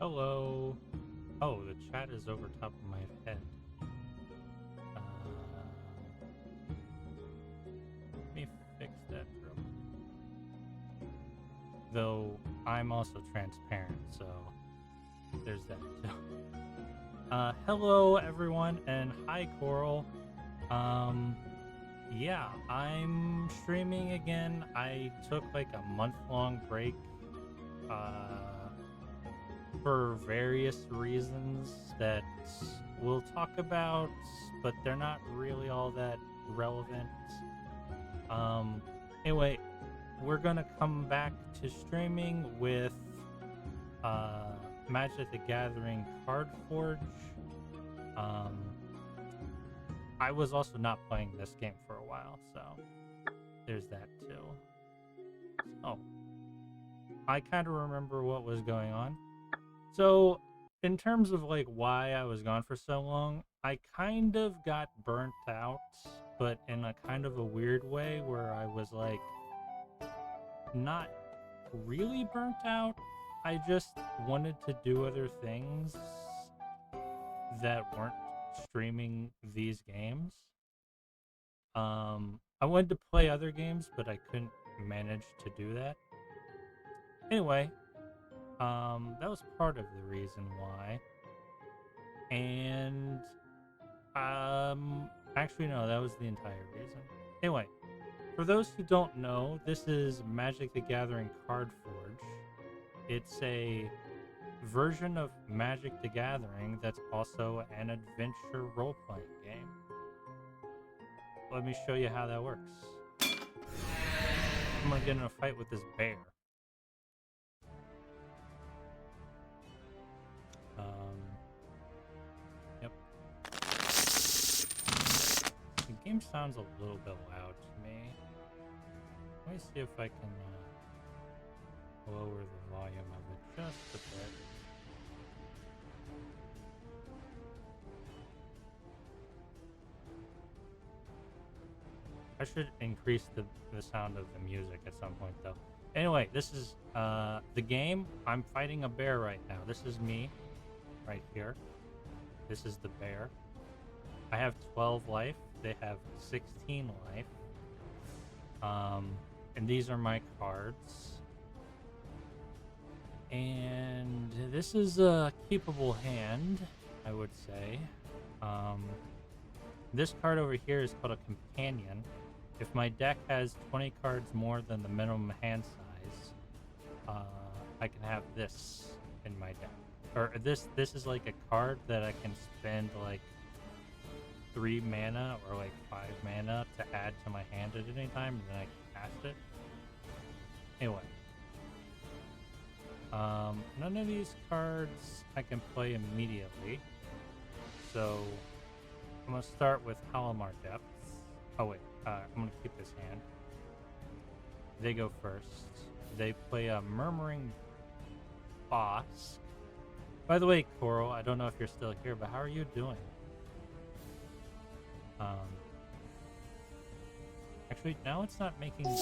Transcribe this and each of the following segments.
Hello. Oh, the chat is over top of my head. Uh, Let me fix that real quick. Though I'm also transparent, so there's that too. Hello everyone, and hi Coral. Yeah, I'm streaming again. I took like a month-long break. For various reasons that we'll talk about, but they're not really all that relevant. Um, anyway, we're gonna come back to streaming with Magic the Gathering cardforge. Um, I was also not playing this game for a while, so there's that too. So I kind of remember what was going on. So, in terms of like why I was gone for so long, I kind of got burnt out, but in a kind of a weird way where I was like not really burnt out. I just wanted to do other things that weren't streaming these games. I wanted to play other games, but I couldn't manage to do that. Anyway, that was part of the reason why. And actually no, that was the entire reason. Anyway, for those who don't know, this is Magic the Gathering cardforge. It's a version of Magic the Gathering that's also an adventure role-playing game. Let me show you how that works. I'm gonna get in a fight with this bear. Yep. The game sounds a little bit loud to me. Let me see if I can lower the volume of it just a bit. I should increase the sound of the music at some point, though. Anyway, this is the game. I'm fighting a bear right now. This is me right here. This is the bear. I have 12 life. They have 16 life. And these are my cards. And this is a keepable hand, I would say. This card over here is called a companion. If my deck has 20 cards more than the minimum hand size, I can have this in my deck. Or this is like a card that I can spend like 3 mana or like 5 mana to add to my hand at any time, and then I can cast it. Anyway. None of these cards I can play immediately. So I'm gonna start with Halimar Depths. Oh wait, I'm gonna keep this hand. They go first. They play a Murmuring Boss. By the way, Coral, I don't know if you're still here, but how are you doing? Actually, now it's not making... Okay,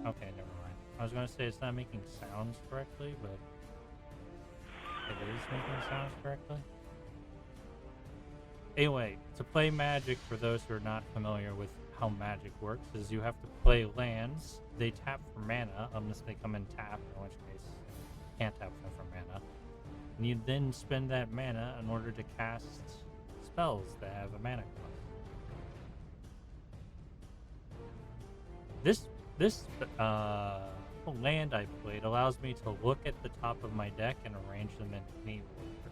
never mind. I was gonna say it's not making sounds correctly, but it is making sounds correctly. Anyway, to play Magic, for those who are not familiar with how Magic works, is you have to play lands. They tap for mana, unless they come in tap, in which case you can't tap them for mana. And you then spend that mana in order to cast spells that have a mana cost. This land I played allows me to look at the top of my deck and arrange them in any order.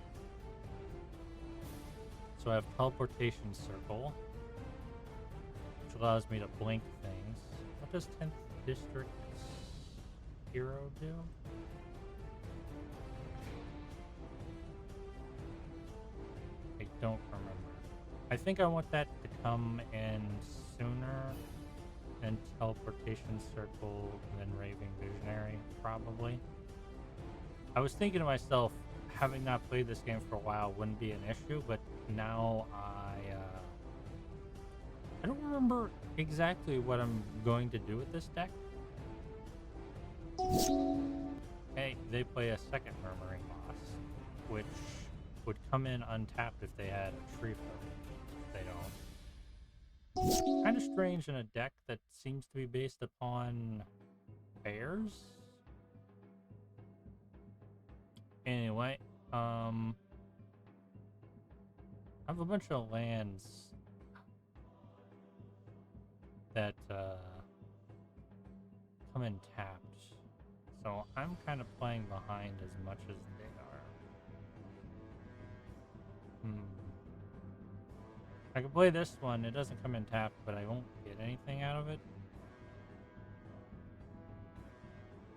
So I have Teleportation Circle, which allows me to blink things. What does 10th District Hero do? I don't remember. I think I want that to come in sooner than Teleportation Circle, then Raving Visionary, probably. I was thinking to myself, having not played this game for a while wouldn't be an issue, but now I don't remember exactly what I'm going to do with this deck. Hey, they play a second Murmuring Boss. which would come in untapped if they had a tree folk. They don't. Kind of strange in a deck that seems to be based upon bears. Anyway, I have a bunch of lands that come in tapped, so I'm kind of playing behind as much as they are. I can play this one. It doesn't come in tapped, but I won't get anything out of it.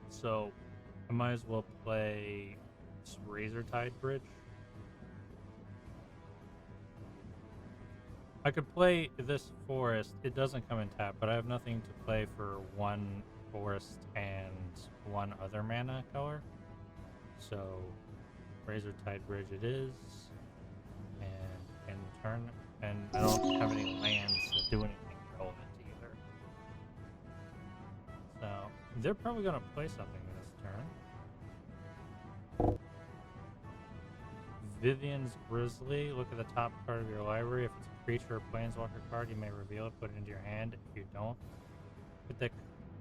So I might as well play this Razor Tide Bridge. I could play this forest. It doesn't come in tap, but I have nothing to play for one forest and one other mana color. So Razor Tide Bridge it is. And in turn, and I don't have any lands that do anything relevant either. So they're probably going to play something this turn. Vivian's Grizzly. Look at the top card of your library. If it's a creature or planeswalker card, you may reveal it, put it into your hand. If you don't, put the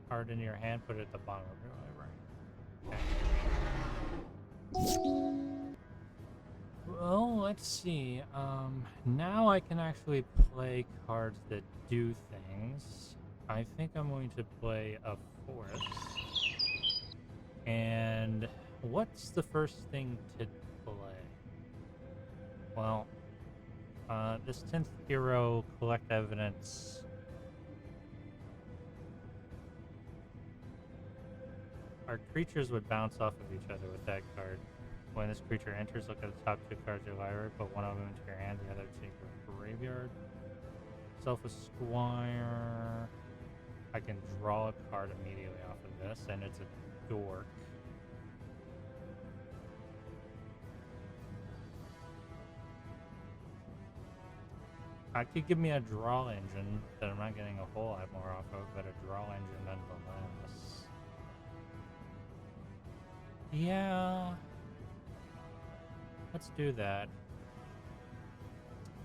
card into your hand, put it at the bottom of your library. Okay. Well, let's see. Now I can actually play cards that do things. I think I'm going to play a forest. And what's the first thing to play? Well, this 10th hero, collect evidence. Our creatures would bounce off of each other with that card. When this creature enters, look at the top two cards of your library, put one of them into your hand, the other to your graveyard. Selfless Squire. I can draw a card immediately off of this, and it's a dork. I could give me a draw engine that I'm not getting a whole lot more off of, but a draw engine nonetheless. Yeah. Let's do that.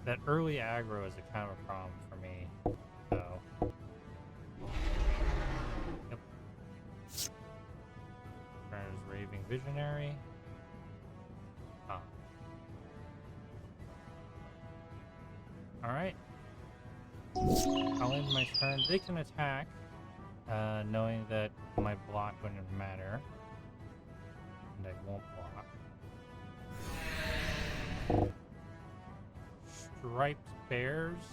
That early aggro is a kind of a problem for me, so. Yep. There's Raving Visionary. Oh. Alright. I'll end my turn. They can attack, knowing that my block wouldn't matter. And I won't block. Striped Bears.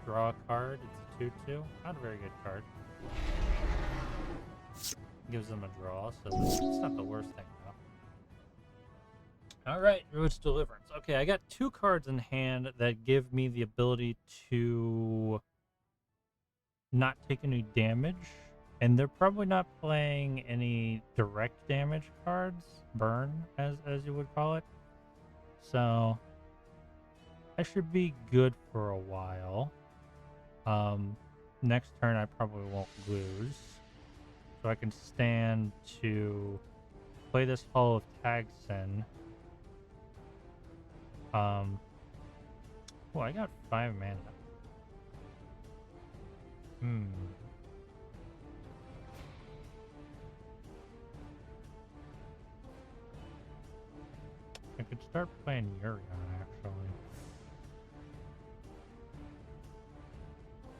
Draw a card. It's a 2/2. Not a very good card. Gives them a draw, so it's not the worst thing though. Alright, Druid's Deliverance. Okay, I got 2 cards in hand that give me the ability to not take any damage. And they're probably not playing any direct damage cards. Burn, as you would call it. So I should be good for a while. Next turn I probably won't lose. So I can stand to play this Hall of Tagsin. Oh, I got 5 mana. I could start playing Yurion, actually.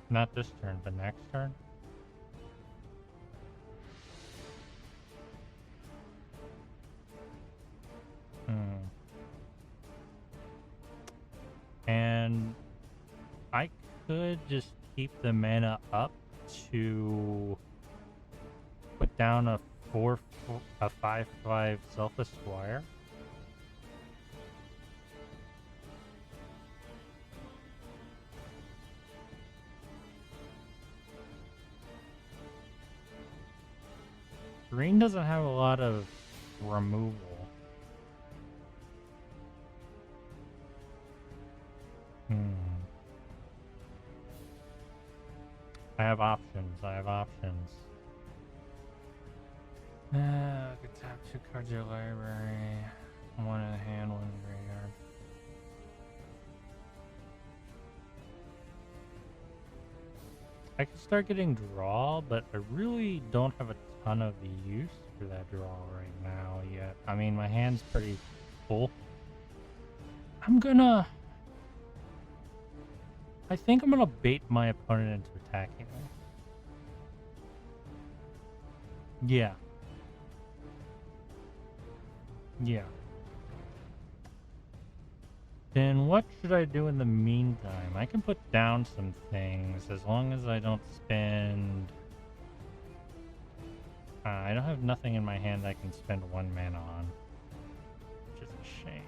Not this turn, but next turn. And I could just keep the mana up to put down a 5/5 Selfless Squire. Green doesn't have a lot of removal. I have options. I could tap 2 cards of your library. One in the hand, one in the graveyard. I can start getting draw, but I really don't have a ton of use for that draw right now yet. I mean, my hand's pretty full. I think I'm gonna bait my opponent into attacking me. Yeah. Yeah. Then what should I do in the meantime? I can put down some things as long as I don't spend... I don't have nothing in my hand I can spend 1 mana on, which is a shame.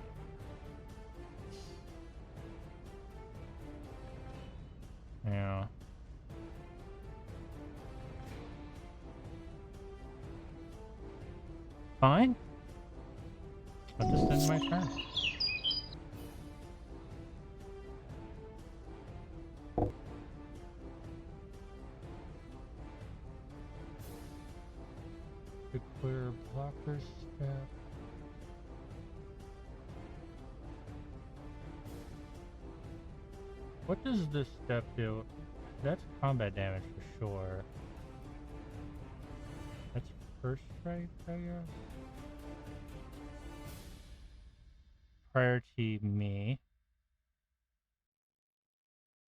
Yeah. Fine. I'll just end my turn. Declare blocker step. What does this step do? That's combat damage for sure. That's first strike, I guess. Priority me.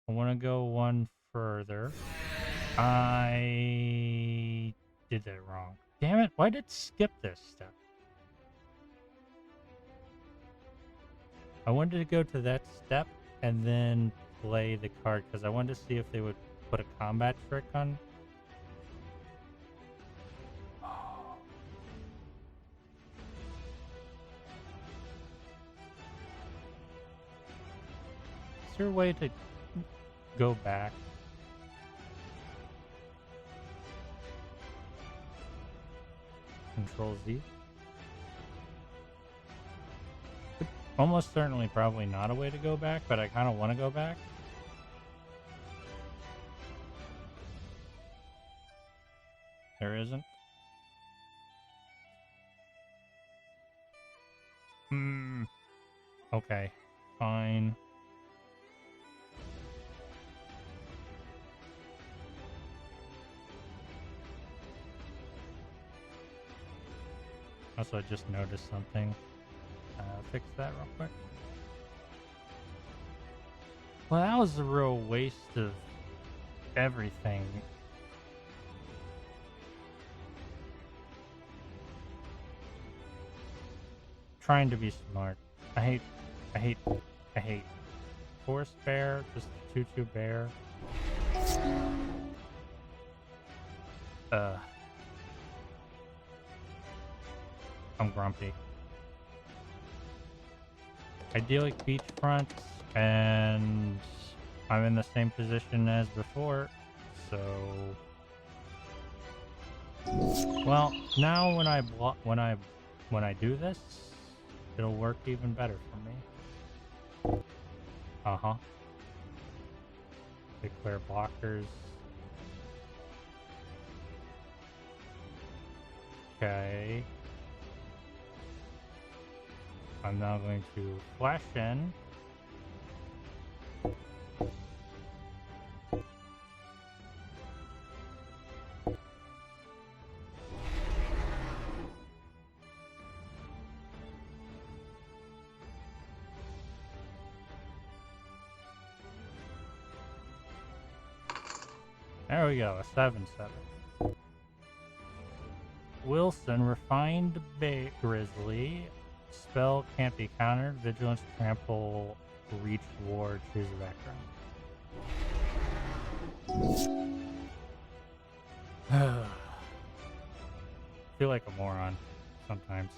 I want to go one further. I did that wrong. Damn it, why did it skip this step? I wanted to go to that step and then play the card because I wanted to see if they would put a combat trick on. Is there a way to go back? Control Z? Almost certainly probably not a way to go back, but I kind of want to go back. There isn't. Okay, fine. Also, I just noticed something. Fix that real quick. Well, that was a real waste of everything. Trying to be smart. I hate Force Bear, just 2/2 bear. I'm grumpy. I deal like beachfronts, and I'm in the same position as before, so... Well, now when I do this, it'll work even better for me. Uh-huh. Declare blockers. Okay. I'm now going to flash in. There we go, a 7/7. Wilson, Refined Grizzly. Spell can't be countered. Vigilance, Trample, Reach, Ward, choose a background. I feel like a moron sometimes.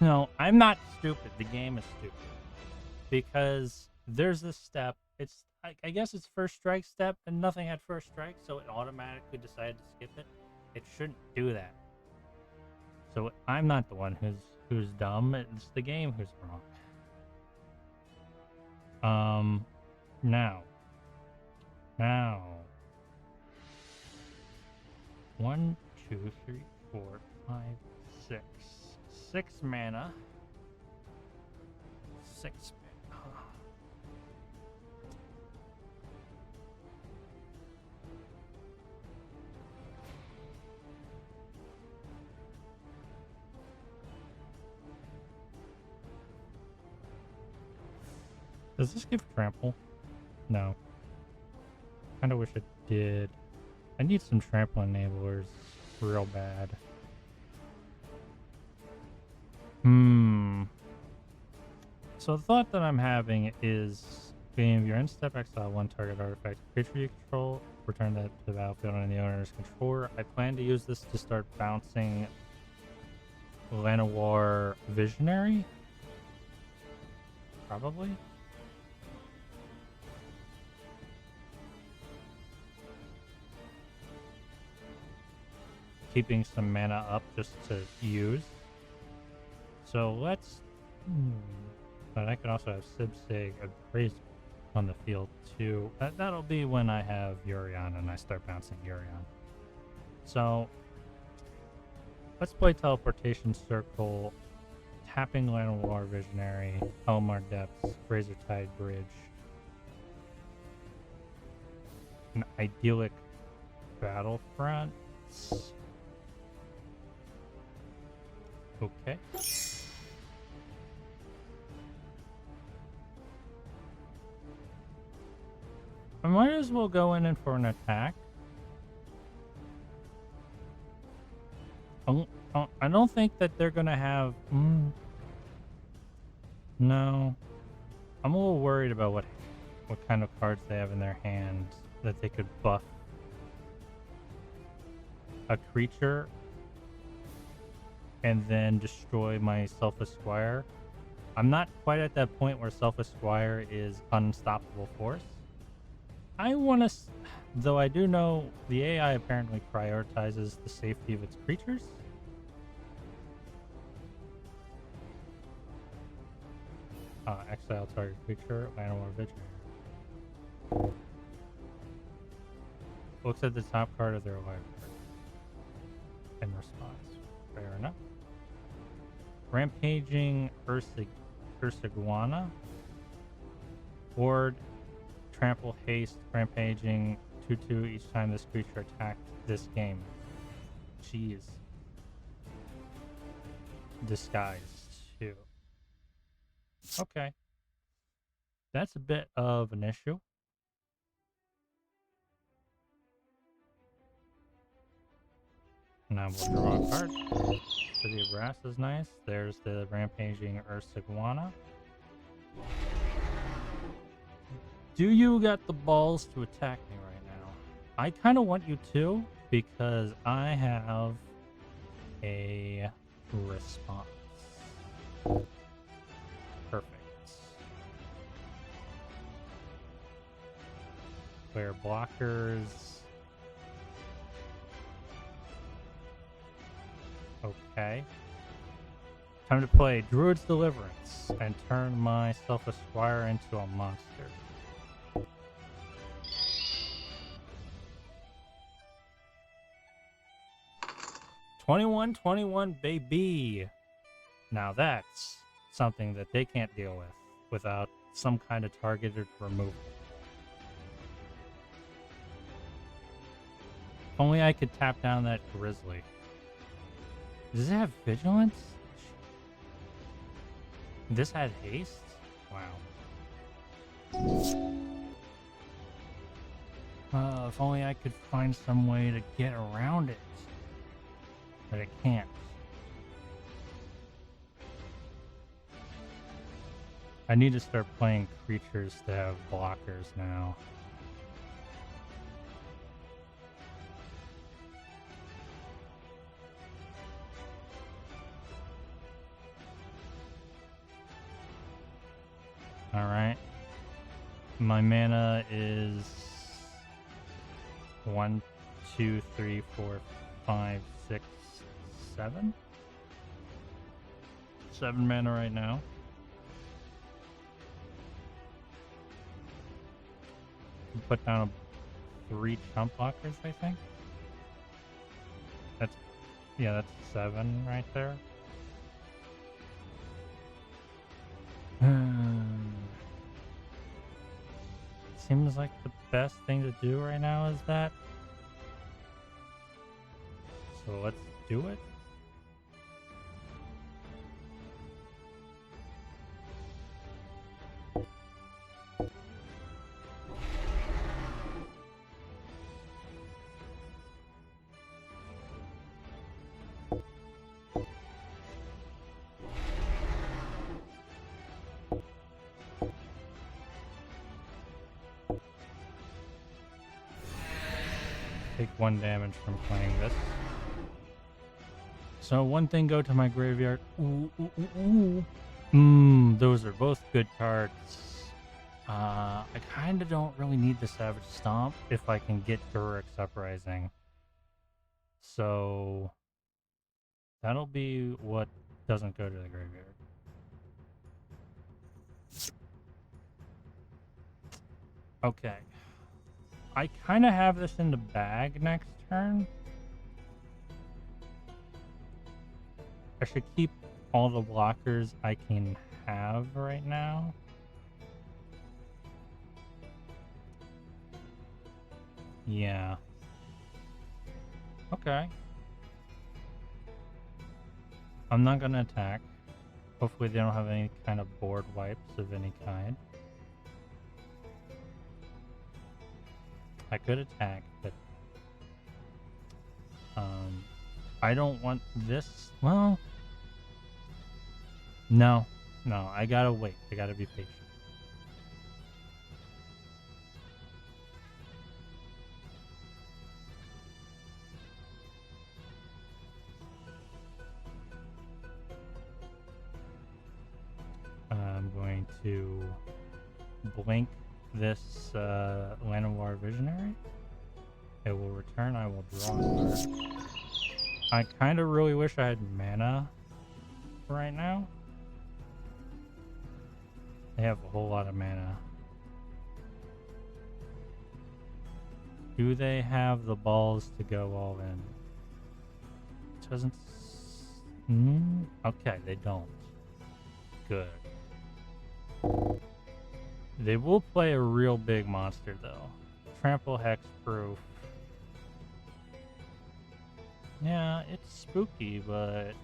No, I'm not stupid. The game is stupid. Because there's this step. I guess it's first strike step, and nothing had first strike, so it automatically decided to skip it. It shouldn't do that. So I'm not the one who's dumb. It's the game who's wrong. Now. 1, 2, 3, 4, 5, 6. 6 mana. 6 mana. Does this give trample? No. Kinda wish it did. I need some trample enablers real bad. So the thought that I'm having is being if you're in step exile one target artifact creature you control, return that to the battlefield on the owner's controller. I plan to use this to start bouncing Llanowar Visionary. Probably. Keeping some mana up just to use. So let's... But I could also have Sibsig Appraisal on the field too. That'll be when I have Yorion and I start bouncing Yorion. So let's play Teleportation Circle, tapping Llanowar Visionary, Elmar Depths, Razortide Bridge, an Idyllic Battlefront. Okay. I might as well go in for an attack. I don't think that they're gonna have... No. I'm a little worried about what kind of cards they have in their hand that they could buff a creature and then destroy my Selfless Squire. I'm not quite at that point where Selfless Squire is unstoppable force. I want to... Though I do know the AI apparently prioritizes the safety of its creatures. Exile target creature, Llanowar Visionary. Looks at the top card of their library. In response. Fair enough. Rampaging Ursiguana. Ward, trample, haste, rampaging, 2/2 each time this creature attacked this game. Jeez. Disguised, too. Okay. That's a bit of an issue. Now we'll draw a card. City of Brass is nice. There's the Rampaging Ursiguana. Do you got the balls to attack me right now? I kind of want you to, because I have a response. Perfect. Clear blockers. Okay. Time to play Druid's Deliverance and turn my Selfless Squire into a monster. 21-21, baby. Now that's something that they can't deal with without some kind of targeted removal. If only I could tap down that Grizzly. Does it have Vigilance? This had haste? Wow. If only I could find some way to get around it. But I can't. I need to start playing creatures that have blockers now. Alright. My mana is 1, 2, 3, 4, 5, 6, 7? 7 mana right now. Put down 3 chump blockers, I think. Yeah, that's 7 right there. Seems like the best thing to do right now is that. So let's do it. Take 1 damage from playing this. So 1 thing go to my graveyard. Ooh, ooh, ooh, ooh. Those are both good cards. I kind of don't really need the Savage Stomp if I can get Durix Uprising. So that'll be what doesn't go to the graveyard. Okay. I kind of have this in the bag next turn. I should keep all the blockers I can have right now. Yeah. Okay. I'm not gonna attack. Hopefully they don't have any kind of board wipes of any kind. I could attack, but I don't want this. Well, no, I gotta wait. I gotta be patient. I'm going to blink this Llanowar Visionary. It will return. I will draw a card. I kind of really wish I had mana right now. They have a whole lot of mana. Do they have the balls to go all in? It doesn't. Okay, they don't. Good. They will play a real big monster though. Trample Hexproof. Yeah, it's spooky, but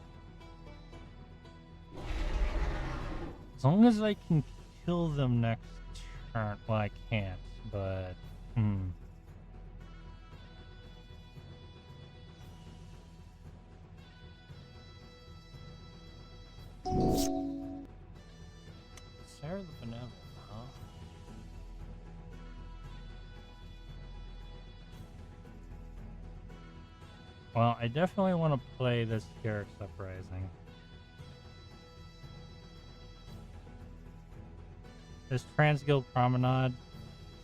as long as I can kill them next turn, well, I can't, but Sarah the Benevolent, huh? Well, I definitely want to play this Garrick's Uprising. This Transguild Promenade,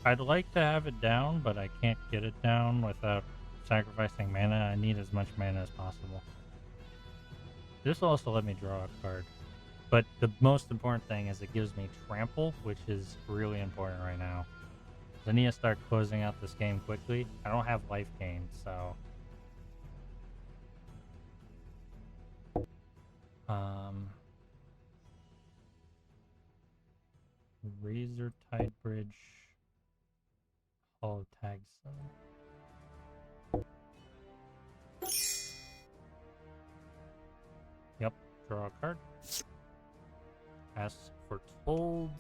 I'd like to have it down, but I can't get it down without sacrificing mana. I need as much mana as possible. This will also let me draw a card. But the most important thing is it gives me Trample, which is really important right now. I need to start closing out this game quickly. I don't have life gain, so... Razor Tide Bridge, Hollow Tag Zone. Yep, draw a card. As foretold,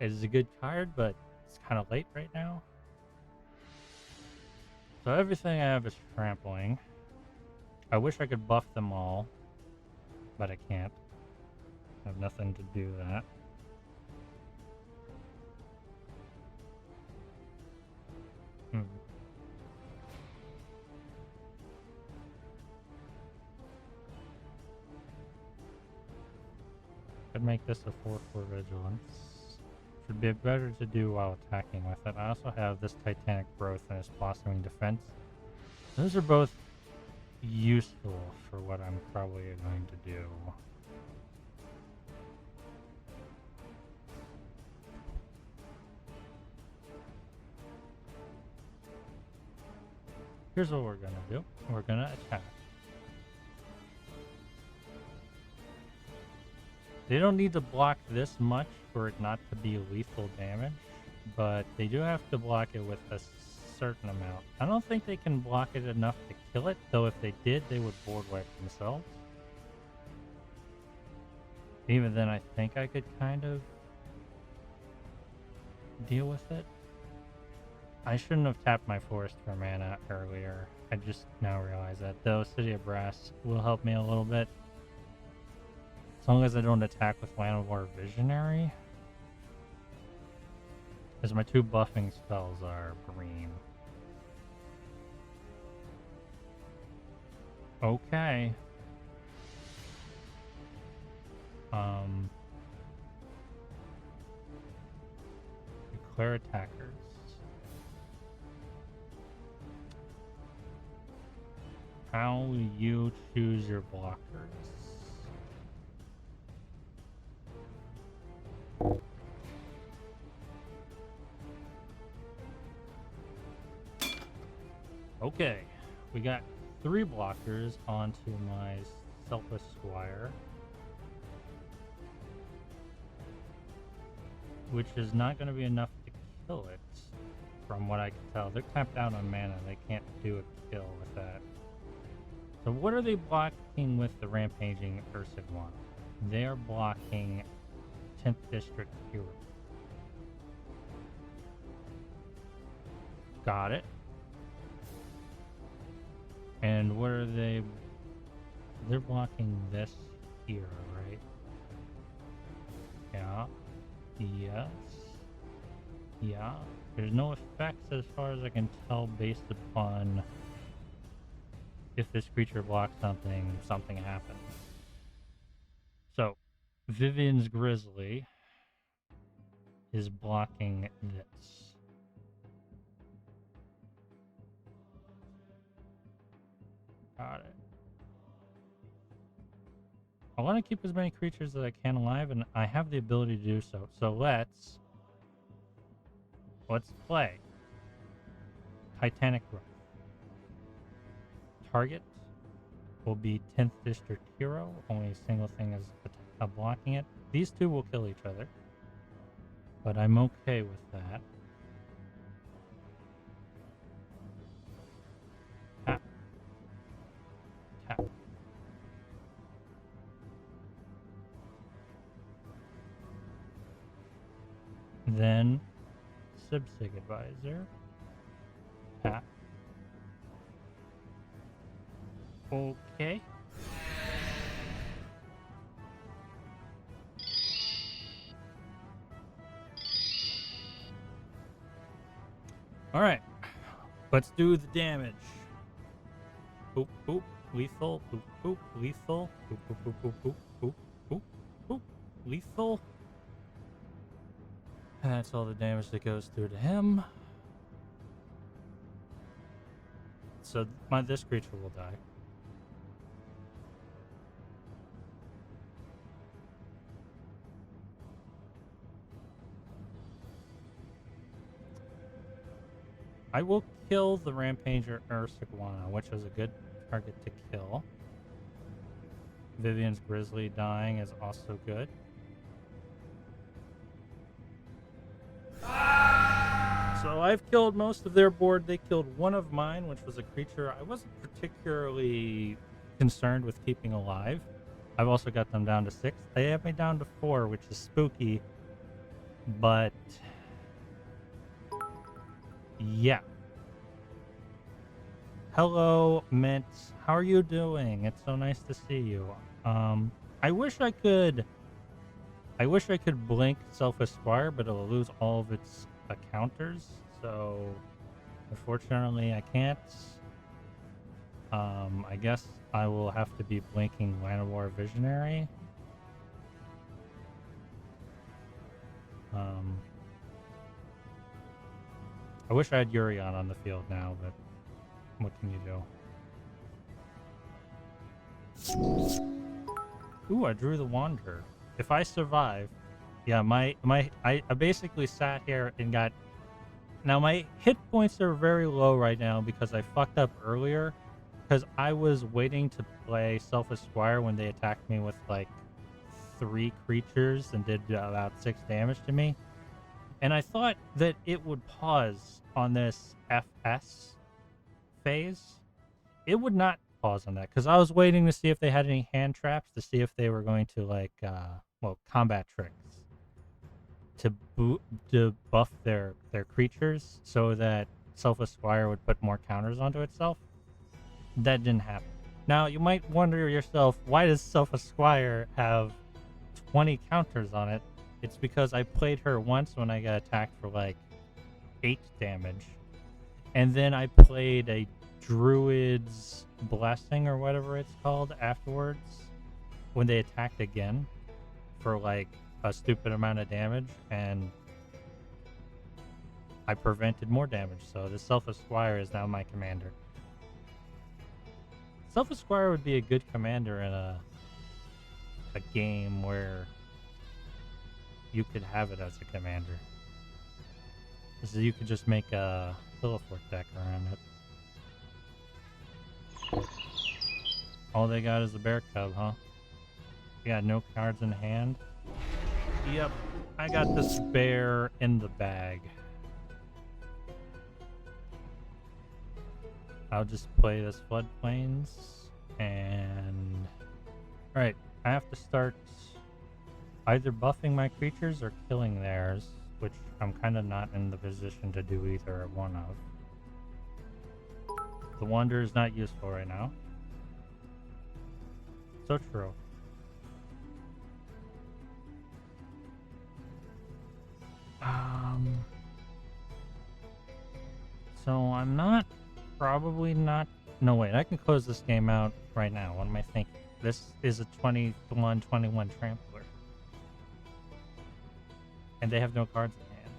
it is a good card, but it's kind of late right now. So everything I have is trampling. I wish I could buff them all, but I can't. I have nothing to do that. Could make this a 4/4 Vigilance. Should be better to do while attacking with it. I also have this Titanic Growth and this Blossoming Defense. Those are both useful for what I'm probably going to do. Here's what we're gonna do. We're gonna attack. They don't need to block this much for it not to be lethal damage, but they do have to block it with a certain amount. I don't think they can block it enough to kill it, though if they did, they would board wipe themselves. Even then, I think I could kind of deal with it. I shouldn't have tapped my forest for mana earlier. I just now realize that, though. City of Brass will help me a little bit. As long as I don't attack with Land of War Visionary. Because my 2 buffing spells are green. Okay. Declare attackers. How you choose your blockers. Okay, we got 3 blockers onto my Selfless Squire, which is not going to be enough to kill it, from what I can tell. They're tapped out on mana, they can't do a kill with that. So what are they blocking with the Rampaging Ursig one? They are blocking 10th District Hero. Got it. And what are they? They're blocking this here, right? Yeah. Yes. Yeah. There's no effects as far as I can tell based upon if this creature blocks something, something happens. So, Vivian's Grizzly is blocking this. Got it. I want to keep as many creatures as I can alive, and I have the ability to do so. So let's play Titanic Growth. Target will be 10th District Hero. Only a single thing is blocking it. These 2 will kill each other, but I'm okay with that. Tap. Tap. Then Subsig Advisor. Tap. Okay. Alright. Let's do the damage. Boop, boop, lethal, boop, boop, lethal, boop, boop, boop, boop, boop, boop, boop, boop, lethal. That's all the damage that goes through to him. So this creature will die. I will kill the Rampager Ursiguana, which is a good target to kill. Vivian's Grizzly dying is also good. So I've killed most of their board. They killed one of mine, which was a creature I wasn't particularly concerned with keeping alive. I've also got them down to 6. They have me down to 4, which is spooky. But yeah. Hello, Mint. How are you doing? It's so nice to see you. I wish I could blink Selfless Squire, but it'll lose all of its counters. So unfortunately I can't. I guess I will have to be blinking Land of War Visionary. I wish I had Urion on the field now, but what can you do? Ooh, I drew the Wanderer. If I survive, yeah, I basically sat here and got Now my hit points are very low right now because I fucked up earlier. Because I was waiting to play Selfish Squire when they attacked me with like 3 creatures and did about 6 damage to me. And I thought that it would pause on this FS phase. It would not pause on that because I was waiting to see if they had any hand traps to see if they were going to like, combat tricks to buff their creatures so that Selfish Squire would put more counters onto itself. That didn't happen. Now, you might wonder yourself, why does Selfish Squire have 20 counters on it? It's because I played her once when I got attacked for like 8 damage. And then I played a Druid's Blessing or whatever it's called afterwards when they attacked again for like a stupid amount of damage. And I prevented more damage. So the Selfish Squire is now my commander. Selfish Squire would be a good commander in a game where you could have it as a commander. So you could just make a Teleport deck around it. All they got is a bear cub, huh? You got no cards in hand? Yep, I got this bear in the bag. I'll just play this Floodplains and... Alright, I have to start either buffing my creatures or killing theirs, which I'm kind of not in the position to do either one of. The Wander is not useful right now. So true. So I'm not... Probably not... No, wait, I can close this game out right now. What am I thinking? This is a 21/21 Trampler. And they have no cards in hand.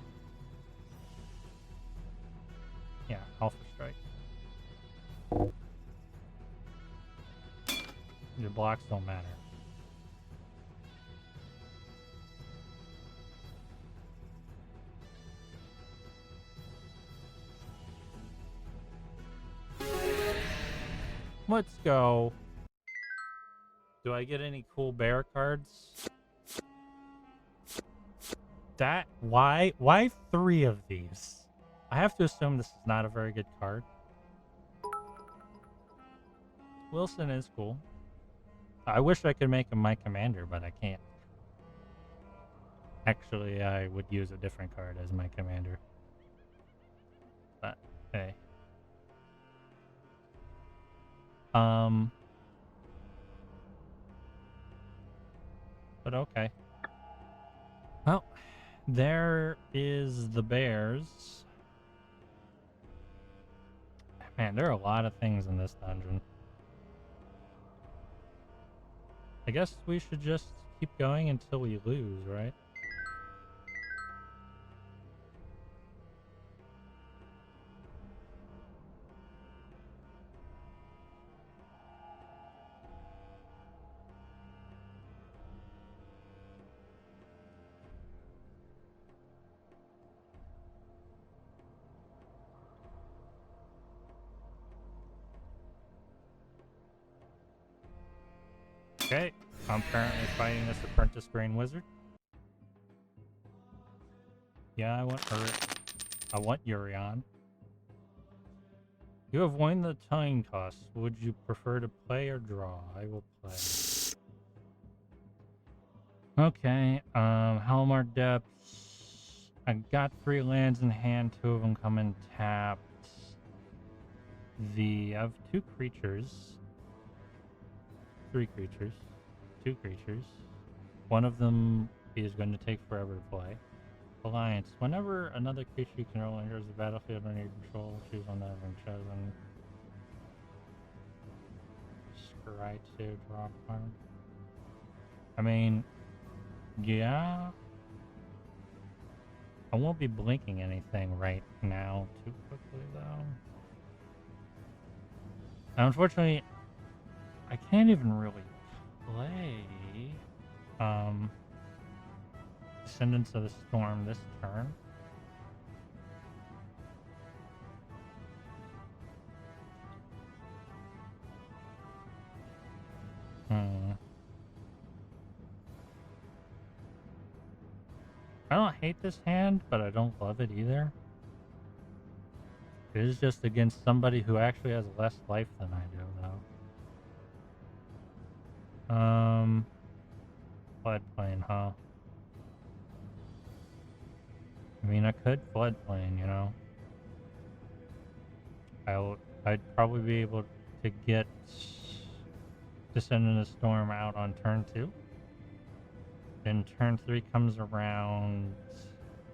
Yeah, Alpha Strike. Your blocks don't matter. Let's go. Do I get any cool bear cards? Why 3 of these? I have to assume this is not a very good card. Wilson is cool. I wish I could make him my commander, but I can't. Actually, I would use a different card as my commander. But, hey. But okay. Well, there is the bears. Man, there are a lot of things in this dungeon. I guess we should just keep going until we lose, right? Okay, I'm currently fighting this Apprentice Grain Wizard. Yeah, I want Urion. You have won the time toss. Would you prefer to play or draw? I will play. Okay, Halmar Depths. I got 3 lands in hand, 2 of them come in tapped. I have 2 creatures. 3 creatures. 2 creatures. One of them is going to take forever to play. Alliance. Whenever another creature you control enters the battlefield under your control, choose one that has been chosen. Scry to draw a card. I mean, yeah. I won't be blinking anything right now too quickly, though. Now, unfortunately, I can't even really play Descendants of the Storm this turn. I don't hate this hand, but I don't love it either. It is just against somebody who actually has less life than I do, though. Floodplain, huh? I mean, I could floodplain, you know. I'd probably be able to get Descend in the Storm out on turn 2. Then turn 3 comes around,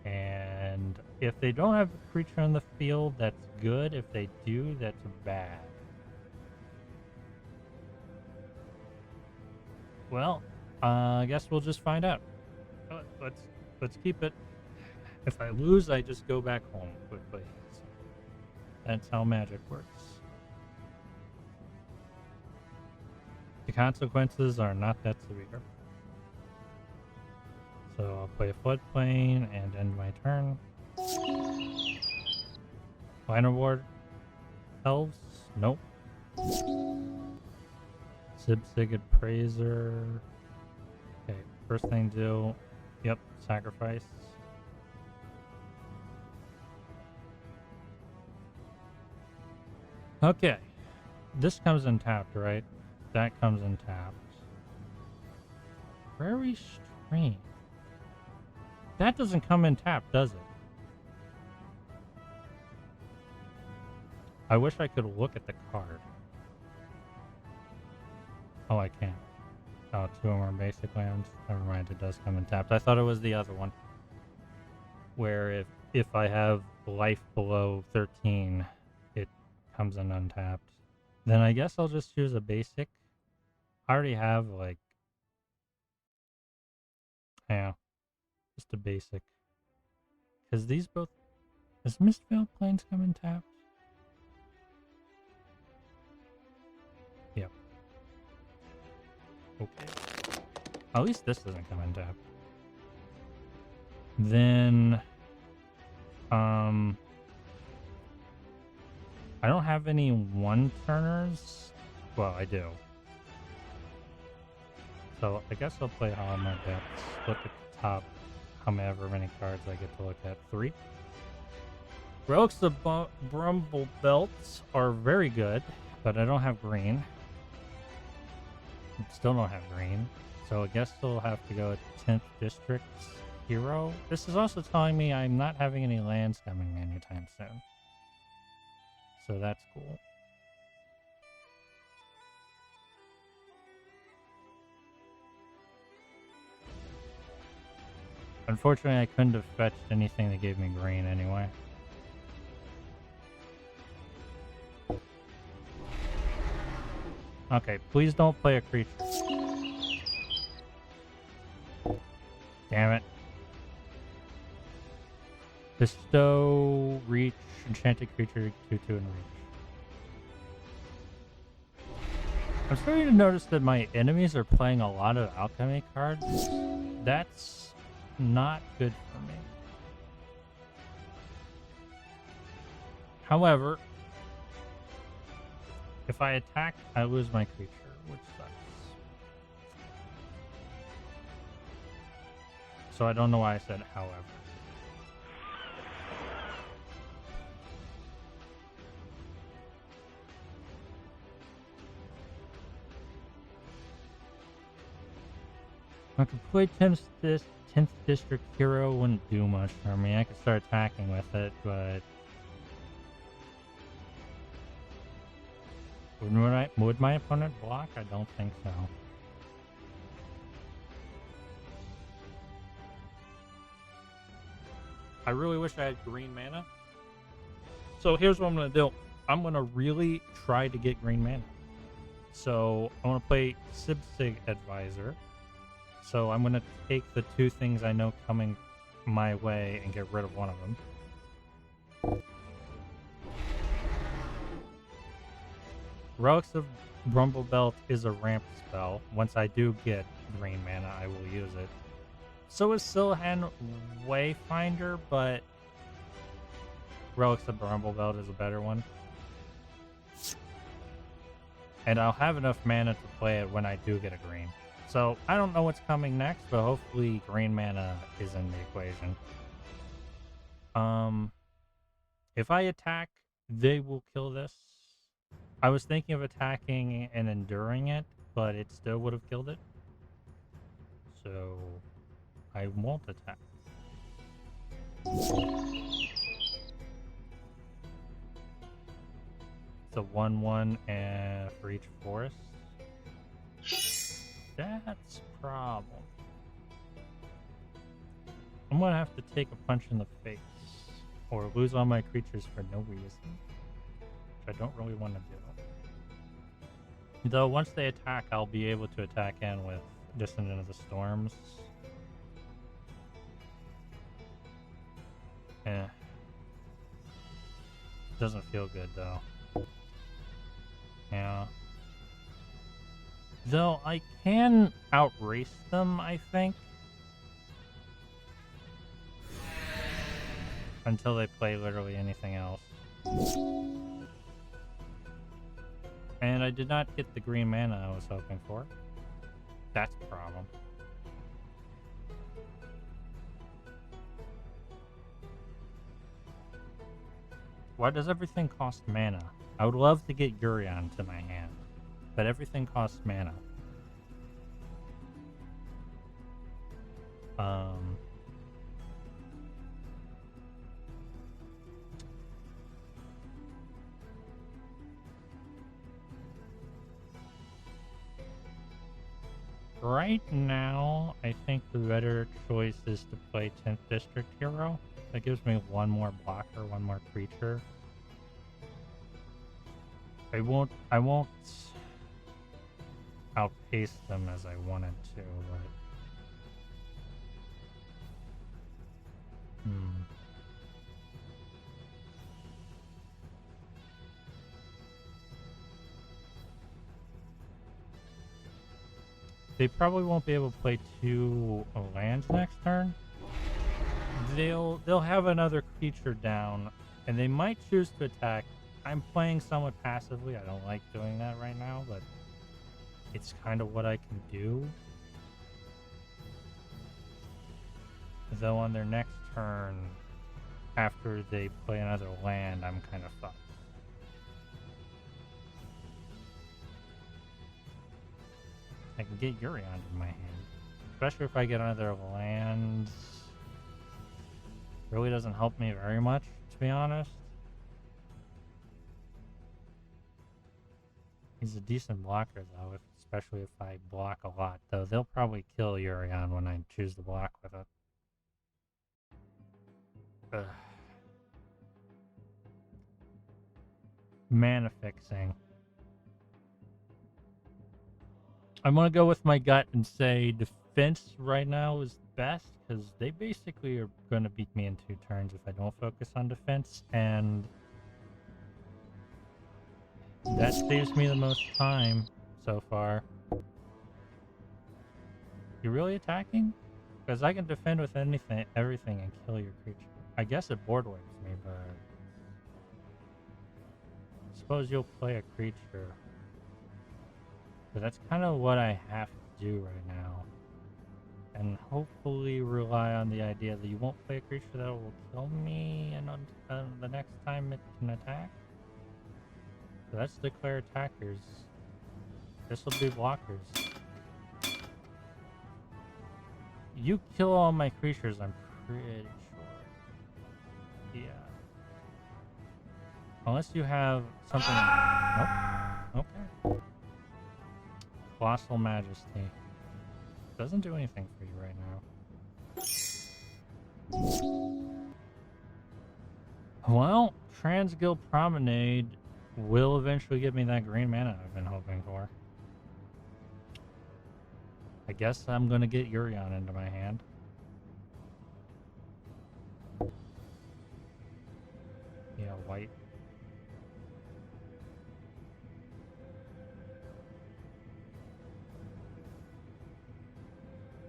and if they don't have a creature on the field, that's good. If they do, that's bad. Well, I guess we'll just find out. Let's keep it. If I lose, I just go back home quickly. So that's how magic works. The consequences are not that severe. So I'll play a floodplain and end my turn. Minor Ward Elves? Nope. Sibsig Appraiser. Okay, first thing to do. Yep, sacrifice. Okay. This comes in tapped, right? That comes in tapped. Very strange. That doesn't come in tapped, does it? I wish I could look at the card. Oh, I can't. Oh, 2 of them are basic lands. Never mind, it does come in tapped. I thought it was the other one. Where if I have life below 13, it comes in untapped. Then I guess I'll just choose a basic. I already have, like... Yeah. Just a basic. Because these both... Does Mistveiled Plains come in tapped? Yep. Okay. At least this doesn't come in tapped. Then... I don't have any one-turners. Well, I do. So I guess I'll play Hollow My Depths. Look at the top. However many cards I get to look at. 3. Relics of Brumble Belts are very good, but I don't have green. Still don't have green. So I guess we'll have to go with 10th District Hero. This is also telling me I'm not having any lands coming anytime soon. So that's cool. Unfortunately, I couldn't have fetched anything that gave me green anyway. Okay, please don't play a creature. Damn it. Bestow, reach, enchanted creature, 2/2 and reach. I'm starting to notice that my enemies are playing a lot of alchemy cards. That's not good for me. However, if I attack, I lose my creature, which sucks. So I don't know why I said however. I could play 10th District Hero, wouldn't do much for me. I could start attacking with it, but... Would my opponent block? I don't think so. I really wish I had green mana. So here's what I'm going to do. I'm going to really try to get green mana. So I want to play Sibsig Advisor. So I'm going to take the 2 things I know coming my way and get rid of one of them. Relics of Brumblebelt is a ramp spell. Once I do get green mana, I will use it. So is Silhan Wayfinder, but Relics of Brumblebelt is a better one. And I'll have enough mana to play it when I do get a green. So I don't know what's coming next, but hopefully green mana is in the equation. If I attack, they will kill this. I was thinking of attacking and enduring it, but it still would have killed it. So I won't attack. It's a 1/1 and for each forest. That's a problem. I'm gonna have to take a punch in the face or lose all my creatures for no reason, which I don't really want to do. Though once they attack, I'll be able to attack in with Descendant of the Storms. Doesn't feel good though. Yeah. Though I can outrace them, I think. Until they play literally anything else. And I did not get the green mana I was hoping for. That's a problem. Why does everything cost mana? I would love to get Yurion to my hand, but everything costs mana. Right now, I think the better choice is to play 10th District Hero. That gives me one more blocker, one more creature. I won't outpace them as I wanted to, but they probably won't be able to play 2 lands next turn. They'll have another creature down, and they might choose to attack. I'm playing somewhat passively. I don't like doing that right now, but it's kind of what I can do. Though on their next turn, after they play another land, I'm kind of fucked. I can get Yurion in my hand. Especially if I get another land. Really doesn't help me very much, to be honest. He's a decent blocker, though, especially if I block a lot. Though they'll probably kill Yurion when I choose to block with it. Ugh. Mana fixing. I'm gonna go with my gut and say defense right now is best, because they basically are gonna beat me in 2 turns if I don't focus on defense, and that saves me the most time so far. You really attacking? Because I can defend with everything and kill your creature. I guess it board wipes me, but I suppose you'll play a creature. But that's kind of what I have to do right now. And hopefully rely on the idea that you won't play a creature that will kill me and the next time it can attack. So that's declare attackers. This will be blockers. You kill all my creatures, I'm pretty sure. Yeah. Unless you have something... Nope. Okay. Colossal Majesty. Doesn't do anything for you right now. Well, Transguild Promenade will eventually give me that green mana I've been hoping for. I guess I'm gonna get Yurion into my hand. Yeah, white.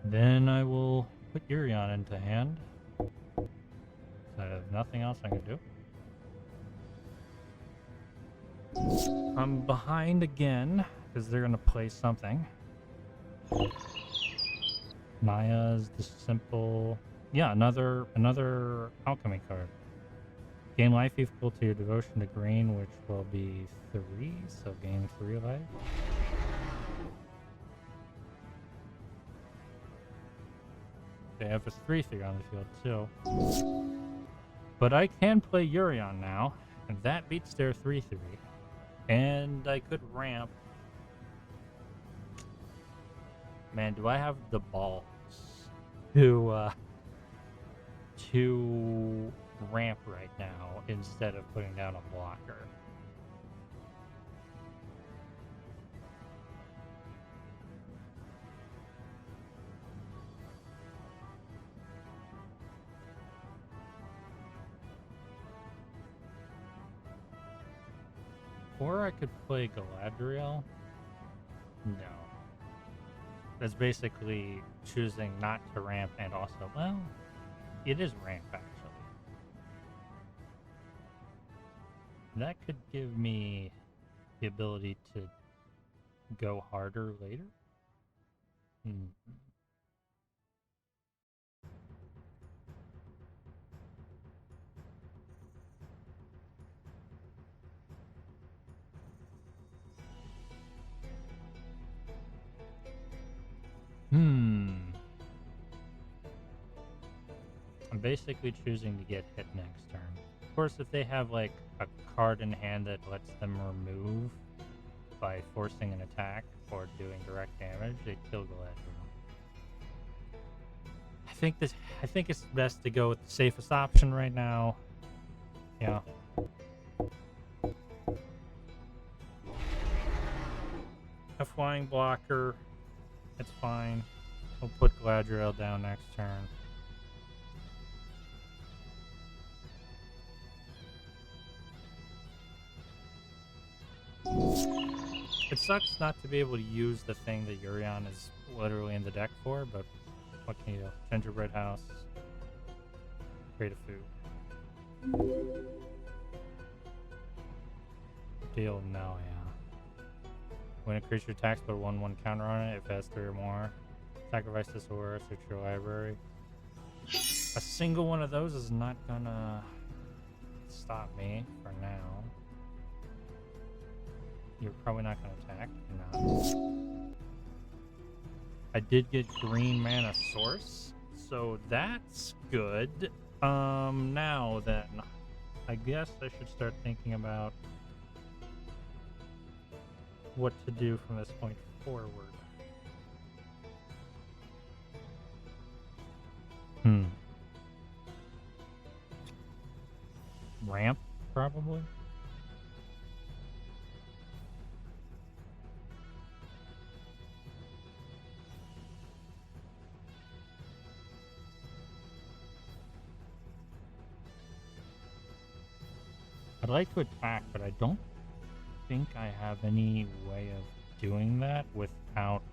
Then I will put Yurion into hand. I have nothing else I can do. I'm behind again because they're gonna play something. Maya's the simple. Yeah, another alchemy card. Gain life equal to your devotion to green, which will be 3, so gain 3 life. They have a 3/3 on the field too. But I can play Urion now, and that beats their 3/3. And I could ramp. Man, do I have the balls to ramp right now instead of putting down a blocker? Or I could play Galadriel. No. That's basically choosing not to ramp and also, well, it is ramp actually. That could give me the ability to go harder later. I'm basically choosing to get hit next turn. Of course, if they have like a card in hand that lets them remove by forcing an attack or doing direct damage, they kill Galadriel. I think it's best to go with the safest option right now. Yeah. A flying blocker. It's fine. We'll put Galadriel down next turn. It sucks not to be able to use the thing that Urion is literally in the deck for, but what can you do? Gingerbread house. Create a food. Deal no, yeah. When a creature attacks, put a 1/1 counter on it if it has 3 or more. Sacrifice this or search your library. A single one of those is not gonna stop me for now. You're probably not gonna attack. No. I did get green mana source, so that's good. Now then, I guess I should start thinking about what to do from this point forward. Ramp, probably. I'd like to attack, but I don't think I have any way of doing that without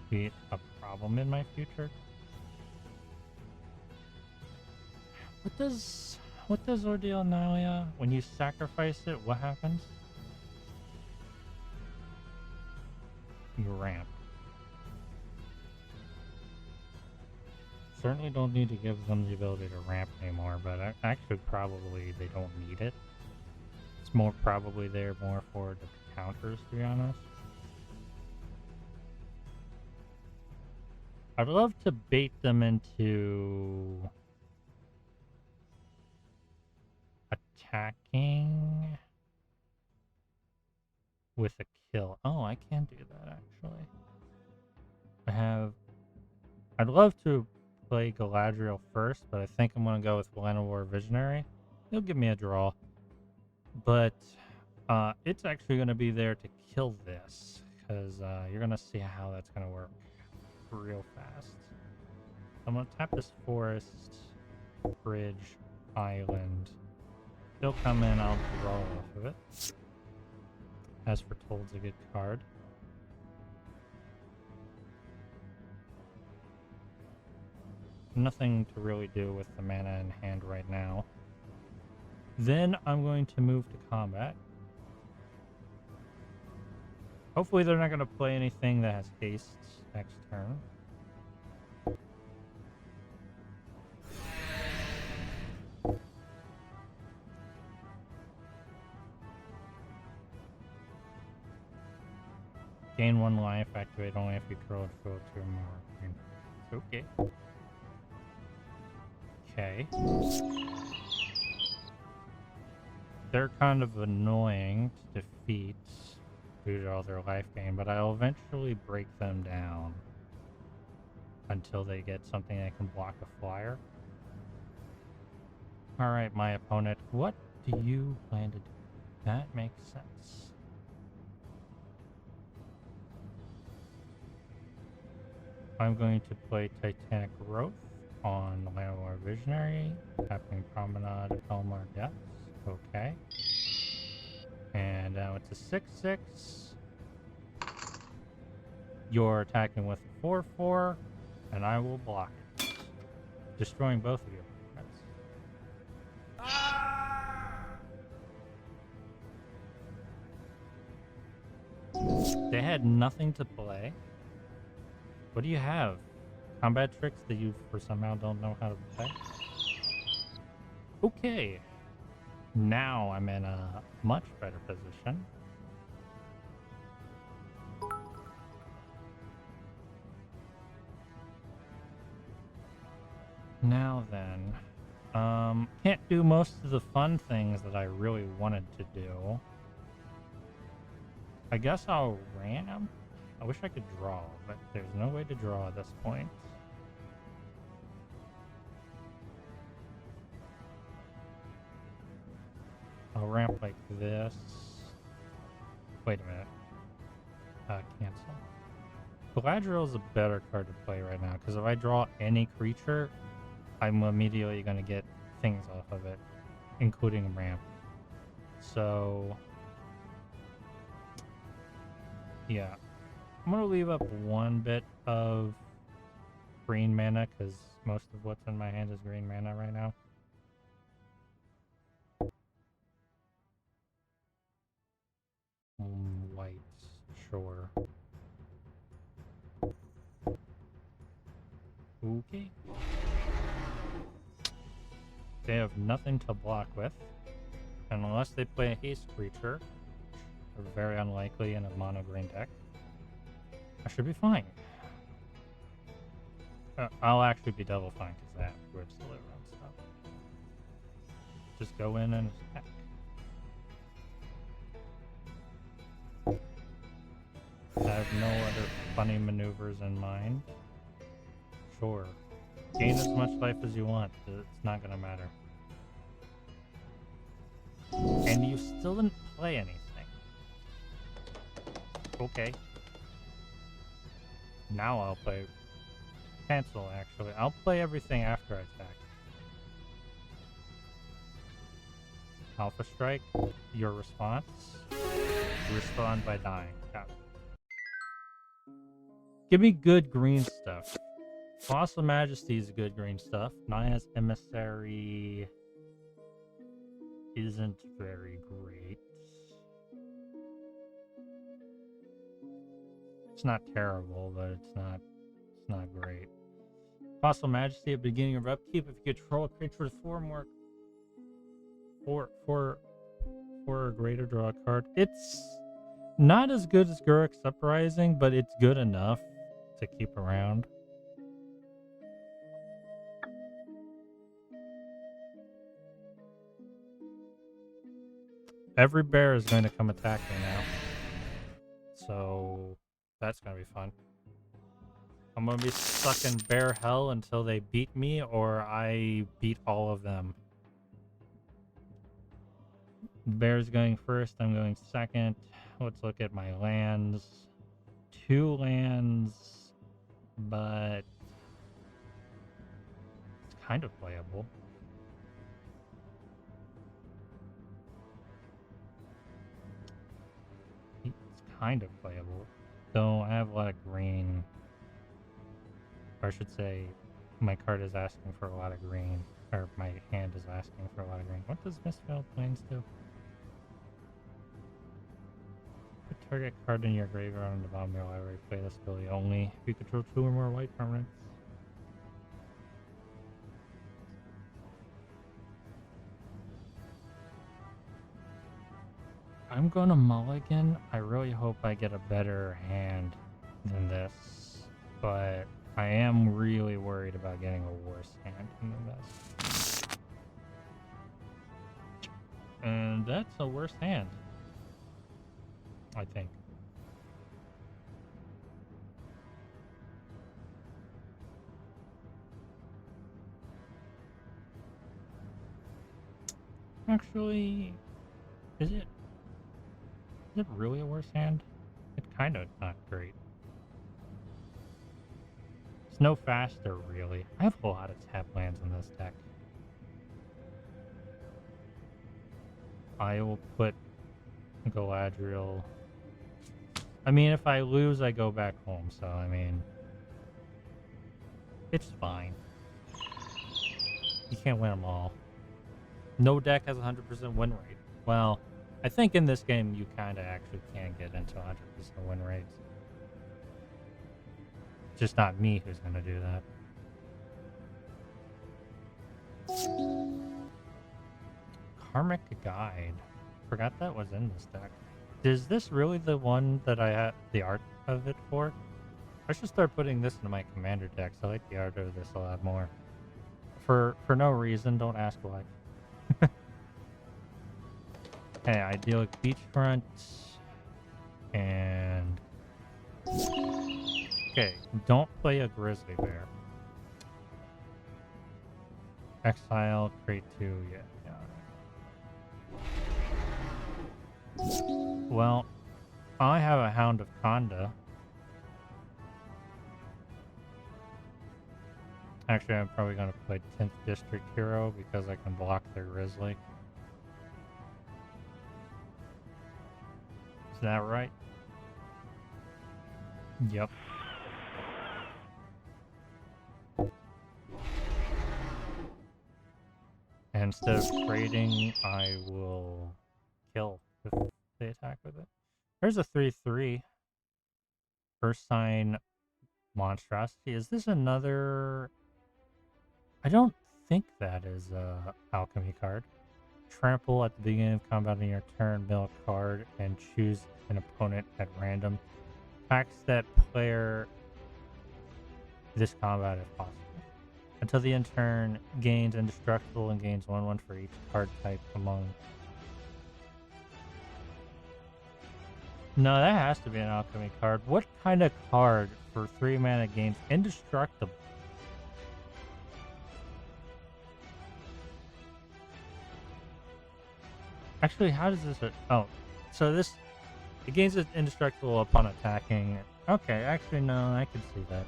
being a problem in my future. What does Ordeal Nalia? When you sacrifice it, what happens? You ramp. Certainly don't need to give them the ability to ramp anymore, but actually probably they don't need it. It's more probably there more for the counters, to be honest. I'd love to bait them into attacking with a kill. Oh, I can do that actually. I'd love to play Galadriel first, but I think I'm gonna go with Llanowar Visionary. He'll give me a draw. But it's actually gonna be there to kill this, because you're gonna see how that's gonna work real fast. I'm gonna tap this forest, bridge, island. He'll come in, I'll draw off of it. As Foretold's a good card. Nothing to really do with the mana in hand right now. Then I'm going to move to combat. Hopefully they're not going to play anything that has haste next turn. Gain 1 life, activate only if you control 2 or more. Okay. Okay. They're kind of annoying to defeat due to all their life gain, but I'll eventually break them down until they get something that can block a flyer. Alright, my opponent, what do you plan to do? That makes sense. I'm going to play Titanic Growth on Landlord Visionary, tapping Promenade, Elmar Depths. Okay. And now it's a 6/6. You're attacking with a 4/4, and I will block it, destroying both of you. They had nothing to play. What do you have? Combat tricks that you for somehow don't know how to play? Okay. Now I'm in a much better position. Now then, can't do most of the fun things that I really wanted to do. I guess I'll ram. I wish I could draw, but there's no way to draw at this point. I'll ramp like this. Wait a minute. Cancel. Galadriel is a better card to play right now, because if I draw any creature, I'm immediately going to get things off of it, including ramp. So, yeah. I'm going to leave up one bit of green mana, because most of what's in my hand is green mana right now. White, sure. Okay. They have nothing to block with, and unless they play a haste creature, they're very unlikely in a mono green deck. I should be fine. I'll actually be double fine because that rips the liver and stuff. Just go in and attack. I have no other funny maneuvers in mind. Sure. Gain as much life as you want. It's not gonna matter. And you still didn't play anything. Okay. Now I'll play... Cancel, actually. I'll play everything after I attack. Alpha Strike, your response. You respond by dying. Got it. Give me good green stuff. Colossal Majesty is good green stuff. Naya's Emissary isn't very great. It's not terrible, but it's not great. Colossal Majesty at the beginning of upkeep. If you control a creature with 4 or greater, draw a card. It's not as good as Guruk's Uprising, but it's good enough to keep around. Every bear is going to come attack me now. So that's going to be fun. I'm going to be stuck in bear hell until they beat me or I beat all of them. Bear's going first, I'm going second. Let's look at my lands. 2 lands, but it's kind of playable. It's kind of playable. Though I have a lot of green. Or I should say, my card is asking for a lot of green. Or my hand is asking for a lot of green. What does Mistveiled Plains do? target card in your graveyard on the bottom of your library. Play this ability only if you control 2 or more white permanents. I'm gonna mulligan. I really hope I get a better hand than this, but I am really worried about getting a worse hand than this. And that's a worse hand, I think. Actually, is it really a worse hand? It's kind of not great. It's no faster, really. I have a lot of tap lands in this deck. I will put Galadriel. I mean, if I lose, I go back home, so I mean, it's fine. You can't win them all. No deck has a 100% win rate. Well, I think in this game you kind of actually can get into 100% win rates. Just not me who's going to do that. Karmic Guide. Forgot that was in this deck. Is this really the one that I had the art of it for? I should start putting this into my commander decks. I like the art of this a lot more. For no reason, don't ask why. Hey, idyllic beachfront. And... okay, don't play a grizzly bear. Exile, create 2, yeah. Well, I have a Hound of Khanda. Actually, I'm probably going to play 10th District Hero because I can block their Grizzly. Is that right? Yep. And instead of trading, I will kill if they attack with it. There's a 3/3. First sign monstrosity. Is this another... I don't think that is a alchemy card. Trample at the beginning of combat on your turn, mill a card, and choose an opponent at random. Attacks that player this combat if possible. Until the end turn, gains indestructible and gains 1/1 for each card type among... No, that has to be an alchemy card. What kind of card for 3 mana gains indestructible? Actually, how does this... oh, so this... it gains it indestructible upon attacking. Okay, actually, no, I can see that.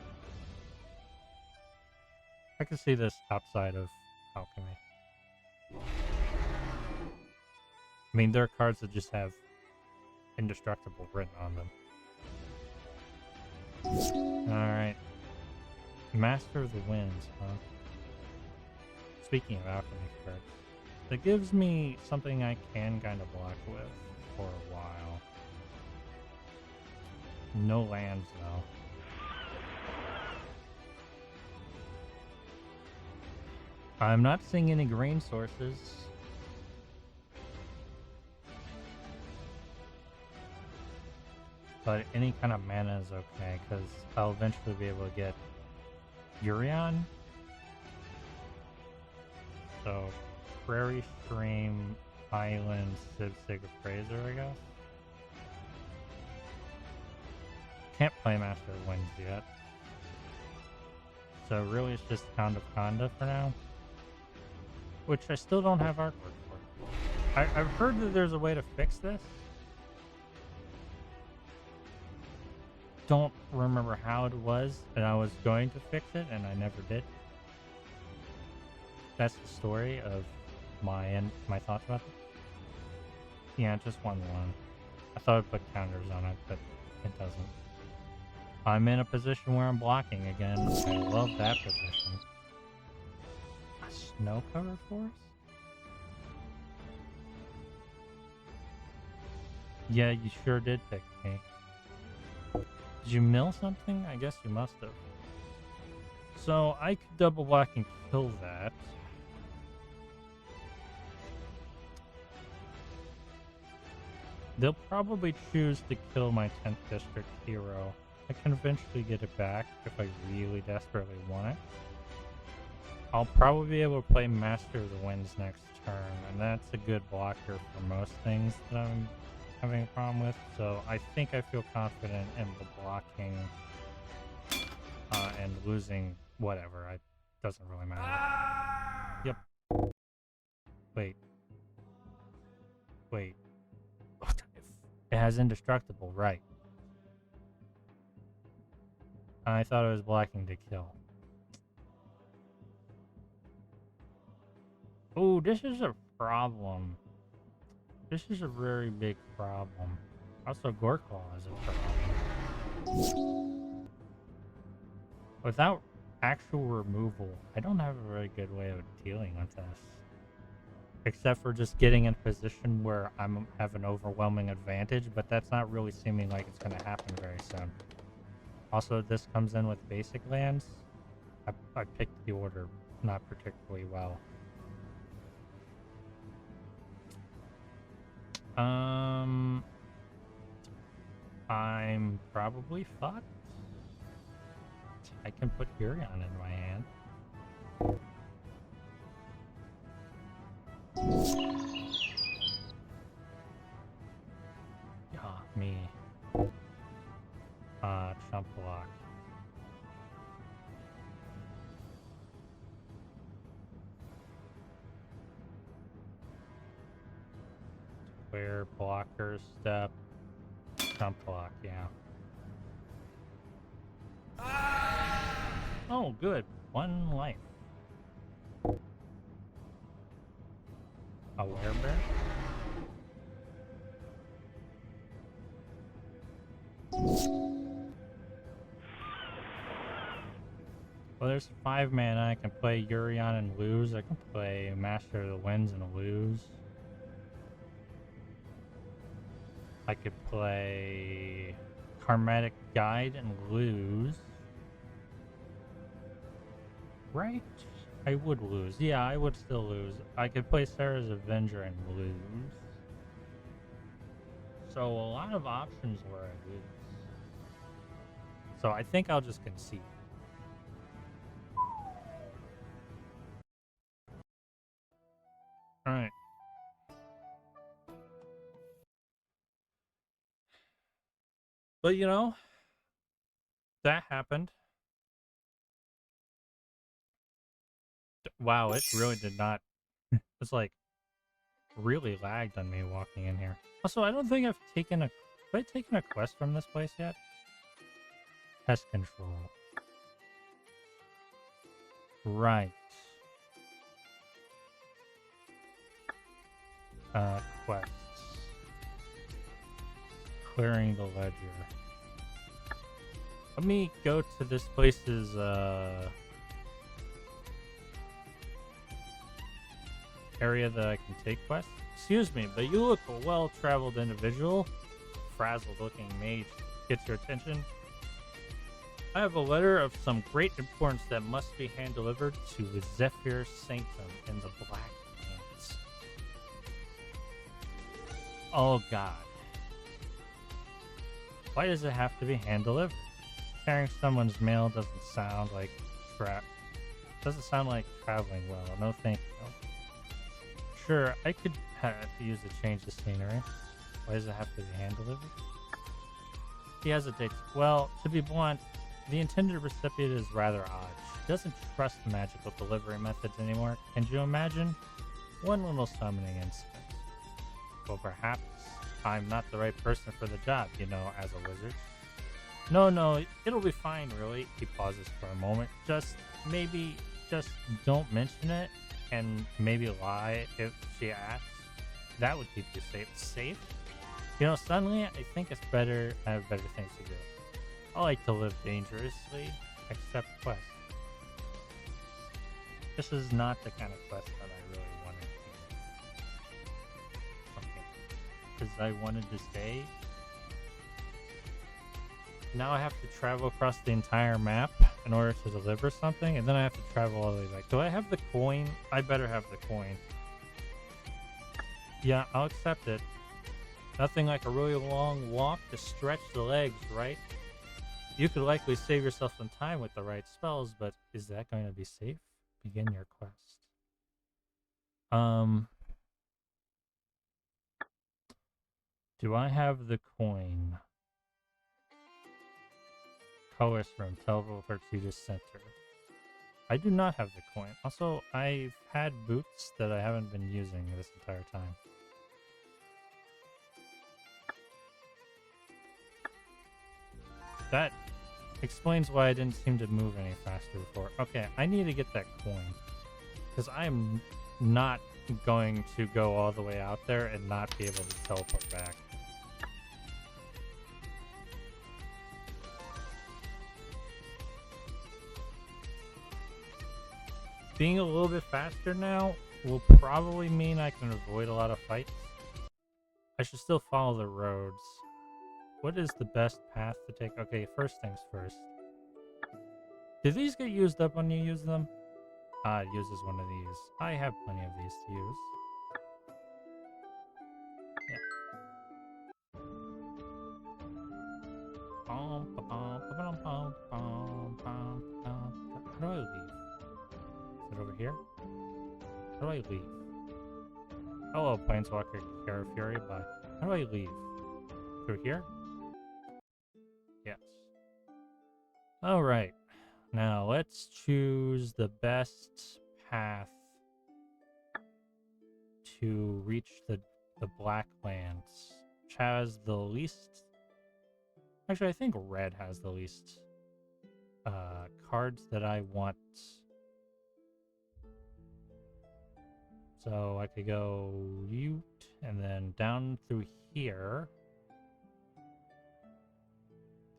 I can see this outside of alchemy. I mean, there are cards that just have indestructible written on them. Alright. Master of the Winds, huh? Speaking of alchemy cards, that gives me something I can kind of block with for a while. No lands, though. I'm not seeing any green sources. But any kind of mana is okay, because I'll eventually be able to get Urion. So, Prairie Stream, Island, Sig of Fraser, I guess. Can't play Master of Winds yet. So really it's just Hound of Khanda for now. Which I still don't have artwork for. I've heard that there's a way to fix this. Don't remember how it was, and I was going to fix it, and I never did. That's the story of my thoughts about it. Yeah, just 1/1. I thought it put counters on it, but it doesn't. I'm in a position where I'm blocking again. I love that position. A snow-covered forest? Yeah, you sure did pick me. Did you mill something? I guess you must have. So I could double block and kill that. They'll probably choose to kill my 10th district hero. I can eventually get it back if I really desperately want it. I'll probably be able to play Master of the Winds next turn, and that's a good blocker for most things that I'm having a problem with. So I think I feel confident in the blocking and losing whatever. It doesn't really matter. Yep. Wait. Wait. It has indestructible, right. I thought it was blocking to kill. Oh, this is a problem. This is a very big problem. Also, Gorklaw is a problem. Without actual removal, I don't have a very good way of dealing with this. Except for just getting in a position where I have an overwhelming advantage, but that's not really seeming like it's going to happen very soon. Also, this comes in with basic lands. I picked the order not particularly well. I'm probably fucked. I can put Hurion in my hand. Yeah, me. Chump block. Clear blocker step. Chump block, yeah. Oh, good. 1 life. A werebear? Well, there's 5 mana. I can play Urion and lose. I can play Master of the Winds and lose. I could play Karmatic Guide and lose. Right? I would lose. Yeah, I would still lose. I could play Sarah's Avenger and lose. So a lot of options where I lose. So I think I'll just concede. Alright. But you know, that happened. Wow, it really did not. It's like really lagged on me walking in here. Also, I don't think I've taken a. Have I taken a quest from this place yet? Pest control. Right. Quests. Clearing the ledger. Let me go to this place's, area that I can take quests. Excuse me, but you look a well-traveled individual. Frazzled-looking mage gets your attention. I have a letter of some great importance that must be hand-delivered to Zephyr Sanctum in the Black Lands. Oh god. Why does it have to be hand-delivered? Carrying someone's mail doesn't sound like traveling well. No thank you. Sure, I could use a change of scenery. Why does it have to be hand-delivered? He hesitates. Well, to be blunt, the intended recipient is rather odd. She doesn't trust magical delivery methods anymore. Can you imagine? One little summoning incident. Well, perhaps I'm not the right person for the job, you know, as a wizard. No, it'll be fine, really. He pauses for a moment. Just don't mention it, and maybe lie if she asks. That would keep you safe? You know, suddenly I think it's better. I have better things to do. I like to live dangerously, accept quests. This is not the kind of quest that I really wanted to do. Okay. because I wanted to stay. Now I have to travel across the entire map in order to deliver something, and then I have to travel all the way back. Do I have the coin? I better have the coin. Yeah, I'll accept it. Nothing like a really long walk to stretch the legs, right? You could likely save yourself some time with the right spells, but is that going to be safe? Begin your quest. Do I have the coin? Colors from teleport you to center. I do not have the coin. Also, I've had boots that I haven't been using this entire time. That explains why I didn't seem to move any faster before. Okay, I need to get that coin. Because I'm not going to go all the way out there and not be able to teleport back. Being a little bit faster now will probably mean I can avoid a lot of fights. I should still follow the roads. What is the best path to take? Okay, first things first. Do these get used up when you use them? It uses one of these. I have plenty of these to use. Yeah. How do I leave? Is it over here? How do I leave? Hello, Planeswalker Kara Fury, but how do I leave? Through here? Yes. Alright. Now let's choose the best path to reach the Black Lands. Which has the least... Actually, I think red has the least cards that I want. So I could go Ute and then down through here.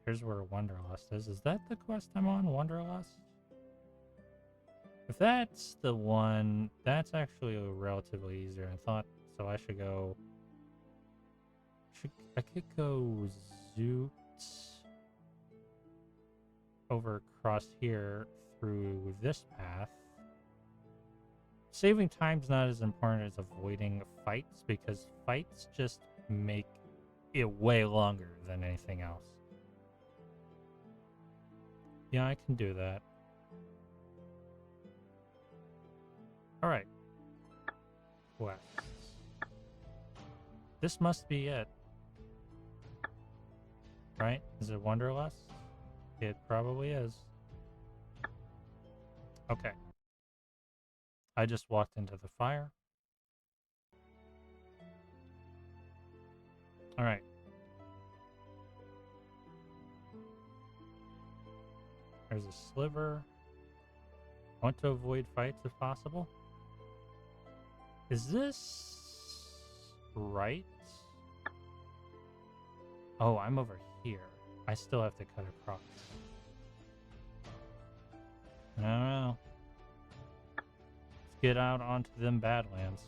Here's where Wanderlust is. Is that the quest I'm on, Wanderlust? If that's the one, that's actually relatively easier than I thought. So I should go... I could go Zoot over across here through this path. Saving time's not as important as avoiding fights, because fights just make it way longer than anything else. Yeah, I can do that. Alright. Quests. This must be it. Right? Is it Wanderlust? It probably is. Okay. I just walked into the fire. Alright. There's a sliver. I want to avoid fights if possible. Is this right? Oh, I'm over here. I still have to cut across. I don't know. Let's get out onto them Badlands.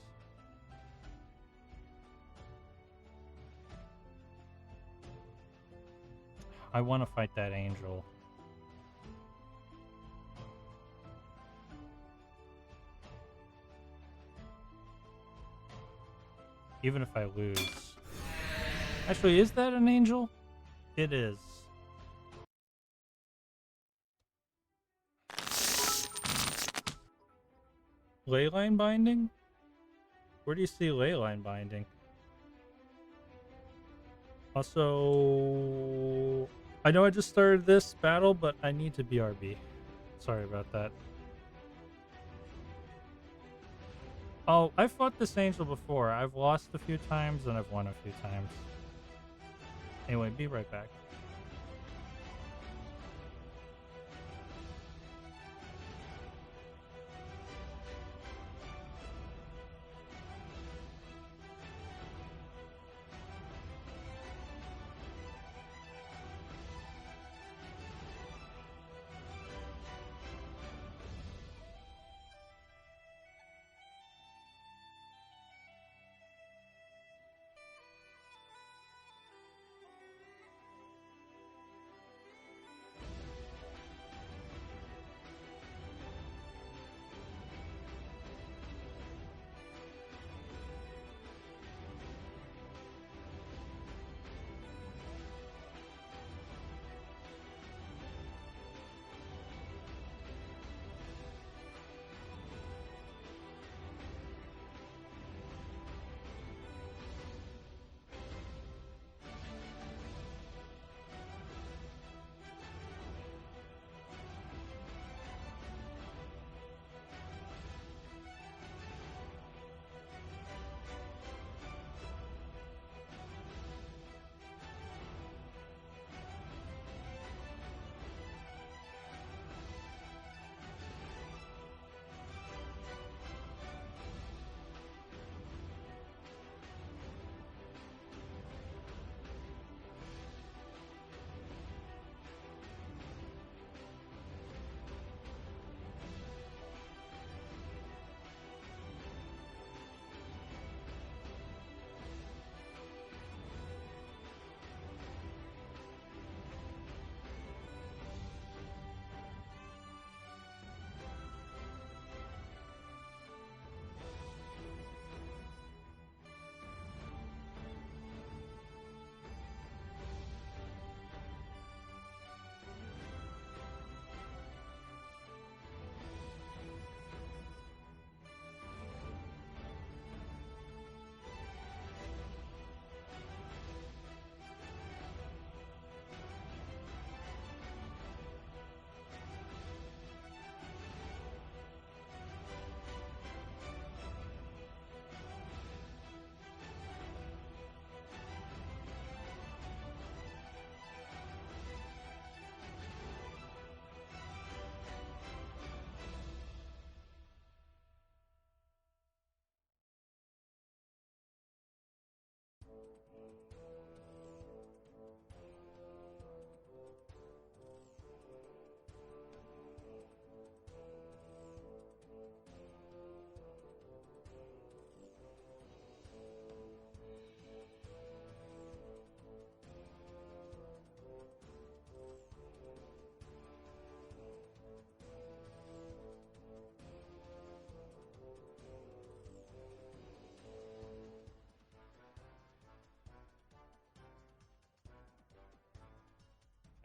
I want to fight that angel. Even if I lose. Actually, is that an angel? It is. Leyline binding? Where do you see leyline binding? Also, I know I just started this battle, but I need to BRB. Sorry about that. Oh, I've fought this angel before. I've lost a few times and I've won a few times. Anyway, be right back.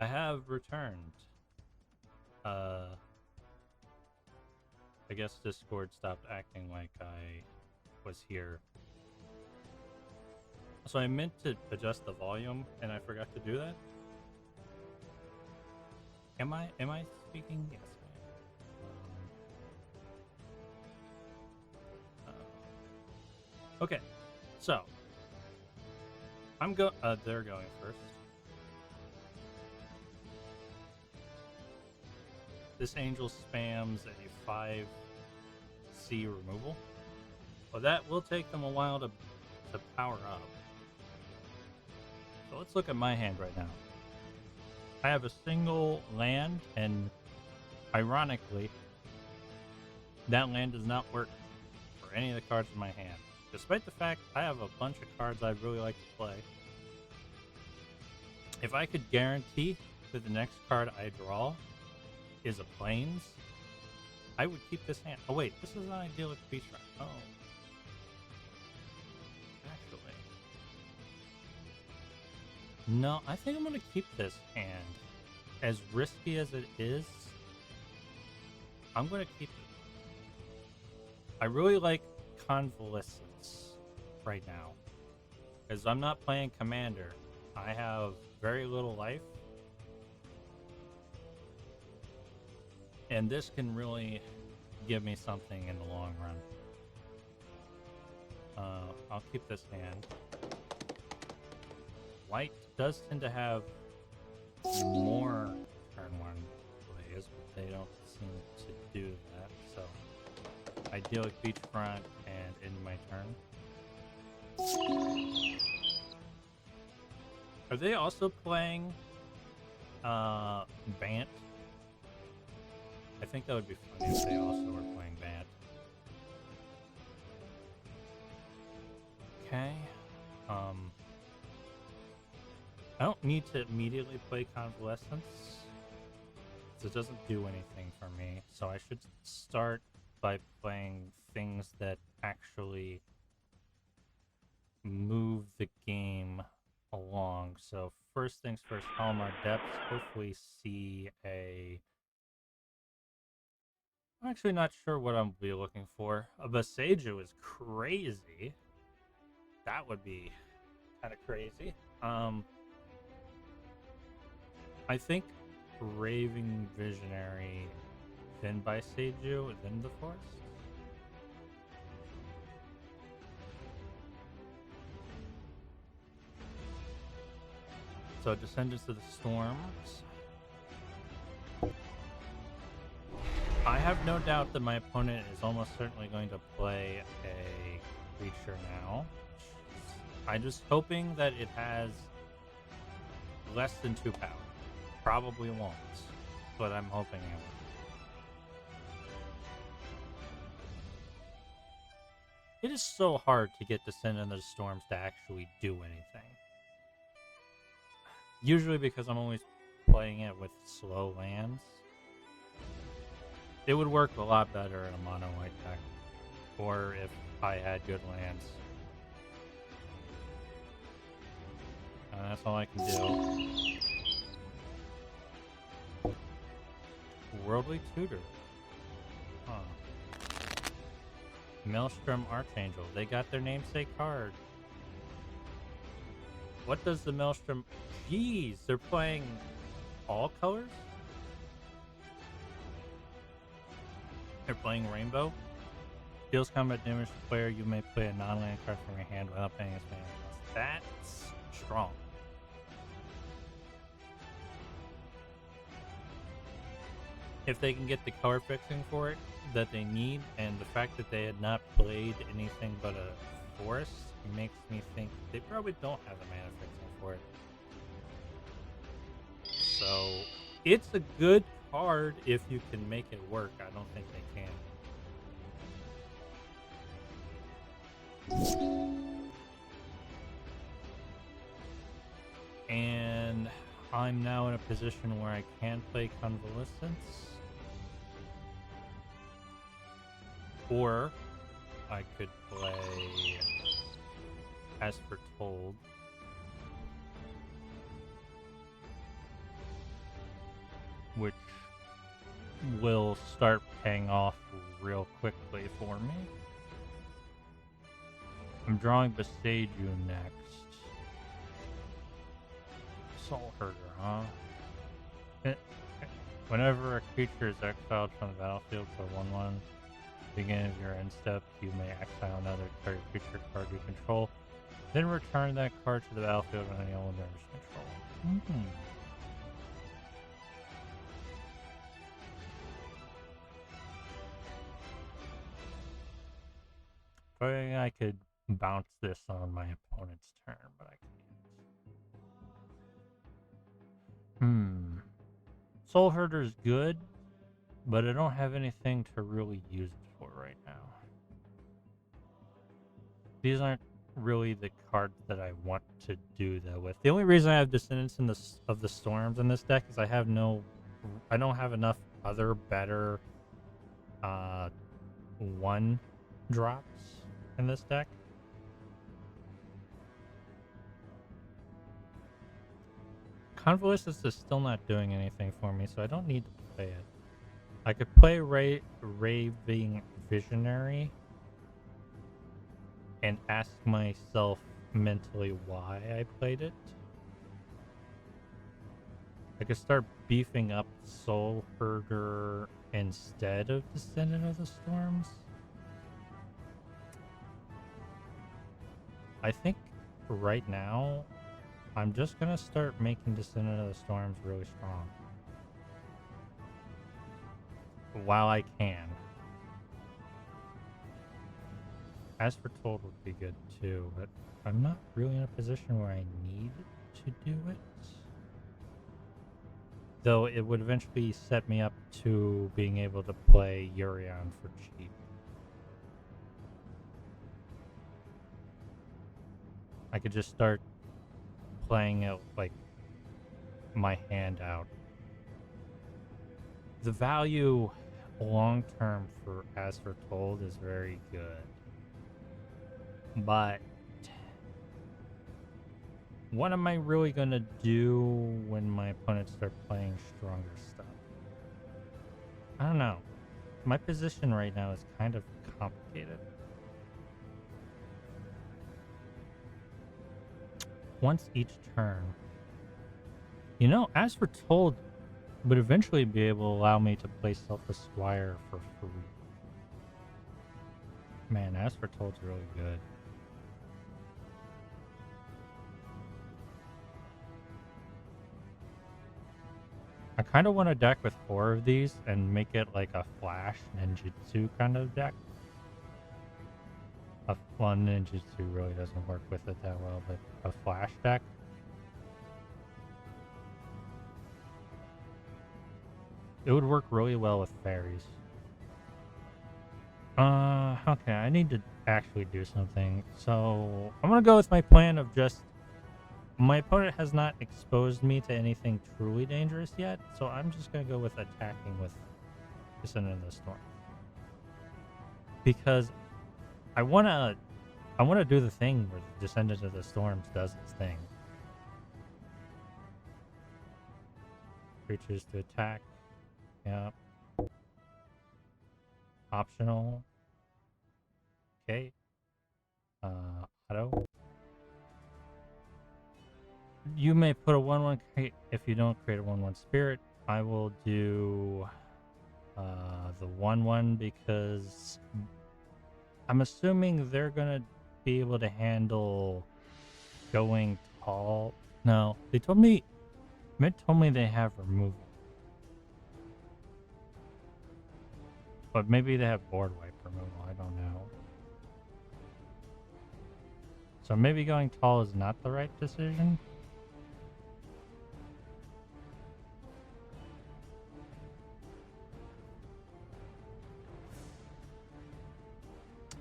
I have returned. I guess Discord stopped acting like I was here. So I meant to adjust the volume, and I forgot to do that. Am I speaking? Yes, I am. Okay, so they're going first. This angel spams a 5C removal. Well, that will take them a while to power up. So let's look at my hand right now. I have a single land, and ironically, that land does not work for any of the cards in my hand. Despite the fact I have a bunch of cards I'd really like to play. If I could guarantee that the next card I draw is a Plains, I would keep this hand. Oh wait, this is an idyllic beach run. Oh. Actually. No, I think I'm going to keep this hand. As risky as it is, I'm going to keep it. I really like Convalescence right now. Because I'm not playing Commander. I have very little life. And this can really give me something in the long run. I'll keep this hand. White does tend to have more turn 1 plays, but they don't seem to do that. So, idyllic beachfront and end my turn. Are they also playing Bant? I think that would be funny if they also were playing Bant. Okay. I don't need to immediately play Convalescence, so it doesn't do anything for me. So I should start by playing things that actually move the game along. So first things first, Palomar Depths. Hopefully see a... I'm actually not sure what I'm be looking for. A Boseiju is crazy. That would be kind of crazy. I think Raving Visionary, then Boseiju, then the Forest. So Descendants of the Storms. I have no doubt that my opponent is almost certainly going to play a creature now. I'm just hoping that it has less than 2 power. Probably won't, but I'm hoping it will. It is so hard to get Descendant of the Storms to actually do anything. Usually because I'm always playing it with slow lands. It would work a lot better in a mono white deck, or if I had good lands. That's all I can do. Worldly Tutor. Huh. Maelstrom Archangel. They got their namesake card. What does the Maelstrom... Jeez, they're playing all colors? They're playing Rainbow. Deals combat damage to player. You may play a non-land card from your hand without paying its mana cost. That's strong. If they can get the color fixing for it that they need, and the fact that they had not played anything but a forest makes me think they probably don't have the mana fixing for it. So it's a good card if you can make it work. I don't think they can. And I'm now in a position where I can play Convalescence. Or I could play As Foretold. which will start paying off real quickly for me. I'm drawing Beseiju next. Soul Herder, huh? Whenever a creature is exiled from the battlefield for 1/1, beginning of your end step, you may exile another target creature card you control. Then return that card to the battlefield when any owner's control. I could bounce this on my opponent's turn, but I can't. Soul Herder's good, but I don't have anything to really use it for right now. These aren't really the cards that I want to do that with. The only reason I have Descendants of the Storms in this deck is I don't have enough other better 1 drops in this deck. Convalescence is still not doing anything for me, so I don't need to play it. I could play Raving Visionary and ask myself mentally why I played it. I could start beefing up Soul Herder instead of Descendant of the Storms. I think right now, I'm just gonna start making Descendant of the Storms really strong. While I can. As Foretold would be good too, but I'm not really in a position where I need to do it. Though it would eventually set me up to being able to play Urion for cheap. I could just start playing it like my hand out. The value long term for As Foretold is very good. But what am I really gonna do when my opponents start playing stronger stuff? I don't know. My position right now is kind of complicated. Once each turn. You know, As Foretold would eventually be able to allow me to play Selfless Squire for free. Man, As Foretold's really good. I kind of want a deck with 4 of these and make it like a Flash Ninjutsu kind of deck. Well, Ninjutsu really doesn't work with it that well, but a Flash deck. It would work really well with fairies. Okay, I need to actually do something. So, I'm gonna go with my plan of just... My opponent has not exposed me to anything truly dangerous yet, so I'm just gonna go with attacking with Descendant of the Storm. Because I wanna do the thing where the Descendant of the Storms does its thing. Creatures to attack. Yeah. Optional. Okay. Auto. You may put a 1/1 if you don't create a 1/1 spirit. I will do the 1/1 because I'm assuming they're gonna be able to handle going tall. No, they told me. Mitt told me they have removal, but maybe they have board wipe removal. I don't know. So maybe going tall is not the right decision.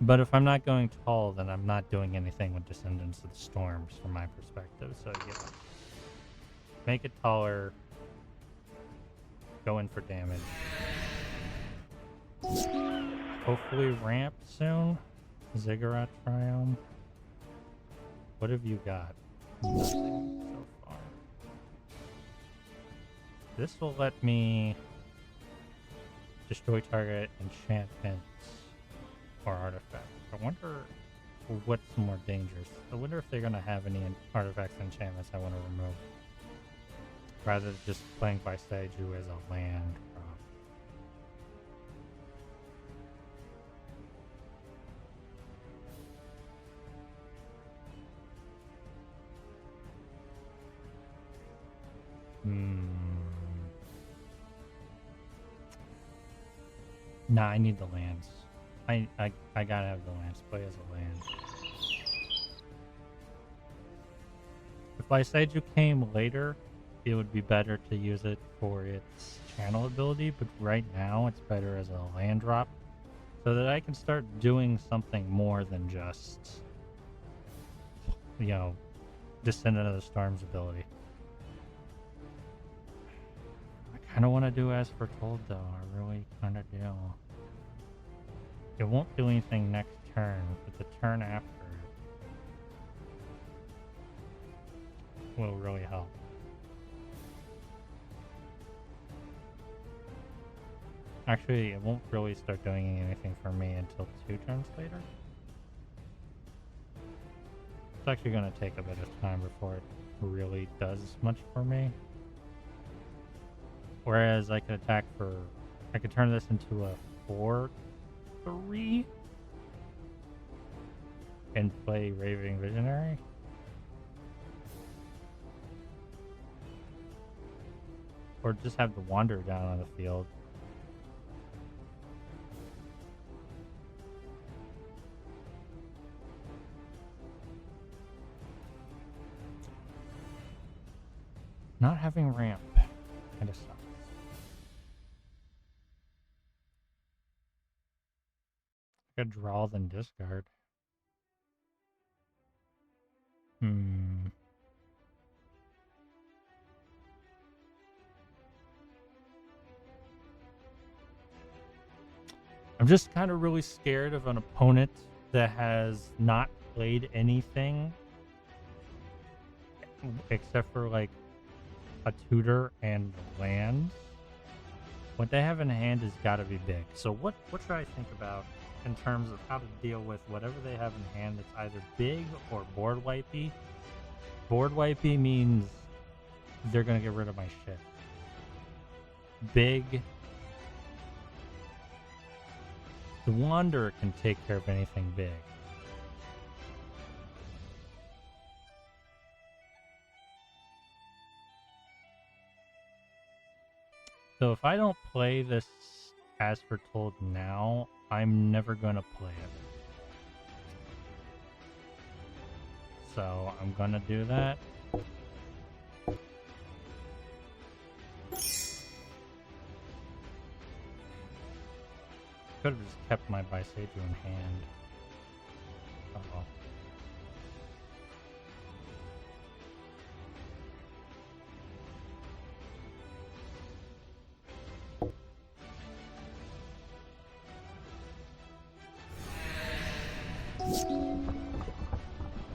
But if I'm not going tall, then I'm not doing anything with Descendants of the Storms from my perspective. So, yeah. Make it taller. Go in for damage. Hopefully ramp soon. Ziggurat Triumph. What have you got? Nothing so far. This will let me destroy target enchantments or artifacts. I wonder what's more dangerous. I wonder if they're going to have any artifacts and enchantments I want to remove. Rather than just playing by Seiju as a land crop. Nah, I need the lands. I gotta have the lands. Play as a land. If Lysaiju came later, it would be better to use it for its channel ability, but right now it's better as a land drop, so that I can start doing something more than just, you know, Descendant of the Storm's ability. I kind of want to do as foretold, though. I really kind of do. It won't do anything next turn, but the turn after will really help. Actually, it won't really start doing anything for me until 2 turns later. It's actually going to take a bit of time before it really does much for me. Whereas I could attack for... I could turn this into a 4/3 and play Raving Visionary. Or just have the Wanderer down on the field. Not having ramp kind of sucks. I could draw then discard. I'm just kind of really scared of an opponent that has not played anything except for like a tutor and land. What they have in hand has got to be big. So what should I think about in terms of how to deal with whatever they have in hand that's either big or board wipey? Board wipey means they're going to get rid of my shit. Big, the Wanderer can take care of anything big. So if I don't play this as foretold now, I'm never going to play it. So I'm going to do that. Could have just kept my Bisaju in hand. Uh-oh.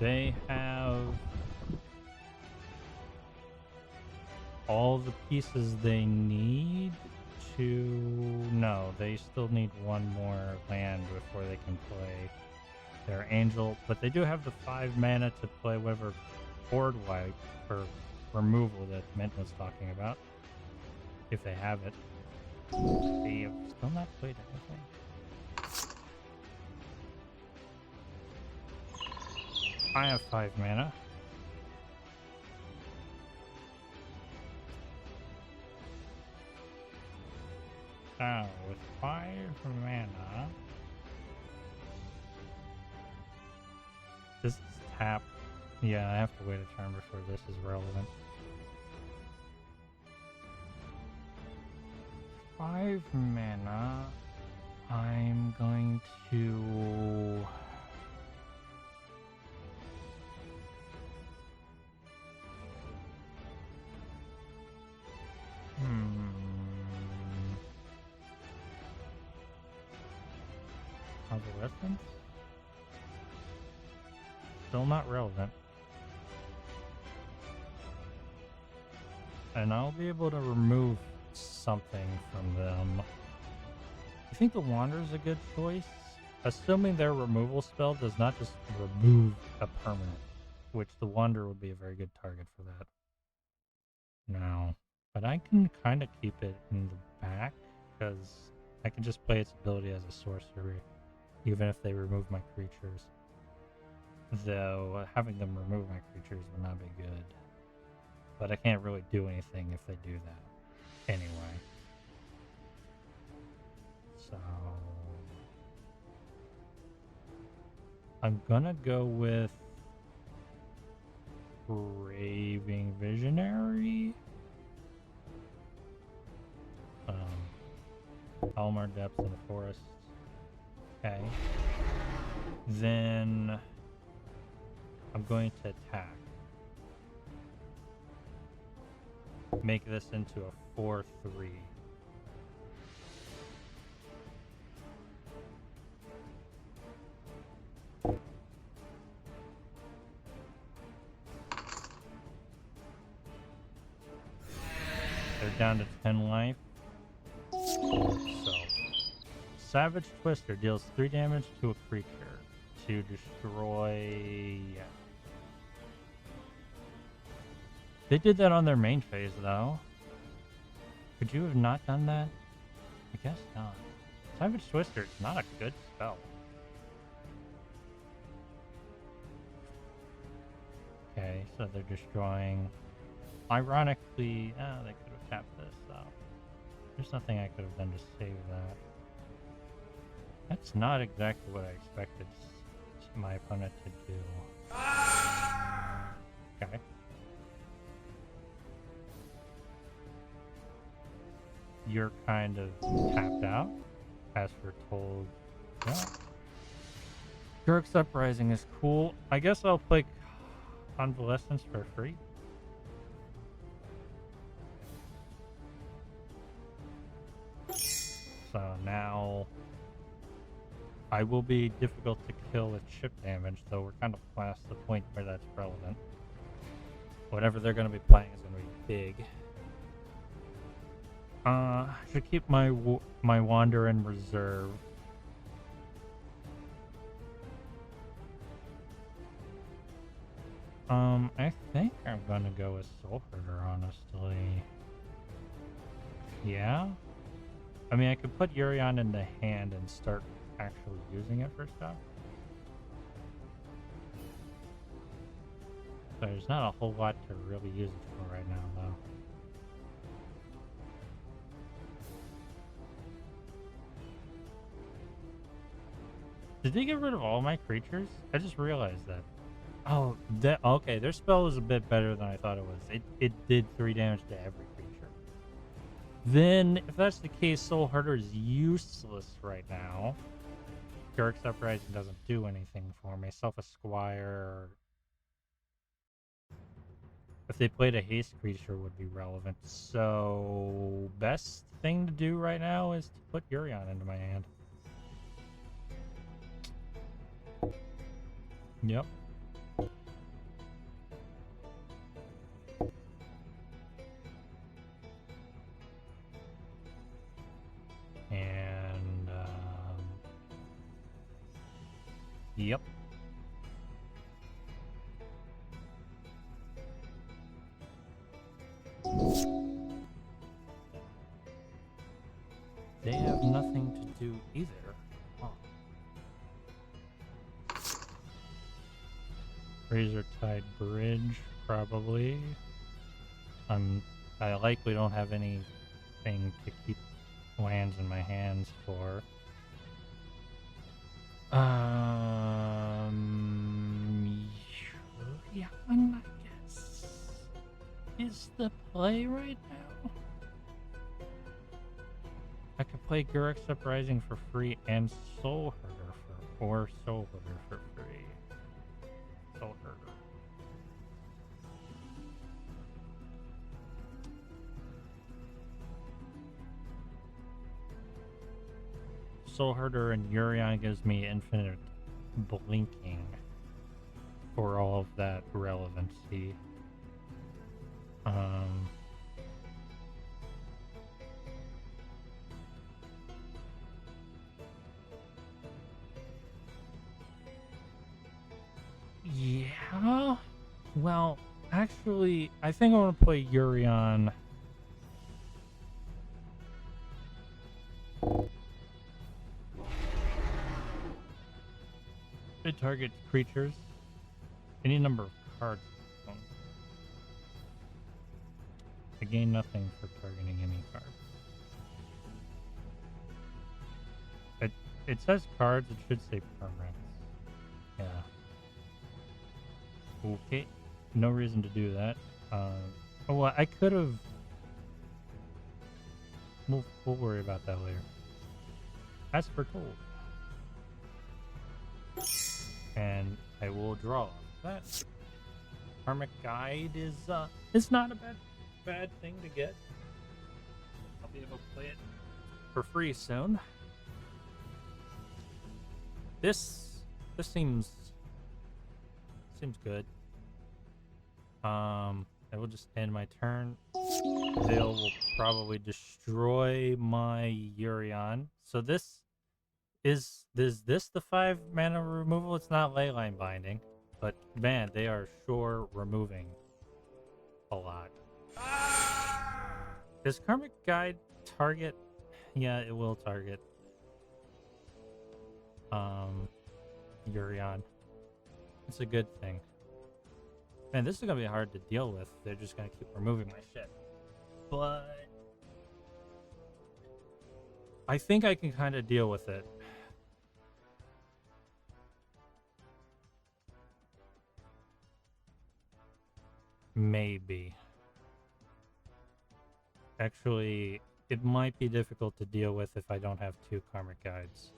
They have all the pieces they need to... No, they still need one more land before they can play their Angel. But they do have the 5 mana to play whatever board wipe or removal that Mint was talking about. If they have it. They have still not played anything. I have 5 mana. So, with 5 mana... This is tap. Yeah, I have to wait a turn before this is relevant. 5 mana... I'm going to... Adolescence? Still not relevant. and I'll be able to remove something from them. I think the Wander's a good choice, assuming their removal spell does not just remove a permanent, which the Wander would be a very good target for that. Now, but I can kind of keep it in the back, because I can just play its ability as a sorcery, even if they remove my creatures. Though, having them remove my creatures would not be good. But I can't really do anything if they do that. Anyway. So... I'm gonna go with... Raving Visionary? Palmar Depths in the Forest. Okay. Then... I'm going to attack. Make this into a 4-3. They're down to 10 life. So, Savage Twister deals 3 damage to a creature to destroy... Yeah. They did that on their main phase, though. Could you have not done that? I guess not. Savage Twister is not a good spell. Okay, so they're destroying... Ironically, they could have tapped this, so... There's nothing I could have done to save that. That's not exactly what I expected my opponent to do. Okay. You're kind of tapped out, as we're told. Yeah. Jerk's Uprising is cool. I guess I'll play Convalescence for free. So now I will be difficult to kill with chip damage, though we're kind of past the point where that's relevant. Whatever they're going to be playing is going to be big. I should keep my Wander in reserve. I think I'm going to go with Soul Herder, honestly. Yeah? I mean, I could put Urion in the hand and start actually using it for stuff. So there's not a whole lot to really use it for right now, though. Did they get rid of all my creatures? I just realized that. Oh, okay. Their spell is a bit better than I thought it was. It did 3 damage to every creature. Then, if that's the case, Soul Herder is useless right now. Jerk's Uprising doesn't do anything for me. Self Esquire. If they played a haste creature would be relevant. So, best thing to do right now is to put Urion into my hand. Yep. And, yep. They have nothing to do either. Oh. Razor Tide Bridge, probably. I likely don't have anything to keep lands in my hands for. Yeah, I guess is the play right now. I could play Guruk's Uprising for free and Soul Herder or Soul Herder for free. Soul Herder. Soul Herder and Urion gives me infinite blinking for all of that relevancy. Yeah. Well, actually, I think I want to play Urion. It targets creatures. Any number of cards. I gain nothing for targeting any card. It says cards, it should say permanents. Yeah. Okay. No reason to do that. Oh, well, I could have... We'll worry about that later. As foretold. And I will draw that. Karmic Guide is not a bad thing to get. I'll be able to play it for free soon. This seems good. I will just end my turn. They will probably destroy my Urion. So this is this the 5 mana removal? It's not Leyline Binding, but man, they are sure removing a lot. Does Karmic Guide target? Yeah, it will target Urion. It's a good thing. Man, this is gonna be hard to deal with. They're just gonna keep removing my shit. But I think I can kind of deal with it. Maybe. Actually, it might be difficult to deal with if I don't have 2 Karmic Guides.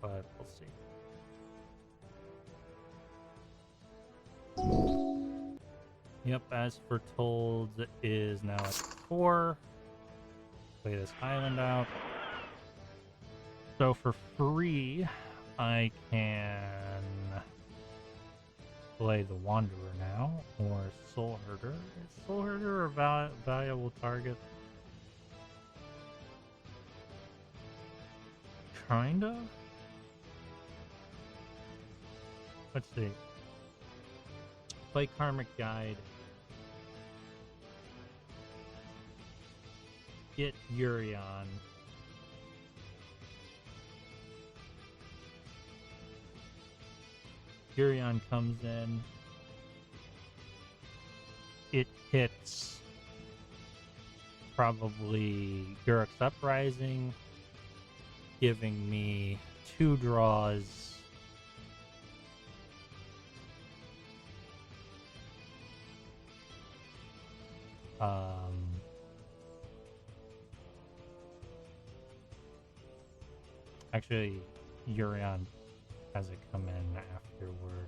But we'll see. Yep, as foretold is now at 4. Play this island out. So for free, I can play the Wanderer now, or Soul Herder. Is Soul Herder a valuable target? Kind of? Let's see. Play Karmic Guide. Get Urion. Urion comes in. It hits probably Guruk's Uprising, giving me 2 draws. Actually, Urion has it come in afterwards.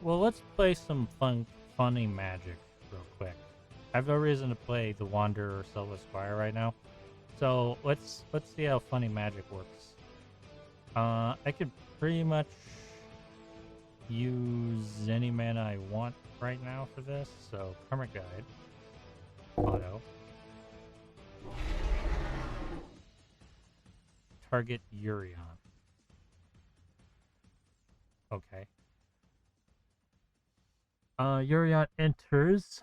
Well, let's play some funny magic real quick. I have no reason to play the Wanderer or Silver Squire right now, so let's see how funny magic works. I could pretty much use any mana I want right now for this. So Karmic Guide, auto, target Urion. Okay. Urion enters.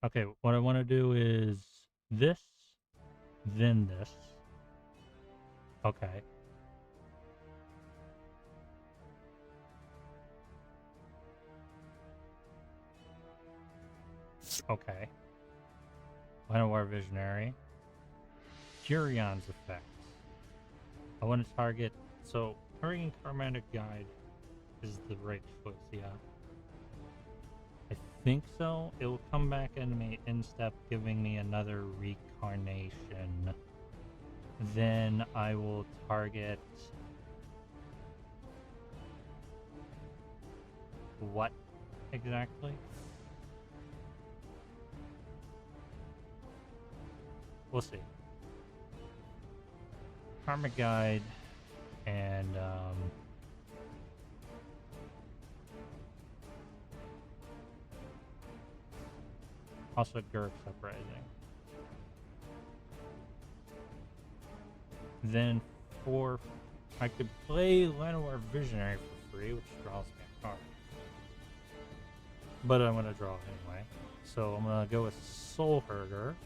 Okay, what I want to do is this, then this. Okay. Okay. Llanowar Visionary. Urion's effects. I want to target... So, targeting Karmic Guide is the right choice, yeah. I think so. It will come back in me in step, giving me another Recarnation. Then I will target... What exactly? We'll see. Karma Guide and also Gurk's Uprising. Then I could play Llanowar Visionary for free, which draws me a card. But I'm gonna draw anyway. So I'm gonna go with Soul Herder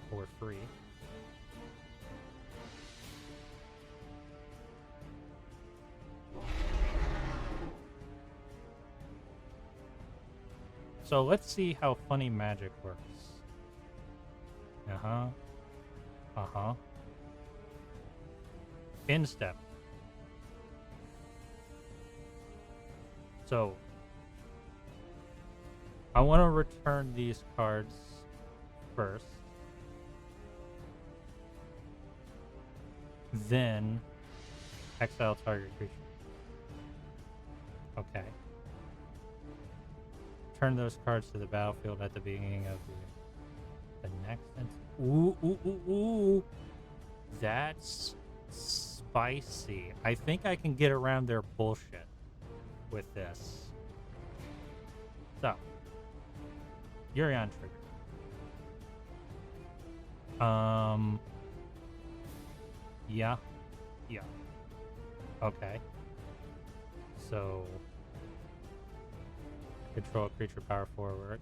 for free. So let's see how funny magic works. Instep. So I want to return these cards first. Then exile target creature. Okay. Turn those cards to the battlefield at the beginning of the next. Ooh. That's spicy. I think I can get around their bullshit with this. So, Yurion trigger. Yeah. Okay. So, control creature power forward.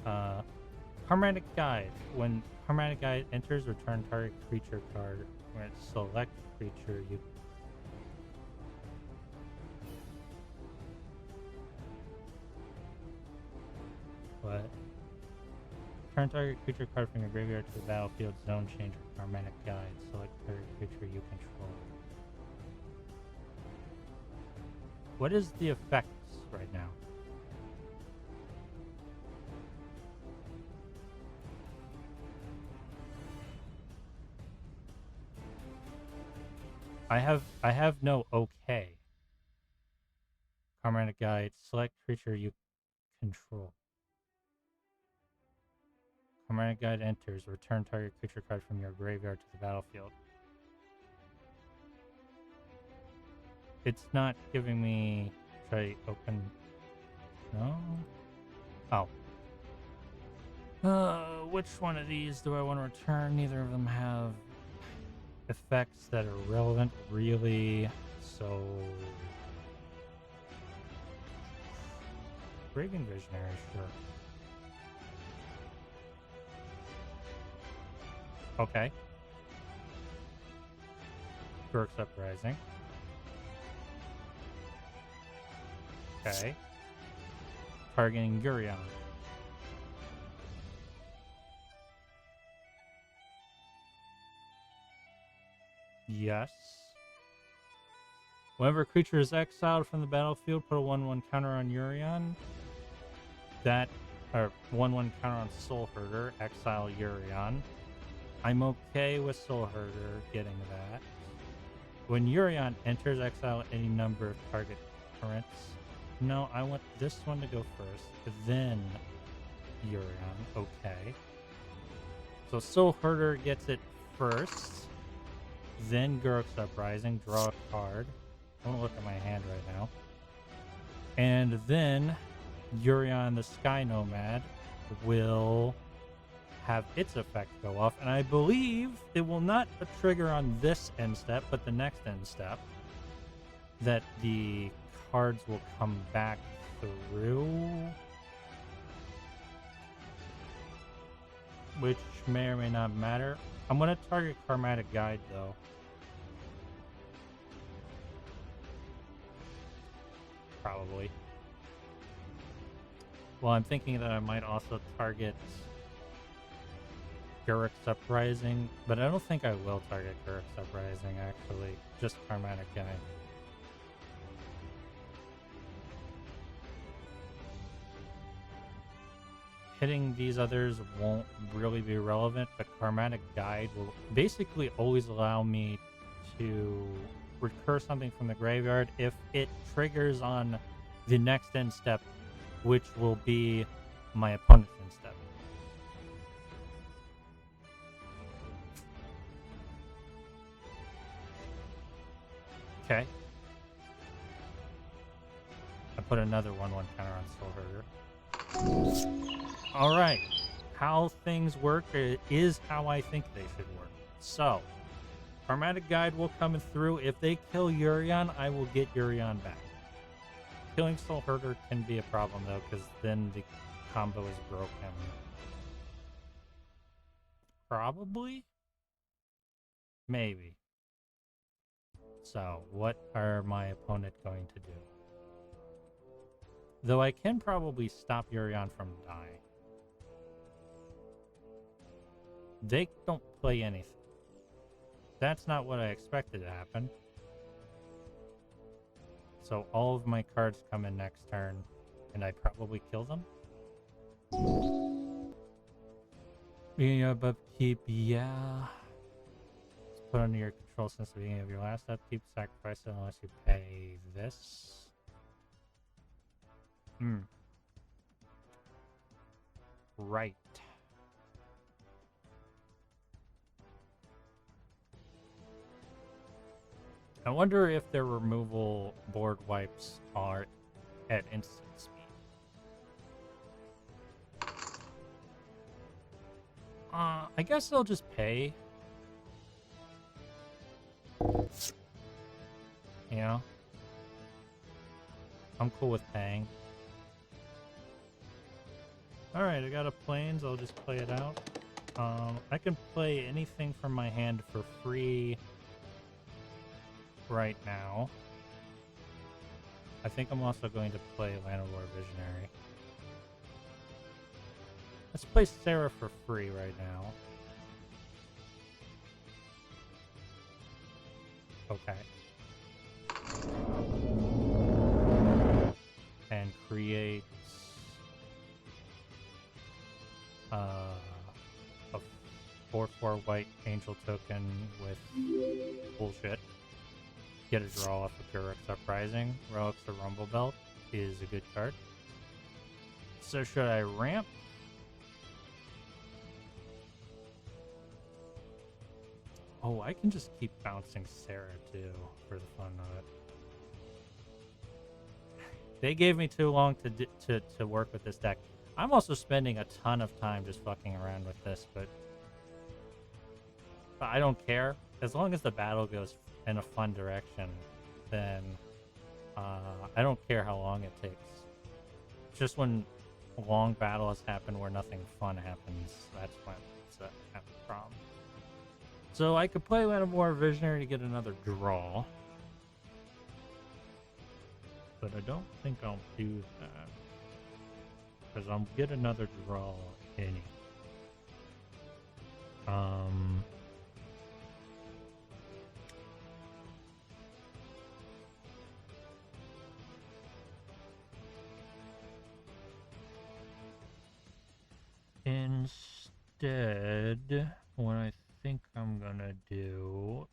Harmonic Guide. When Harmonic Guide enters, return target creature card. When it select creature, you... What? Return target creature card from your graveyard to the battlefield. Zone change with Harmonic Guide. Select target creature you control. What is the effects right now? I have no okay. Harmonic Guide, select creature you control. Harmonic Guide enters, return target creature card from your graveyard to the battlefield. It's not giving me... Should I open... No? Oh. Which one of these do I want to return? Neither of them have effects that are relevant, really, so... Raven Visionary, sure. Okay. Gurk's Uprising. Okay. Targeting Gurion. Yes. Whenever a creature is exiled from the battlefield, put a 1/1 counter on Yurion. That, or 1/1 counter on Soul Herder, exile Yurion. I'm okay with Soul Herder getting that. When Yurion enters, exile any number of target currents. No, I want this one to go first, then Yurion. Okay. So Soul Herder gets it first. Then Gurk's Uprising, draw a card. I want to look at my hand right now. And then Yurion the Sky Nomad will have its effect go off. And I believe it will not trigger on this end step, but the next end step. That the cards will come back through. Which may or may not matter. I'm going to target Karmatic Guide, though. Probably. Well, I'm thinking that I might also target Gurk's Uprising, but I don't think I will target Gurk's Uprising, actually. Just Karmatic Guide. Hitting these others won't really be relevant, but Karmatic Guide will basically always allow me to recur something from the graveyard if it triggers on the next end step, which will be my opponent's end step. Okay. I put another 1/1 counter on Soul Herder. Alright. How things work is how I think they should work. So, Karmatic Guide will come through. If they kill Urion, I will get Urion back. Killing Soul Herder can be a problem, though, because then the combo is broken. Probably? Maybe. So, what are my opponent going to do? Though I can probably stop Urion from dying. They don't play anything. That's not what I expected to happen. So all of my cards come in next turn, and I probably kill them? Yeah, upkeep, yeah. It's put under your control since the beginning of your last upkeep. Sacrifice it unless you pay this. Right. I wonder if their removal board wipes are at instant speed. I guess they'll just pay. You know? I'm cool with paying. Alright, I got a plains, I'll just play it out. I can play anything from my hand for free right now. I think I'm also going to play Land of War Visionary. Let's play Sarah for free right now. Okay. And create a 4/4 white angel token with bullshit. Get a draw off of Guruk's Uprising. Relics of Rumble Belt is a good card. So should I ramp? Oh, I can just keep bouncing Sarah too for the fun of it. They gave me too long to work with this deck. I'm also spending a ton of time just fucking around with this, but I don't care. As long as the battle goes in a fun direction, then I don't care how long it takes. Just when long battles happen where nothing fun happens, that's when it's a problem. So I could play Land of War Visionary to get another draw. But I don't think I'll do that. Because I'll get another draw anyway. Instead, what I think I'm gonna do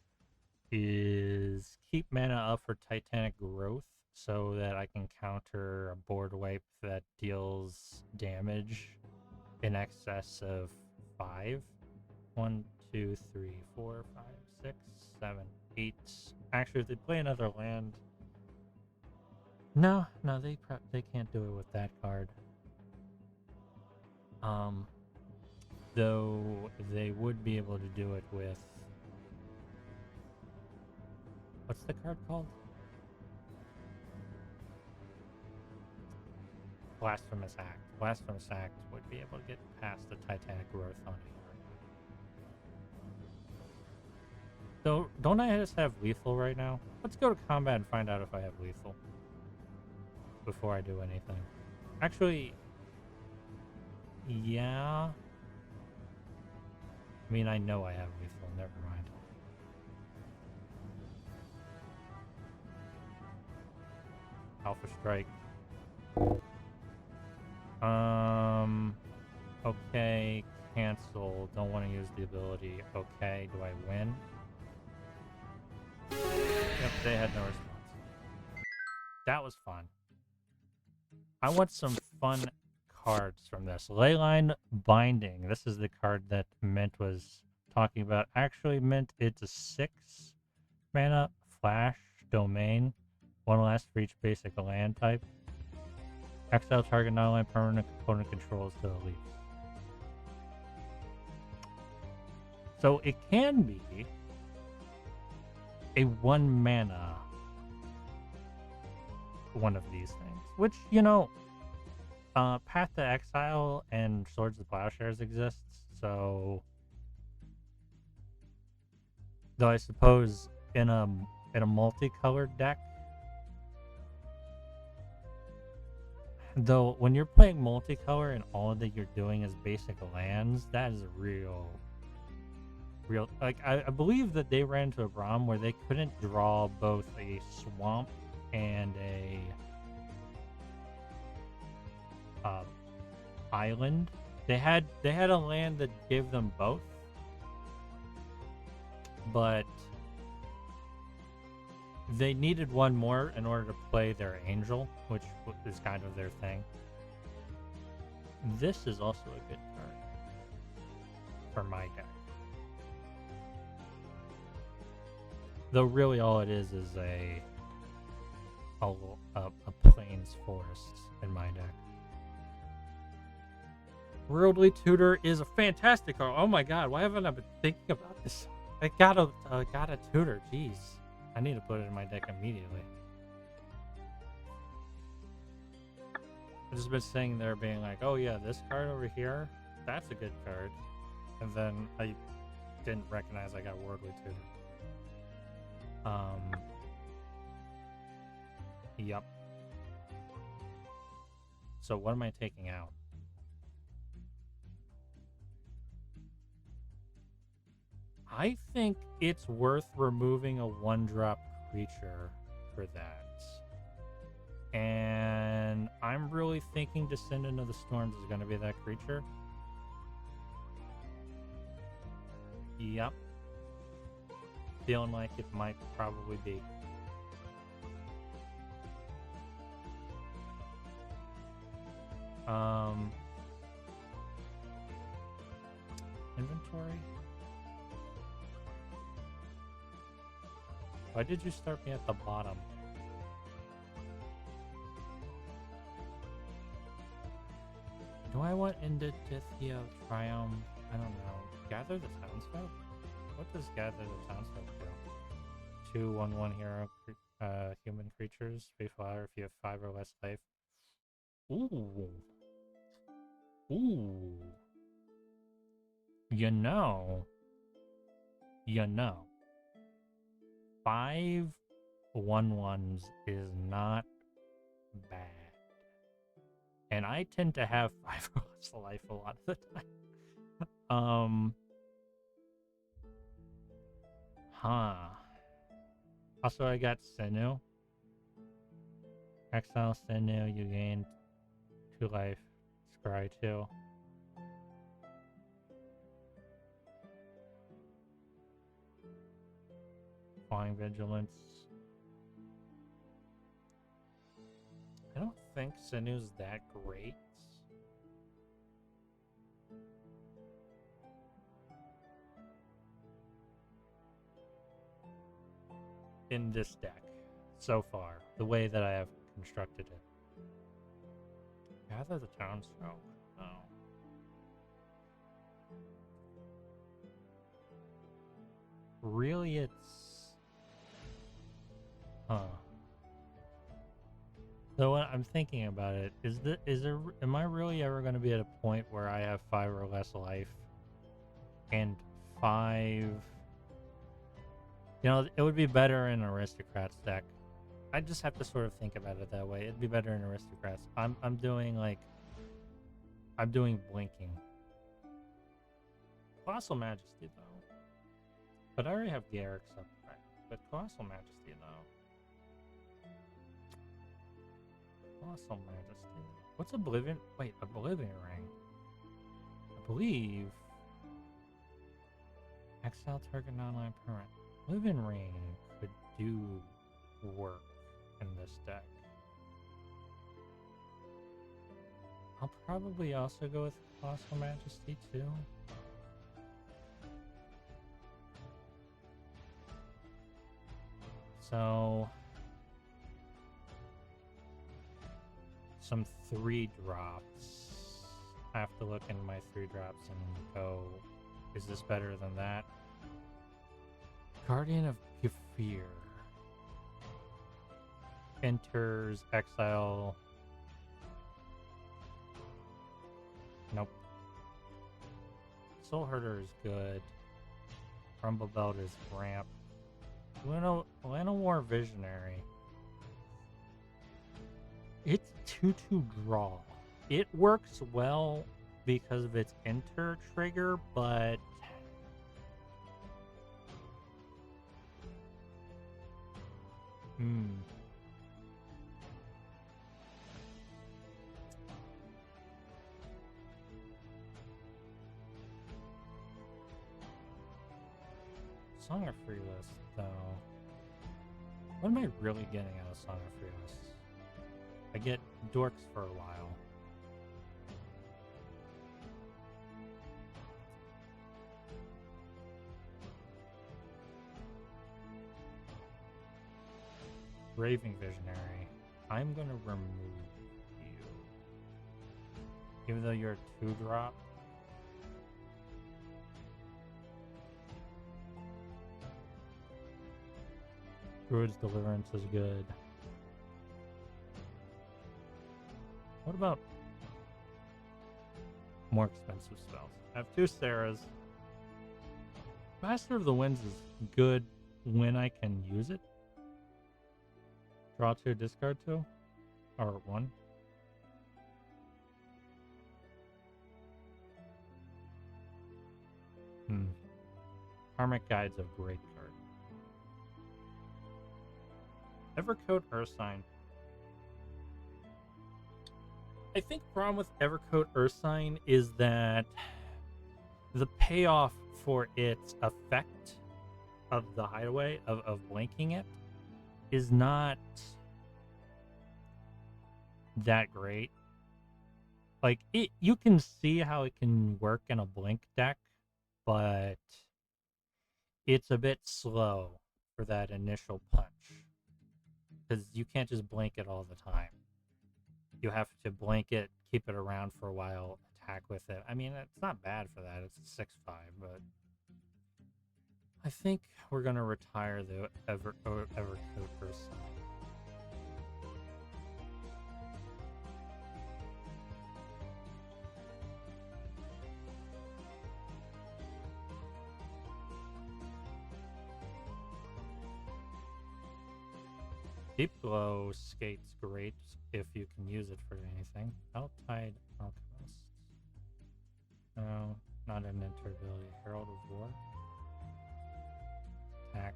is keep mana up for Titanic Growth so that I can counter a board wipe that deals damage in excess of 5. 1, 2, 3, 4, 5, 6, 7, 8. Actually, if they play another land... No, they can't do it with that card. Though they would be able to do it with... What's the card called? Blasphemous Act. Blasphemous Act would be able to get past the Titanic Growth on here. So, don't I just have lethal right now? Let's go to combat and find out if I have lethal before I do anything. Actually, yeah. I mean, I know I have lethal. Never mind. Alpha Strike. Okay. Cancel. Don't want to use the ability. Okay. Do I win? Yep, they had no response. That was fun. I want some fun cards from this. Leyline Binding. This is the card that Mint was talking about. Actually, Mint, it's a 6 mana flash domain. One less for each basic land type. Exile target non-land permanent component controls to elite. So it can be a 1 mana one of these things. Which, you know, Path to Exile and Swords of Plowshares exists, so... Though I suppose in a multicolored deck, though when you're playing multicolor and all that you're doing is basic lands, that is a real like I believe that they ran into a problem where they couldn't draw both a swamp and a island. They had a land that gave them both, but they needed one more in order to play their angel, which is kind of their thing. This is also a good card for my deck. Though really all it is a plains forest in my deck. Worldly Tutor is a fantastic card. Oh my god, why haven't I been thinking about this? I got a tutor, jeez. I need to put it in my deck immediately. I've just been sitting there being like, oh yeah, this card over here, that's a good card. And then I didn't recognize I got Worldly Tutor. Yep. So what am I taking out? I think it's worth removing a 1-drop creature for that. And I'm really thinking Descend into the Storms is going to be that creature. Yep. Feeling like it might probably be. Inventory? Why did you start me at the bottom? Do I want Indithio Triumph? I don't know. Gather the Townsfolk? What does Gather the Townsfolk do? 2/1/1 hero human creatures. Pay flower if you have 5 or less life. Ooh. Ooh. You know. 5/1/1s is not bad. And I tend to have 5 or less life a lot of the time. Also, I got Senu. Exile Senu, you gain 2 life. Scry 2. Flying Vigilance. I don't think Senu's that great. In this deck, so far, the way that I have constructed it. Gather the Townsfolk. No. Really, it's... So when I'm thinking about it, am I really ever going to be at a point where I have 5 or less life and 5? You know, it would be better in Aristocrats deck. I just have to sort of think about it that way. It'd be better in Aristocrats. I'm doing Blinking. Colossal Majesty though. But I already have Garrick's up right. But Colossal Majesty though. Colossal Majesty. What's Oblivion? Wait, Oblivion Ring. I believe exile target non-land permanent. Oblivion Ring could do work in this deck. I'll probably also go with Colossal Majesty too. So some 3-drops. I have to look in my 3-drops and go, is this better than that? Guardian of Gefear. Enters exile. Nope. Soul Herder is good. Rumble Belt is ramp. War Visionary. It's 2/2 draw. It works well because of its enter trigger, but Song of Free List, though. What am I really getting out of Song of Free List? I get dorks for a while. Raving Visionary. I'm gonna remove you. Even though you're a 2-drop. Druid's Deliverance is good. What about more expensive spells? I have 2 Sarahs. Master of the Winds is good when I can use it. Draw 2, discard 2? Or 1? Karmic Guide's a great card. Evercoat Ursine. I think the problem with Evercoat Ursine is that the payoff for its effect of the hideaway, of blinking it, is not that great. Like, you can see how it can work in a blink deck, but it's a bit slow for that initial punch. Because you can't just blink it all the time. You have to blink it, keep it around for a while, attack with it. I mean, it's not bad for that. It's a 6/5, but I think we're going to retire the Evercoat Ursine. Deep Glow Skate's great if you can use it for anything. Outtide Alchemist. No, not an enter ability. Herald of War. Tax.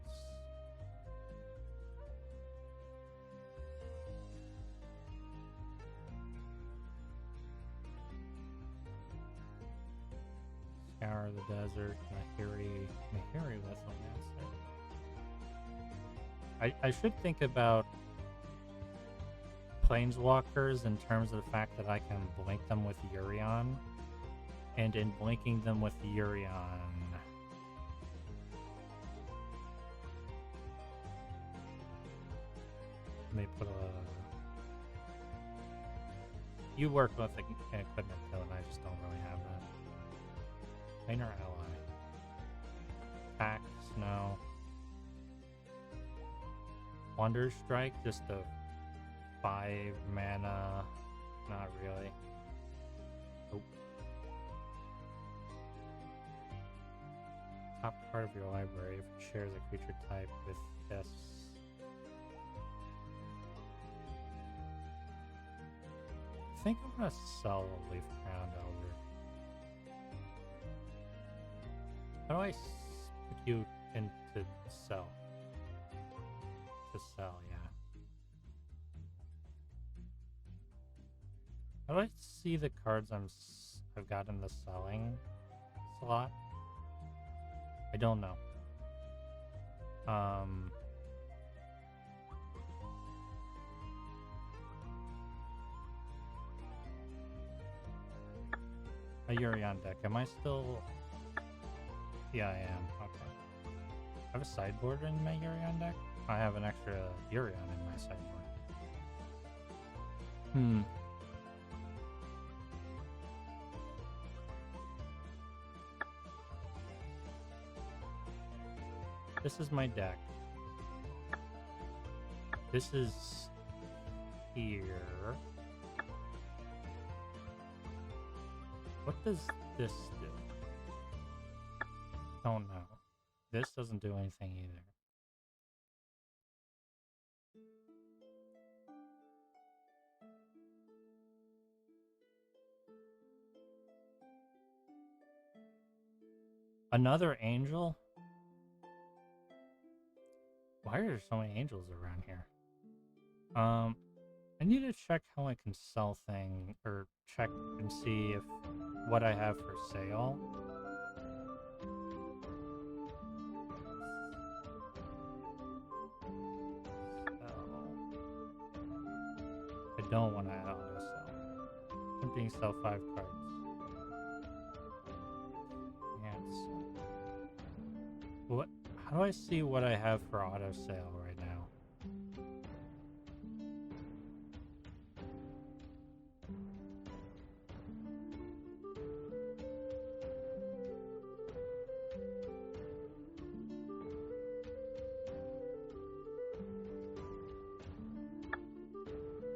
Scour the Desert. Nahiri Lethal Master. I should think about Planeswalkers in terms of the fact that I can blink them with Urion, and in blinking them with Urion, let me put a... You work with an equipment though, and I just don't really have that. Planar Ally. Tax, no. Wonder Strike, just a 5 mana. Not really. Nope. Top card of your library if it shares a creature type with this. I think I'm gonna sell a Leaf Crowned Elder. How do I put you into sell? To sell, yeah. How do I see the cards I've got in the selling slot? I don't know. A Urion deck. Am I still... Yeah, I am. Okay. I have a sideboard in my Urion deck? I have an extra Urion in my sideboard. This is my deck. This is here. What does this do? Don't know. This doesn't do anything either. Another angel? Why are there so many angels around here? I need to check how I can sell things, or check and see if what I have for sale. I don't want to auto sell. Attempting to sell 5 cards. Yes. What? How do I see what I have for auto sale right now?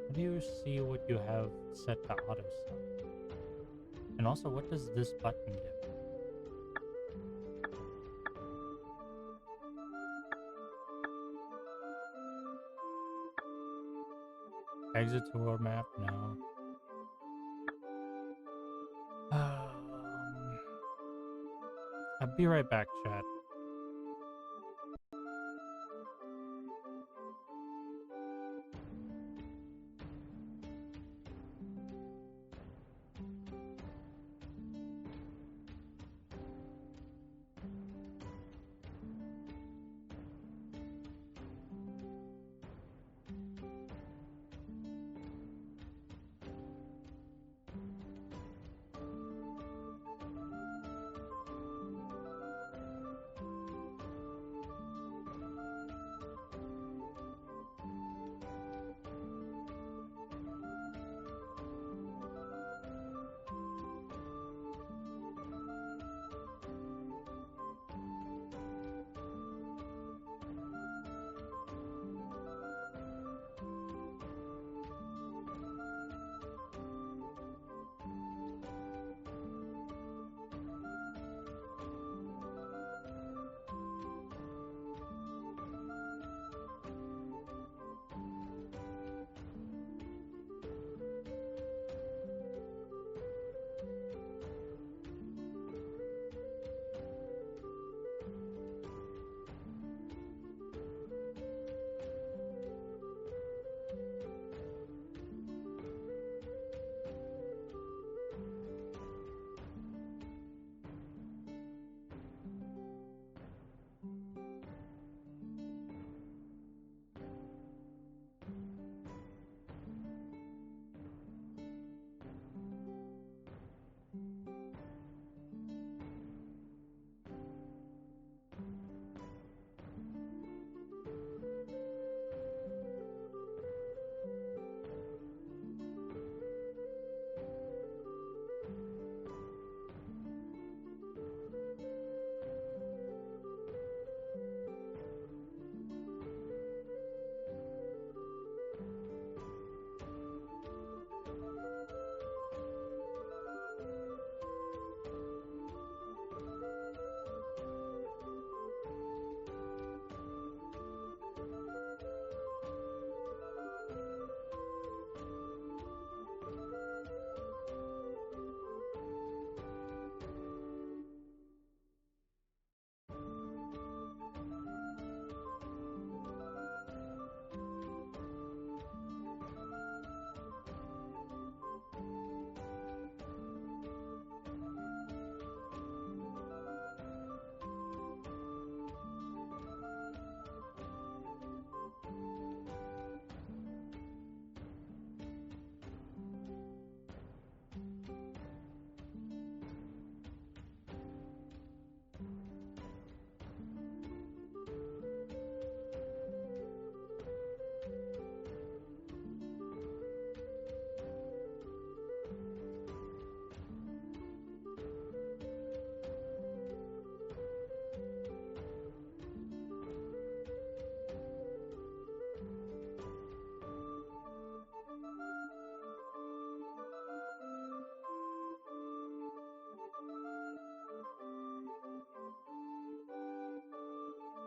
How do you see what you have set to auto sell? And also, what does this button do? Exit tour map? No. I'll be right back, chat.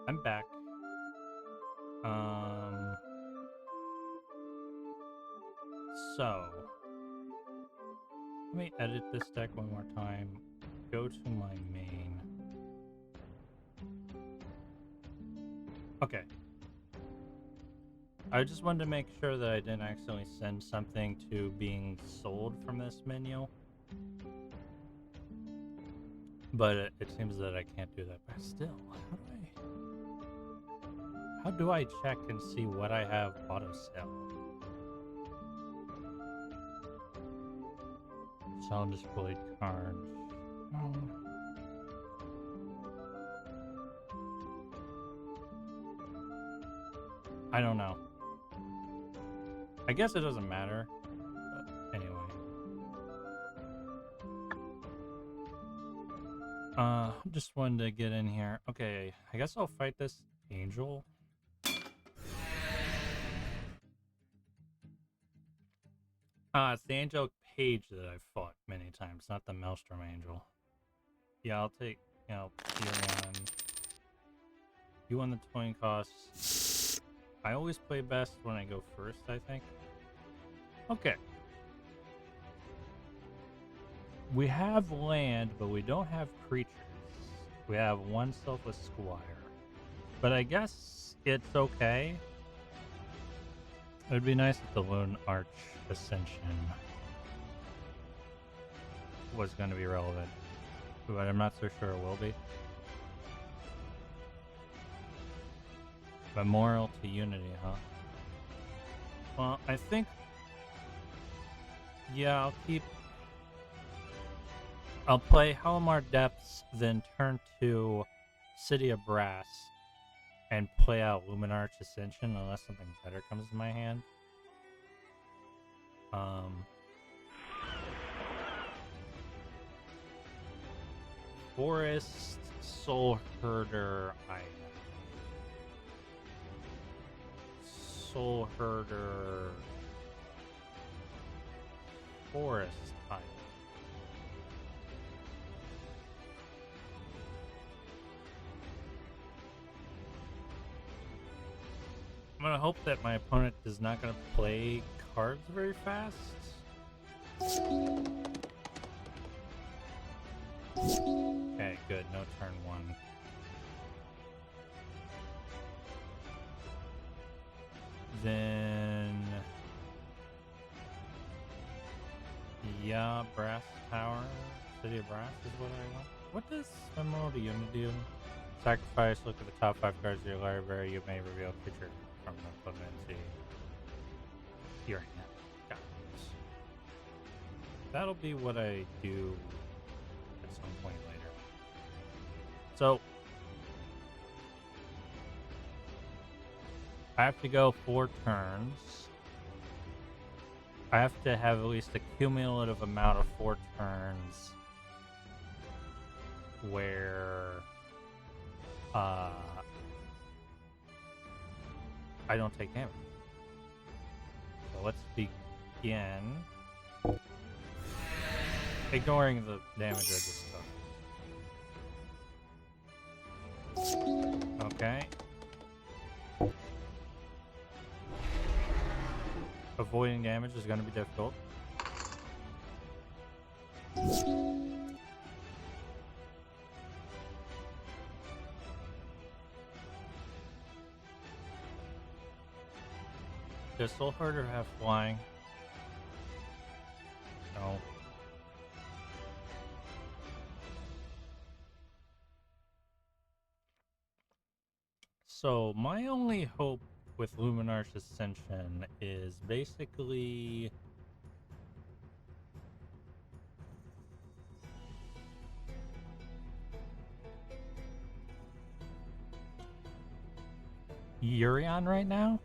I'm back. So let me edit this deck one more time. Go to my main. Okay. I just wanted to make sure that I didn't accidentally send something to being sold from this menu. But it seems that I can't do that. But still, how do I check and see what I have auto sell? Sell displayed cards. I don't know. I guess it doesn't matter. But anyway. Just wanted to get in here. Okay, I guess I'll fight this angel. It's the angelic page that I've fought many times, not the Maelstrom angel. Yeah, I'll take, Furion. You won the toying costs. I always play best when I go first, I think. Okay. We have land, but we don't have creatures. We have one selfless squire. But I guess it's okay. It would be nice if the Lone Arch Ascension was going to be relevant. But I'm not so sure it will be. Memorial to Unity, huh? Well, I think... Yeah, I'll play Halimar Depths, then turn to City of Brass, and play out Luminarch Ascension unless something better comes to my hand. Forest Soul Herder item. Soul Herder Forest item. I'm gonna hope that my opponent is not gonna play cards very fast. Okay, good. No turn one. Then... Yeah, Brass Tower. City of Brass is what I want. What does Memorial to Unity do? Sacrifice, look at the top 5 cards of your library. You may reveal a creature from the opponent to your hand. Got it. That'll be what I do at some point later. So, I have to go 4 turns. I have to have at least a cumulative amount of 4 turns where I don't take damage. So let's begin. Ignoring the damage I just took. Okay. Avoiding damage is going to be difficult. Does Soul Herder have flying? No. So my only hope with Luminarch Ascension is basically Urion right now?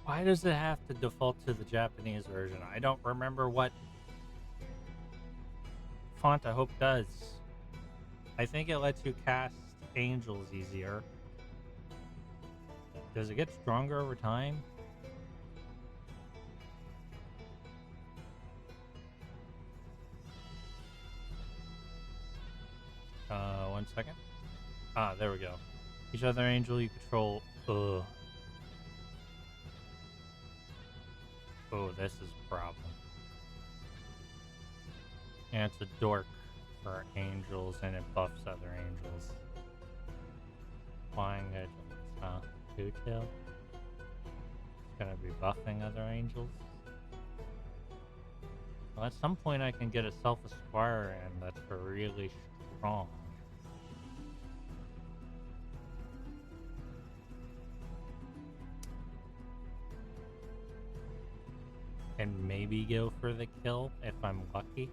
Why does it have to default to the Japanese version? I don't remember what Font I Hope does. I think it lets you cast angels easier. Does it get stronger over time? 1 second. Ah, there we go. Each other angel you control. Ugh. Oh, this is a problem. And it's a dork for angels, and it buffs other angels. Flying angels, Two-tail. It's gonna be buffing other angels. Well, at some point I can get a self-esquire in that's really strong. And maybe go for the kill if I'm lucky.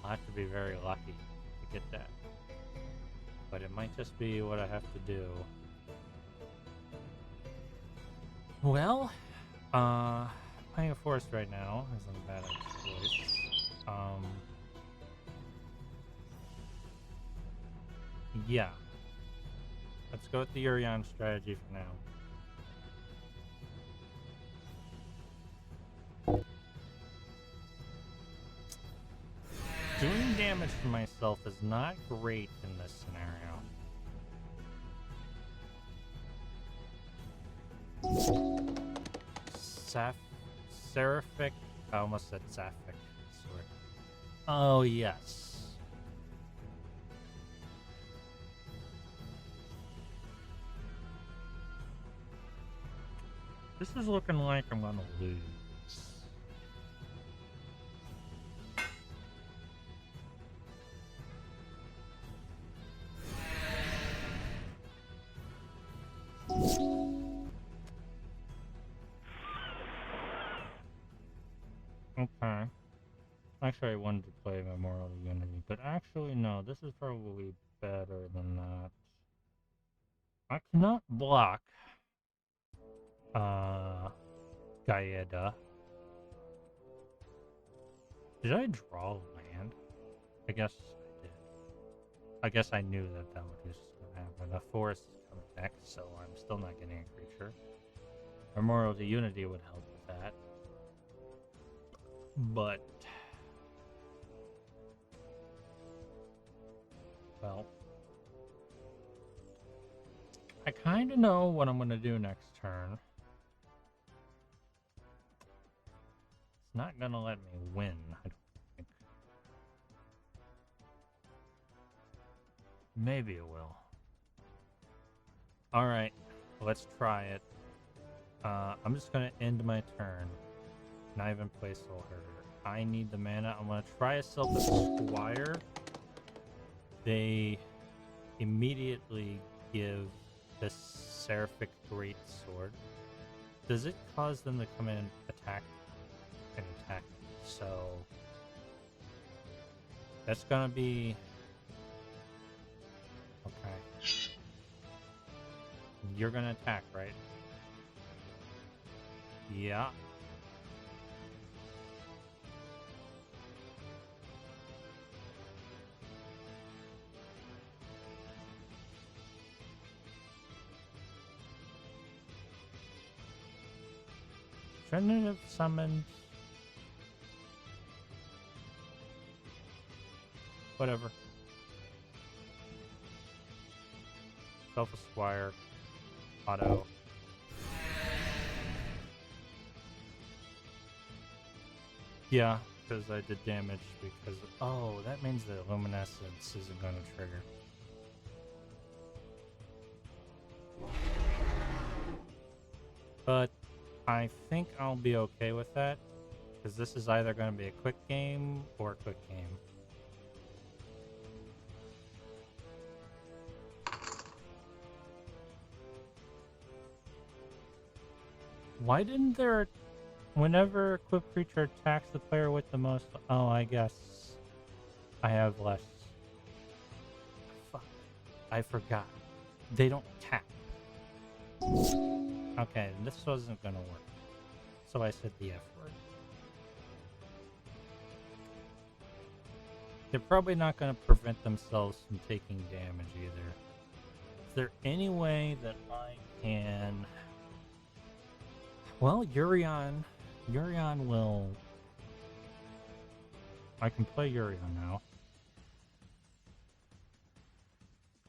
I'll have to be very lucky to get that. But it might just be what I have to do. Well, playing a forest right now isn't a bad choice. Yeah. Let's go with the Urion strategy for now. Doing damage to myself is not great in this scenario. Seraphic? I almost said Sapphic sword. Oh, yes. This is looking like I'm gonna lose. Okay. Actually, I wanted to play Memorial to Unity, but actually, no, this is probably better than that. I cannot block Gaeta. Did I draw land? I guess I did. I guess I knew that that was going to happen. The forest is coming next, so I'm still not getting a creature. Memorial to Unity would help with that. But... well... I kind of know what I'm going to do next turn. It's not going to let me win, I don't think. Maybe it will. Alright, let's try it. I'm just going to end my turn. Not even play Soul Herder. I need the mana. I'm going to try a Self-Esquire. They immediately give the Seraphic Greatsword. Does it cause them to come in and attack? So that's gonna be okay. You're gonna attack, right? Yeah. Shouldn't it have summoned? Whatever. Self-Esquire. Auto. Yeah, because I did damage because... oh, that means the Luminescence isn't going to trigger. But I think I'll be okay with that, because this is either going to be a quick game or a quick game. Why didn't there... whenever equipped creature attacks the player with the most... oh, I guess I have less. Fuck. I forgot. They don't tap. Okay, this wasn't gonna work. So I said the F word. They're probably not gonna prevent themselves from taking damage either. Is there any way that I can... well, Urion will I can play Urion now.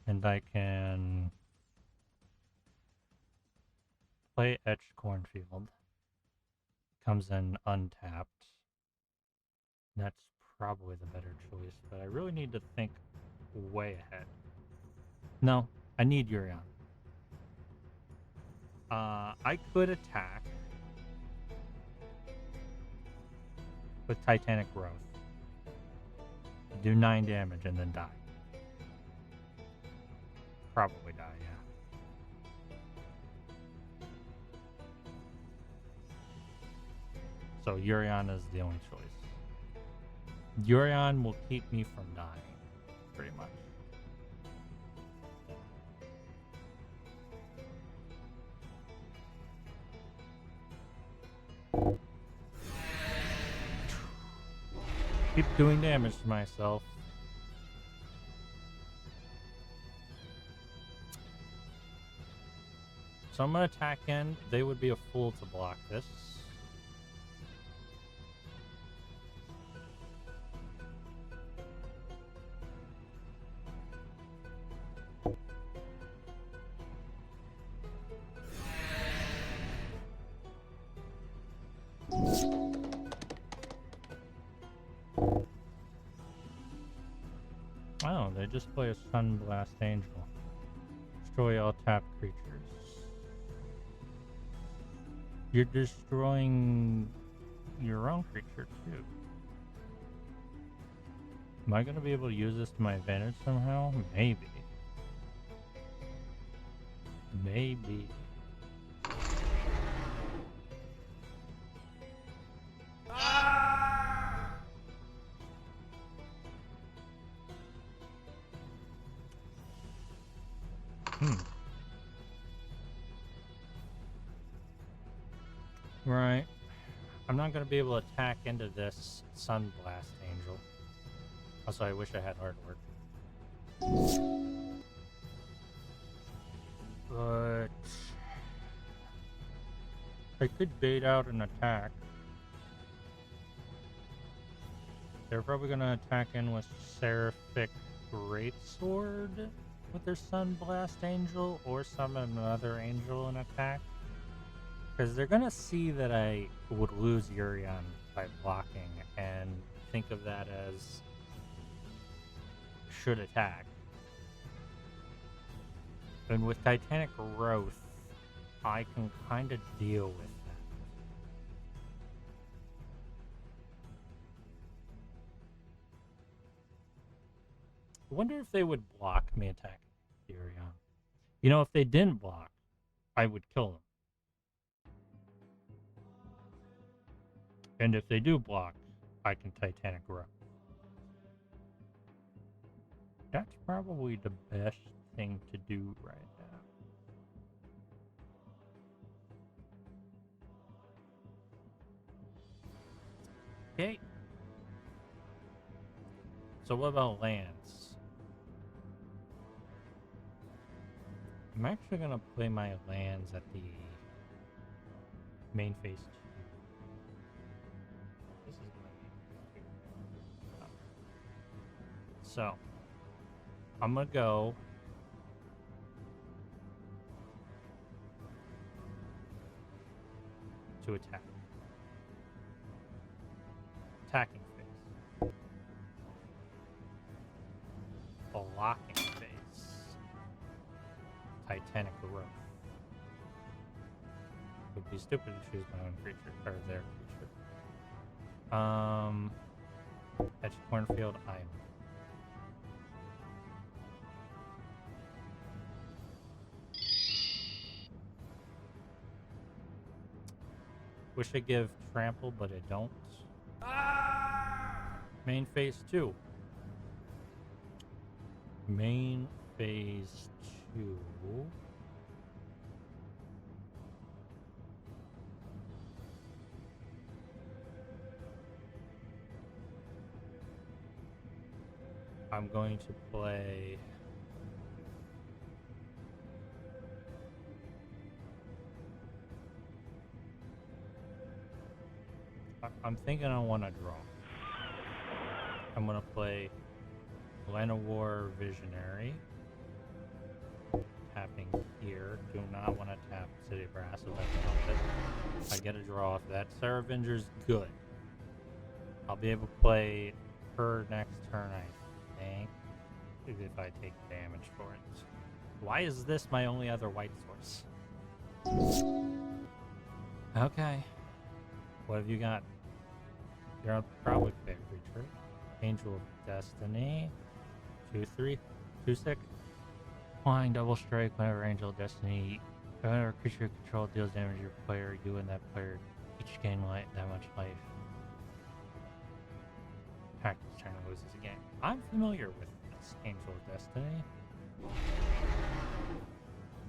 And I can play Etched Cornfield. Comes in untapped. That's probably the better choice, but I really need to think way ahead. No, I need Urion. I could attack with Titanic Growth. Do 9 damage and then die. Probably die, yeah. So Urion is the only choice. Urion will keep me from dying, pretty much. Keep doing damage to myself. So I'm going to attack in. They would be a fool to block this. Oh, they just play a Sunblast Angel. Destroy all tapped creatures. You're destroying your own creature too. Am I going to be able to use this to my advantage somehow? Maybe. Maybe. Right. I'm not going to be able to attack into this Sunblast Angel. Also, I wish I had artwork. But I could bait out an attack. They're probably going to attack in with Seraphic Greatsword with their Sunblast Angel, or summon another angel and attack. Because they're going to see that I would lose Urion by blocking and think of that as should attack. And with Titanic Growth, I can kind of deal with that. I wonder if they would block me attacking Urion. You know, if they didn't block, I would kill them. And if they do block, I can Titanic Growth. That's probably the best thing to do right now. Okay. So what about lands? I'm actually going to play my lands at the main phase 2. This is going to be... So, I'm going to go... to attack. Attacking phase. Blocking phase. Titanic Growth. It would be stupid to choose my own creature, or their creature. Etched Cornfield Island. Wish I give Trample, but I don't. Main phase 2. Main phase 2. I'm going to play... I'm thinking I want to draw. I'm gonna play War Visionary. Tapping here. Do not want to tap City Brass if I get a draw off that. Sarah Avenger's good. I'll be able to play her next turn, I think, if I take damage for it. Why is this my only other white source? Okay. What have you got? You're a probably big creature. Angel of Destiny. 2/3. 2/6. Flying double strike whenever Angel of Destiny. Whenever creature you control deals damage to your player, you and that player each gain that much life. Practice turn loses a game. I'm familiar with this Angel of Destiny.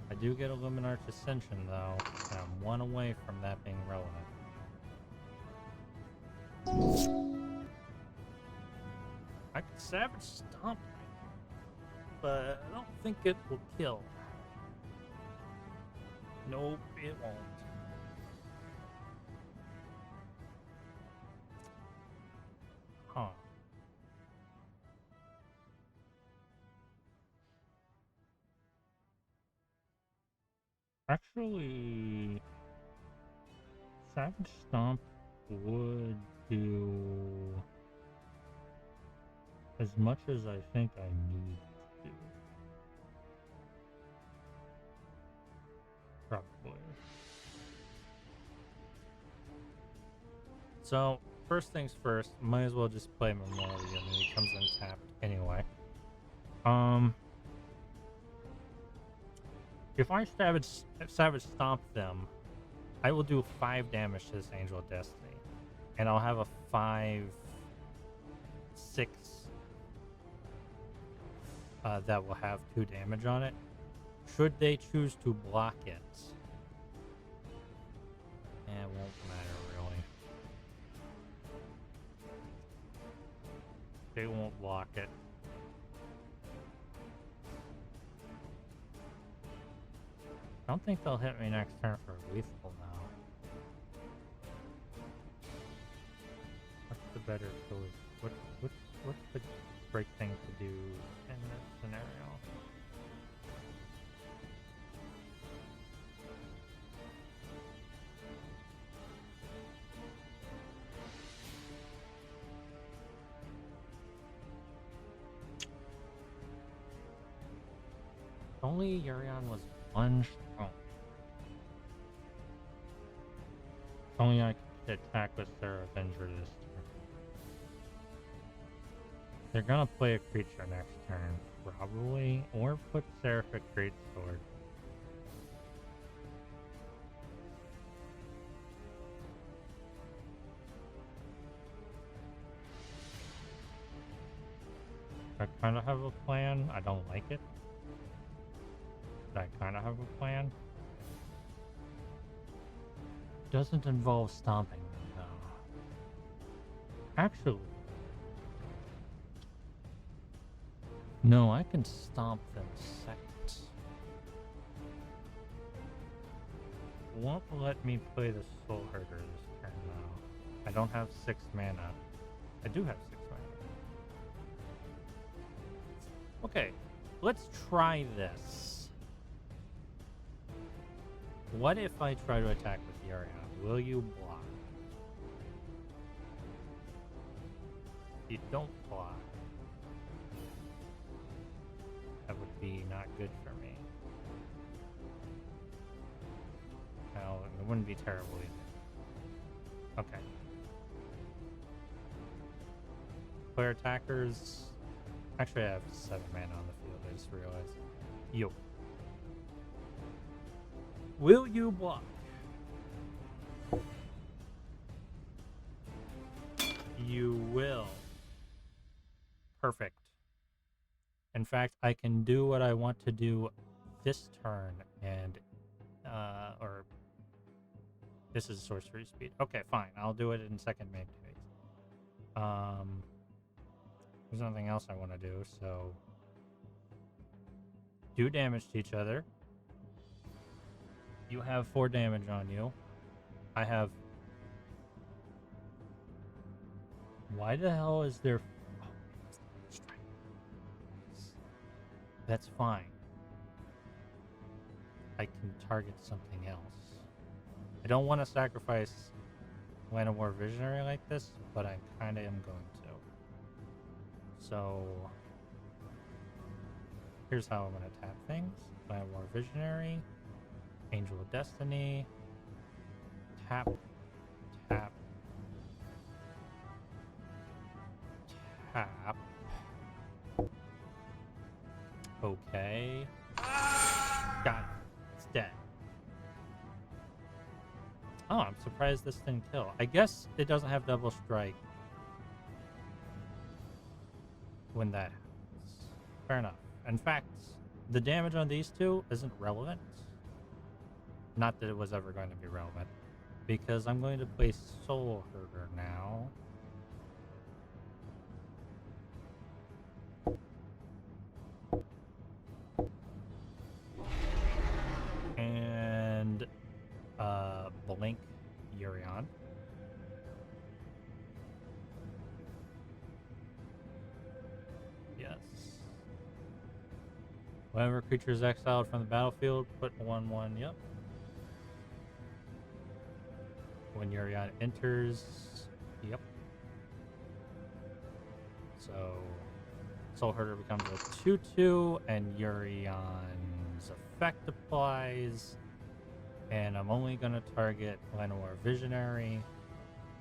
I do get a Luminarch Ascension though, and I'm one away from that being relevant. I could Savage Stomp, but I don't think it will kill. Nope, it won't. Huh. Actually, Savage Stomp would do as much as I think I need to do. Probably. So, first things first, might as well just play Memorial. I mean, he comes untapped anyway. If I Savage Stomp them, I will do 5 damage to this Angel of Destiny. And I'll have a 5/6 that will have 2 damage on it. Should they choose to block it, it won't matter really. They won't block it. I don't think they'll hit me next turn for lethal now. What's the better choice? What's the great thing to do in this scenario? If only Yurion was one strong. If only I could attack with Sarah Avenger this turn. They're gonna play a creature next turn, probably, or put Seraphic Greatsword. I kind of have a plan. I don't like it. But I kind of have a plan. Doesn't involve stomping them, though. Actually, no, I can stomp them second. Won't let me play the Soul Herder this turn, though. I don't have 6 mana. I do have 6 mana. Okay, let's try this. What if I try to attack with Yurion? Will you block? You don't block. That would be not good for me. Well, it wouldn't be terrible either. Okay. Player attackers. Actually, I have 7 mana on the field. I just realized. Yo. Will you block? You will. Perfect. In fact, I can do what I want to do this turn, and or this is sorcery speed. Okay, fine. I'll do it in second main phase. There's nothing else I want to do, so do damage to each other. You have 4 damage on you. I have. Why the hell is there? That's fine. I can target something else. I don't want to sacrifice Land of War Visionary like this, but I kind of am going to. So here's how I'm going to tap things. Land of War Visionary, Angel of Destiny, tap, tap, tap. Okay. Got it. It's dead. Oh, I'm surprised this didn't kill. I guess it doesn't have double strike when that happens. Fair enough. In fact, the damage on these two isn't relevant. Not that it was ever going to be relevant. Because I'm going to play Soul Herder now. And blink Urion. Yes. Whenever creature is exiled from the battlefield, put 1/1. Yep. When Urion enters, yep. So Soul Herder becomes a 2/2, and Urion's effect applies. And I'm only going to target Land of War Visionary.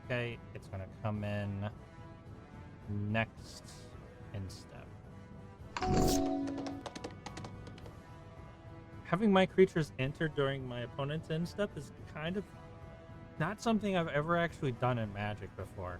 Okay, it's going to come in next in step. Having my creatures enter during my opponent's end step is kind of not something I've ever actually done in Magic before.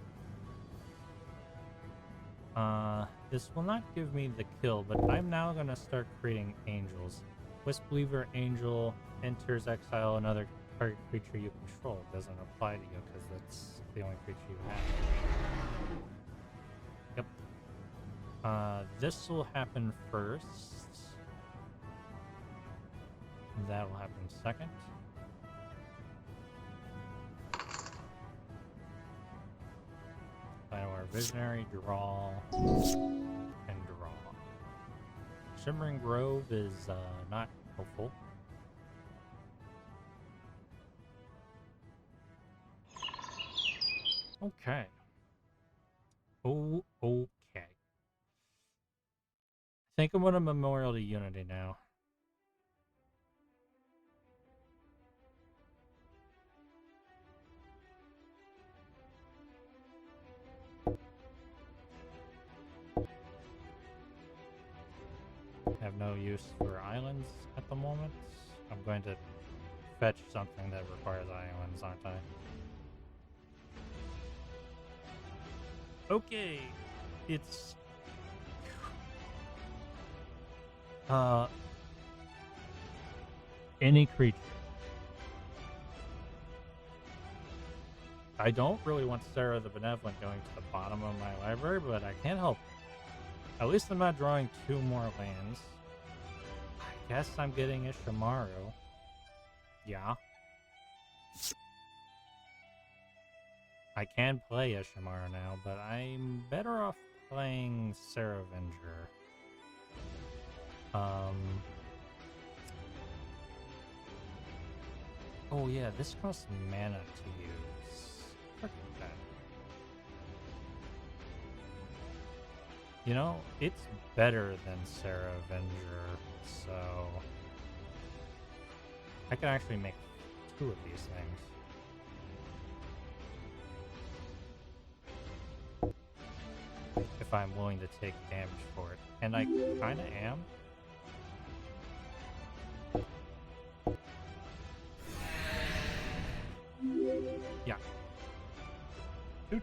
This will not give me the kill, but I'm now going to start creating angels. Wisp-Weaver Angel enters exile another target creature you control. Doesn't apply to you because that's the only creature you have. Yep. This will happen first. That will happen second. Land of War Visionary, draw, and draw. Shimmering Grove is not helpful. Okay. Oh, okay. I think I'm going to Memorial to Unity now. Have no use for islands at the moment. I'm going to fetch something that requires islands, aren't I? Okay, it's any creature. I don't really want Sarah the Benevolent going to the bottom of my library, but I can't help it. At least I'm not drawing 2 more lands. I guess I'm getting a Shamaru. Yeah. I can play a Shamaru now, but I'm better off playing Sarah Avenger. Oh yeah, this costs mana to use. Forget that. You know, it's better than Sarah Avenger, so I can actually make 2 of these things. If I'm willing to take damage for it. And I kinda am. Yeah.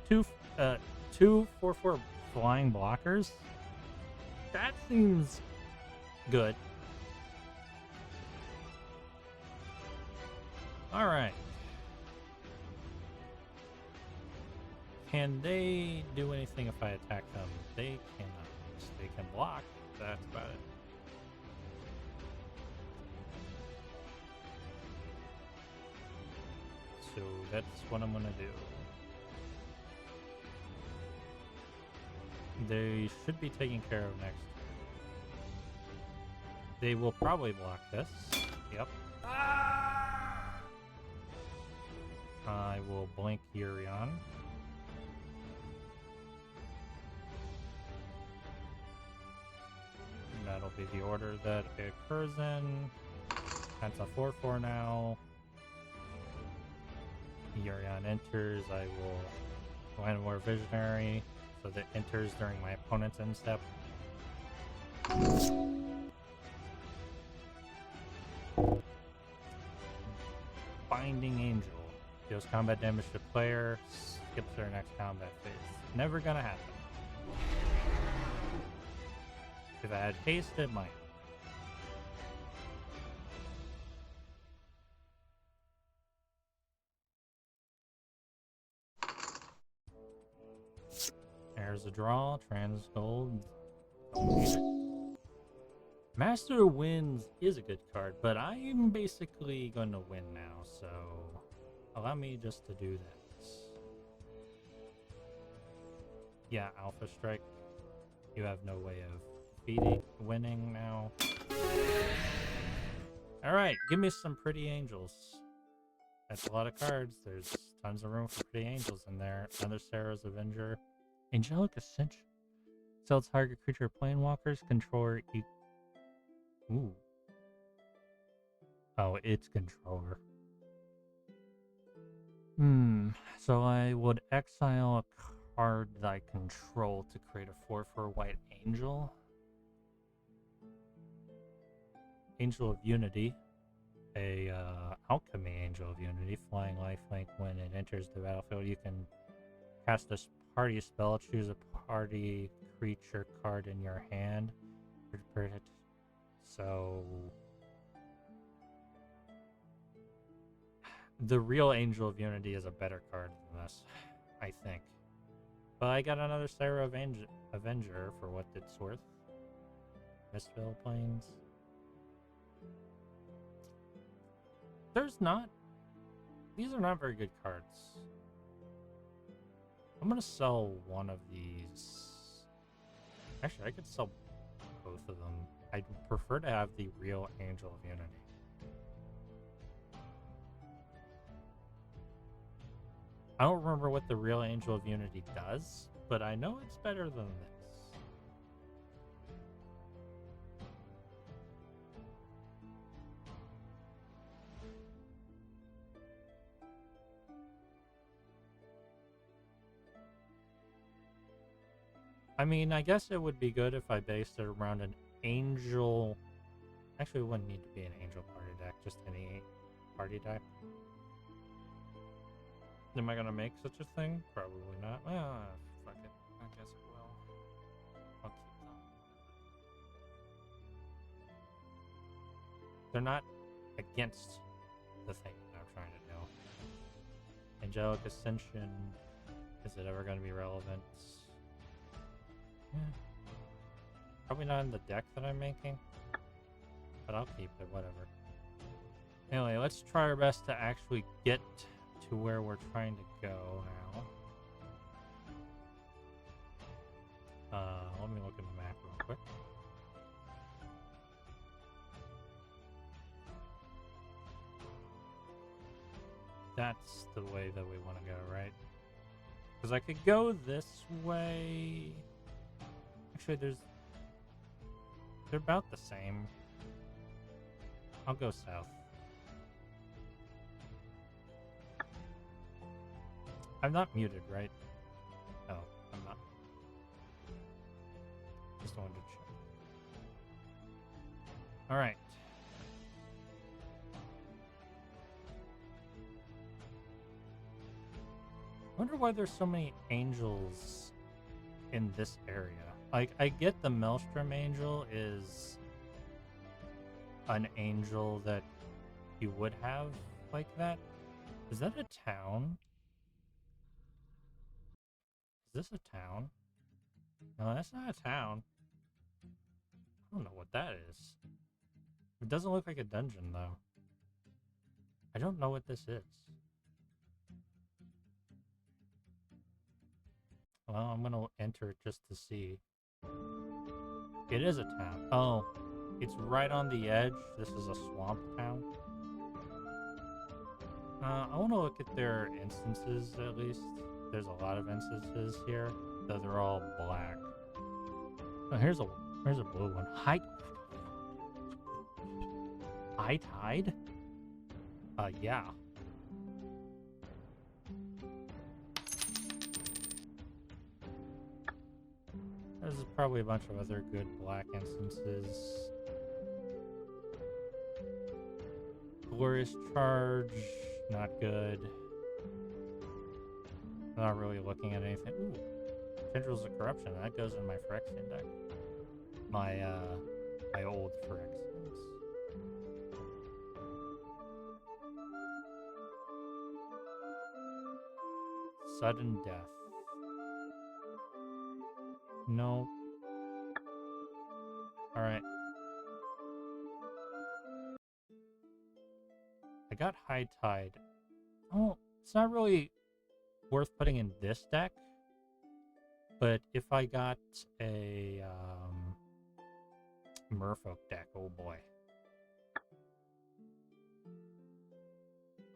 2 4/4 flying blockers? That seems good. Alright. Can they do anything if I attack them? They cannot. They can block. That's about it. So that's what I'm gonna do. They should be taken care of next. They will probably block this. Yep. I will blink Urion. That'll be the order that it occurs in. That's a 4/4 now. Urion enters. I will land more visionary so that enters during my opponent's end step. Binding Angel. Deals combat damage to player, skips their next combat phase. Never gonna happen. If I had haste, it might. There's a draw, trans gold. Master Wins is a good card, but I'm basically going to win now, so allow me just to do that. Yeah, Alpha Strike. You have no way of winning now. Alright, give me some pretty angels. That's a lot of cards. There's tons of room for pretty angels in there. Another Sarah's Avenger. Angelic Ascension. Sell target creature planewalkers, controller. Ooh. Oh, it's controller. So I would exile a card that I control to create a 4/4 white angel. Angel of Unity. A alchemy Angel of Unity. Flying lifelink. When it enters the battlefield, you can cast a party spell. Choose a party creature card in your hand. So the real Angel of Unity is a better card than this, I think. But I got another Sarah Avenger for what it's worth. Mistville Plains. These are not very good cards. I'm gonna sell one of these. Actually, I could sell both of them. I'd prefer to have the real Angel of Unity. I don't remember what the real Angel of Unity does, but I know it's better than this. I mean, I guess it would be good if I based it around an angel. Actually, it wouldn't need to be an angel party deck, just any party deck. Am I gonna make such a thing? Probably not. Well, fuck it. I guess it will. I'll keep them. They're not against the thing that I'm trying to do. Angelic Ascension. Is it ever gonna be relevant? Yeah. Probably not in the deck that I'm making. But I'll keep it, whatever. Anyway, let's try our best to actually get to where we're trying to go now. Let me look at the map real quick. That's the way that we want to go, right? Because I could go this way. Actually, they're about the same. I'll go south. I'm not muted, right? Oh, I'm not. Just wanted to check. Alright. I wonder why there's so many angels in this area. Like, I get the Maelstrom Angel is an angel that you would have like that. Is that a town? Is this a town? No, that's not a town. I don't know what that is. It doesn't look like a dungeon, though. I don't know what this is. Well, I'm gonna enter it just to see. It is a town. Oh. It's right on the edge. This is a swamp town. I want to look at their instances at least. There's a lot of instances here, though they're all black. Oh, here's a blue one. High tide? Yeah. There's probably a bunch of other good black instances. Glorious Charge, not good. Not really looking at anything. Ooh, Tendrils of Corruption. That goes in my Phyrexian deck. My old Phyrexians. Sudden Death. No. Alright. I got High Tide. Oh, it's not really worth putting in this deck. But if I got a Merfolk deck, oh boy.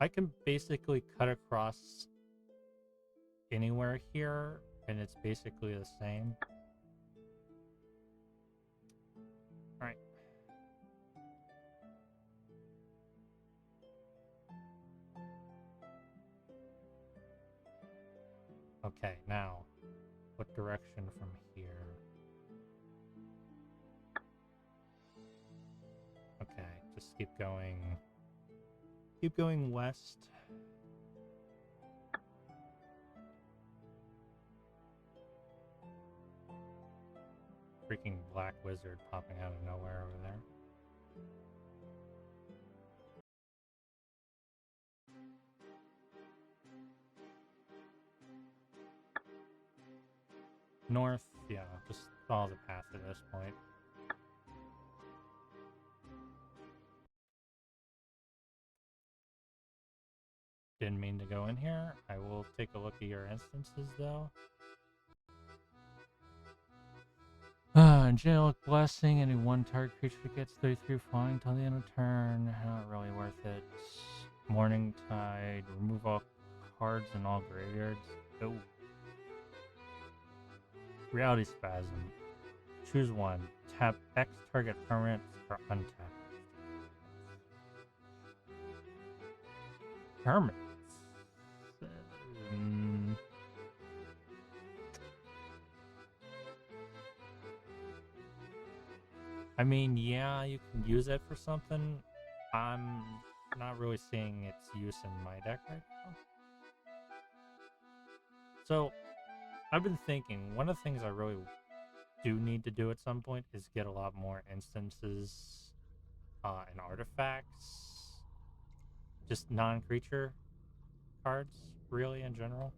I can basically cut across anywhere here, and it's basically the same. Alright. Okay, now, what direction from here? Okay, just keep going. Keep going west. Freaking black wizard popping out of nowhere over there. North, yeah, just follow the path at this point. Didn't mean to go in here. I will take a look at your instances, though. Angelic Blessing, any one target creature that gets 33 flying till the end of turn. Not really worth it. Morning Tide, remove all cards in all graveyards. Oh. Reality Spasm. Choose one. Tap X target permanent or untap. Permanent. I mean, yeah, you can use it for something. I'm not really seeing its use in my deck right now. So, I've been thinking, one of the things I really do need to do at some point is get a lot more instances and artifacts. Just non-creature cards, really, in general.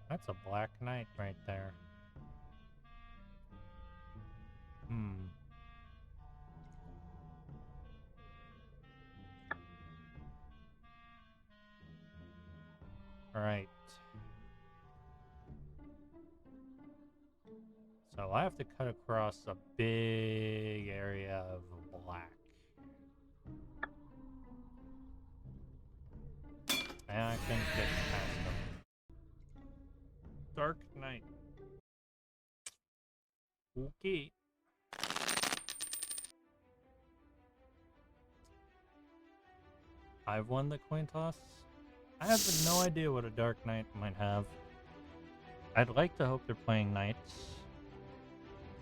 That's a Black Knight right there. Alright. So I have to cut across a big area of black. And I can get past them. Dark Knight. Okay. I've won the coin toss. I have no idea what a Dark Knight might have. I'd like to hope they're playing Knights.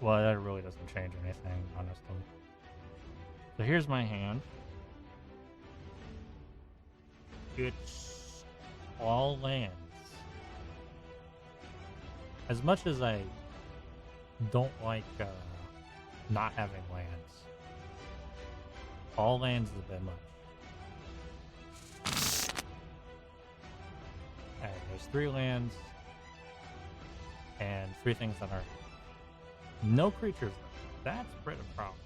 Well, that really doesn't change anything, honestly. So here's my hand. It's all lands. As much as I don't like not having lands, all lands is a bit much. Alright, there's 3 lands and 3 things on Earth. No creatures though. That's a bit of a problem.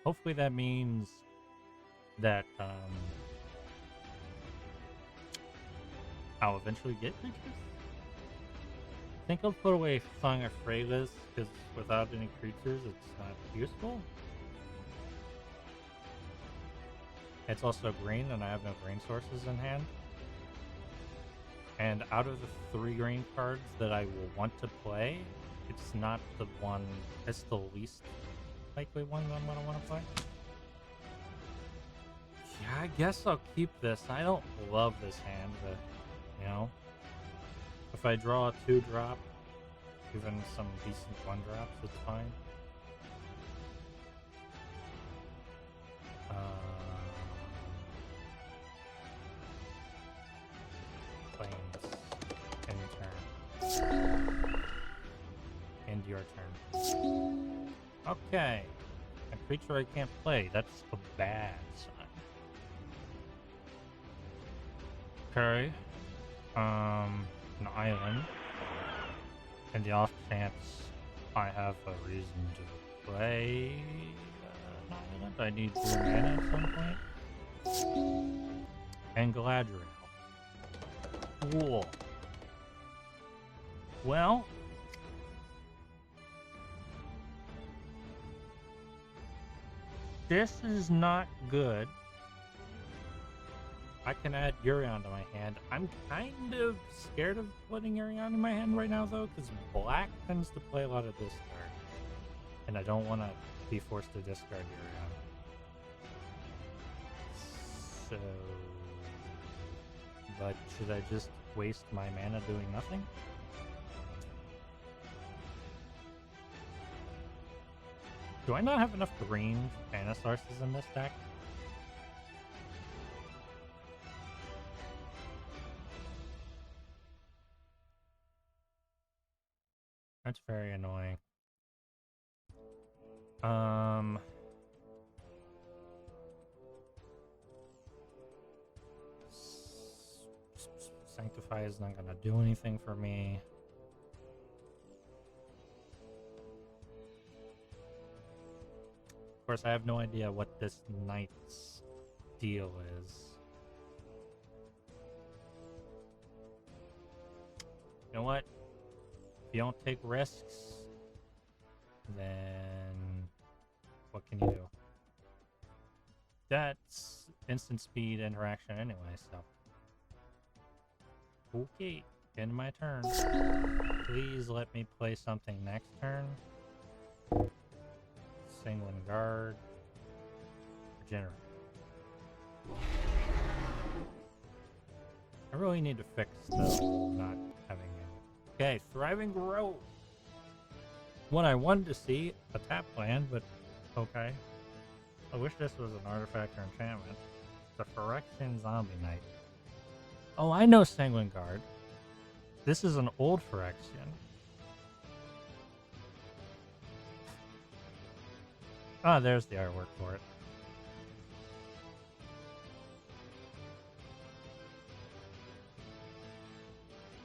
Hopefully that means that I'll eventually get creatures. I think I'll put away Song of Freyless because without any creatures, it's not useful. It's also green, and I have no green sources in hand. And out of the 3 green cards that I will want to play, it's not the one. It's the least likely one that I'm gonna want to play. Yeah, I guess I'll keep this. I don't love this hand, but you know, if I draw a 2-drop, even some decent 1-drops, it's fine. Planes. End turn. End your turn. Okay. A creature I can't play. That's a bad sign. Okay. An island. And the off chance I have a reason to play an island, I need 2 mana at some point. And Galadriel. Cool. Well, this is not good. I can add Urion to my hand. I'm kind of scared of putting Urion in my hand right now, though, because black tends to play a lot of discard. And I don't want to be forced to discard Urion. So... But should I just waste my mana doing nothing? Do I not have enough green mana sources in this deck? That's very annoying. Sanctify is not gonna do anything for me. Of course, I have no idea what this knight's deal is. You know what? If you don't take risks, then what can you do? That's instant speed interaction anyway, so. Okay, end my turn. Please let me play something next turn. Sanguine Guard. Regenerate. I really need to fix though, not having it. Okay, Thriving Grove. One I wanted to see, a tap land, but okay. I wish this was an artifact or enchantment. The Phyrexian Zombie Knight. Oh, I know Sanguine Guard. This is an old Phyrexian. Ah, there's the artwork for it.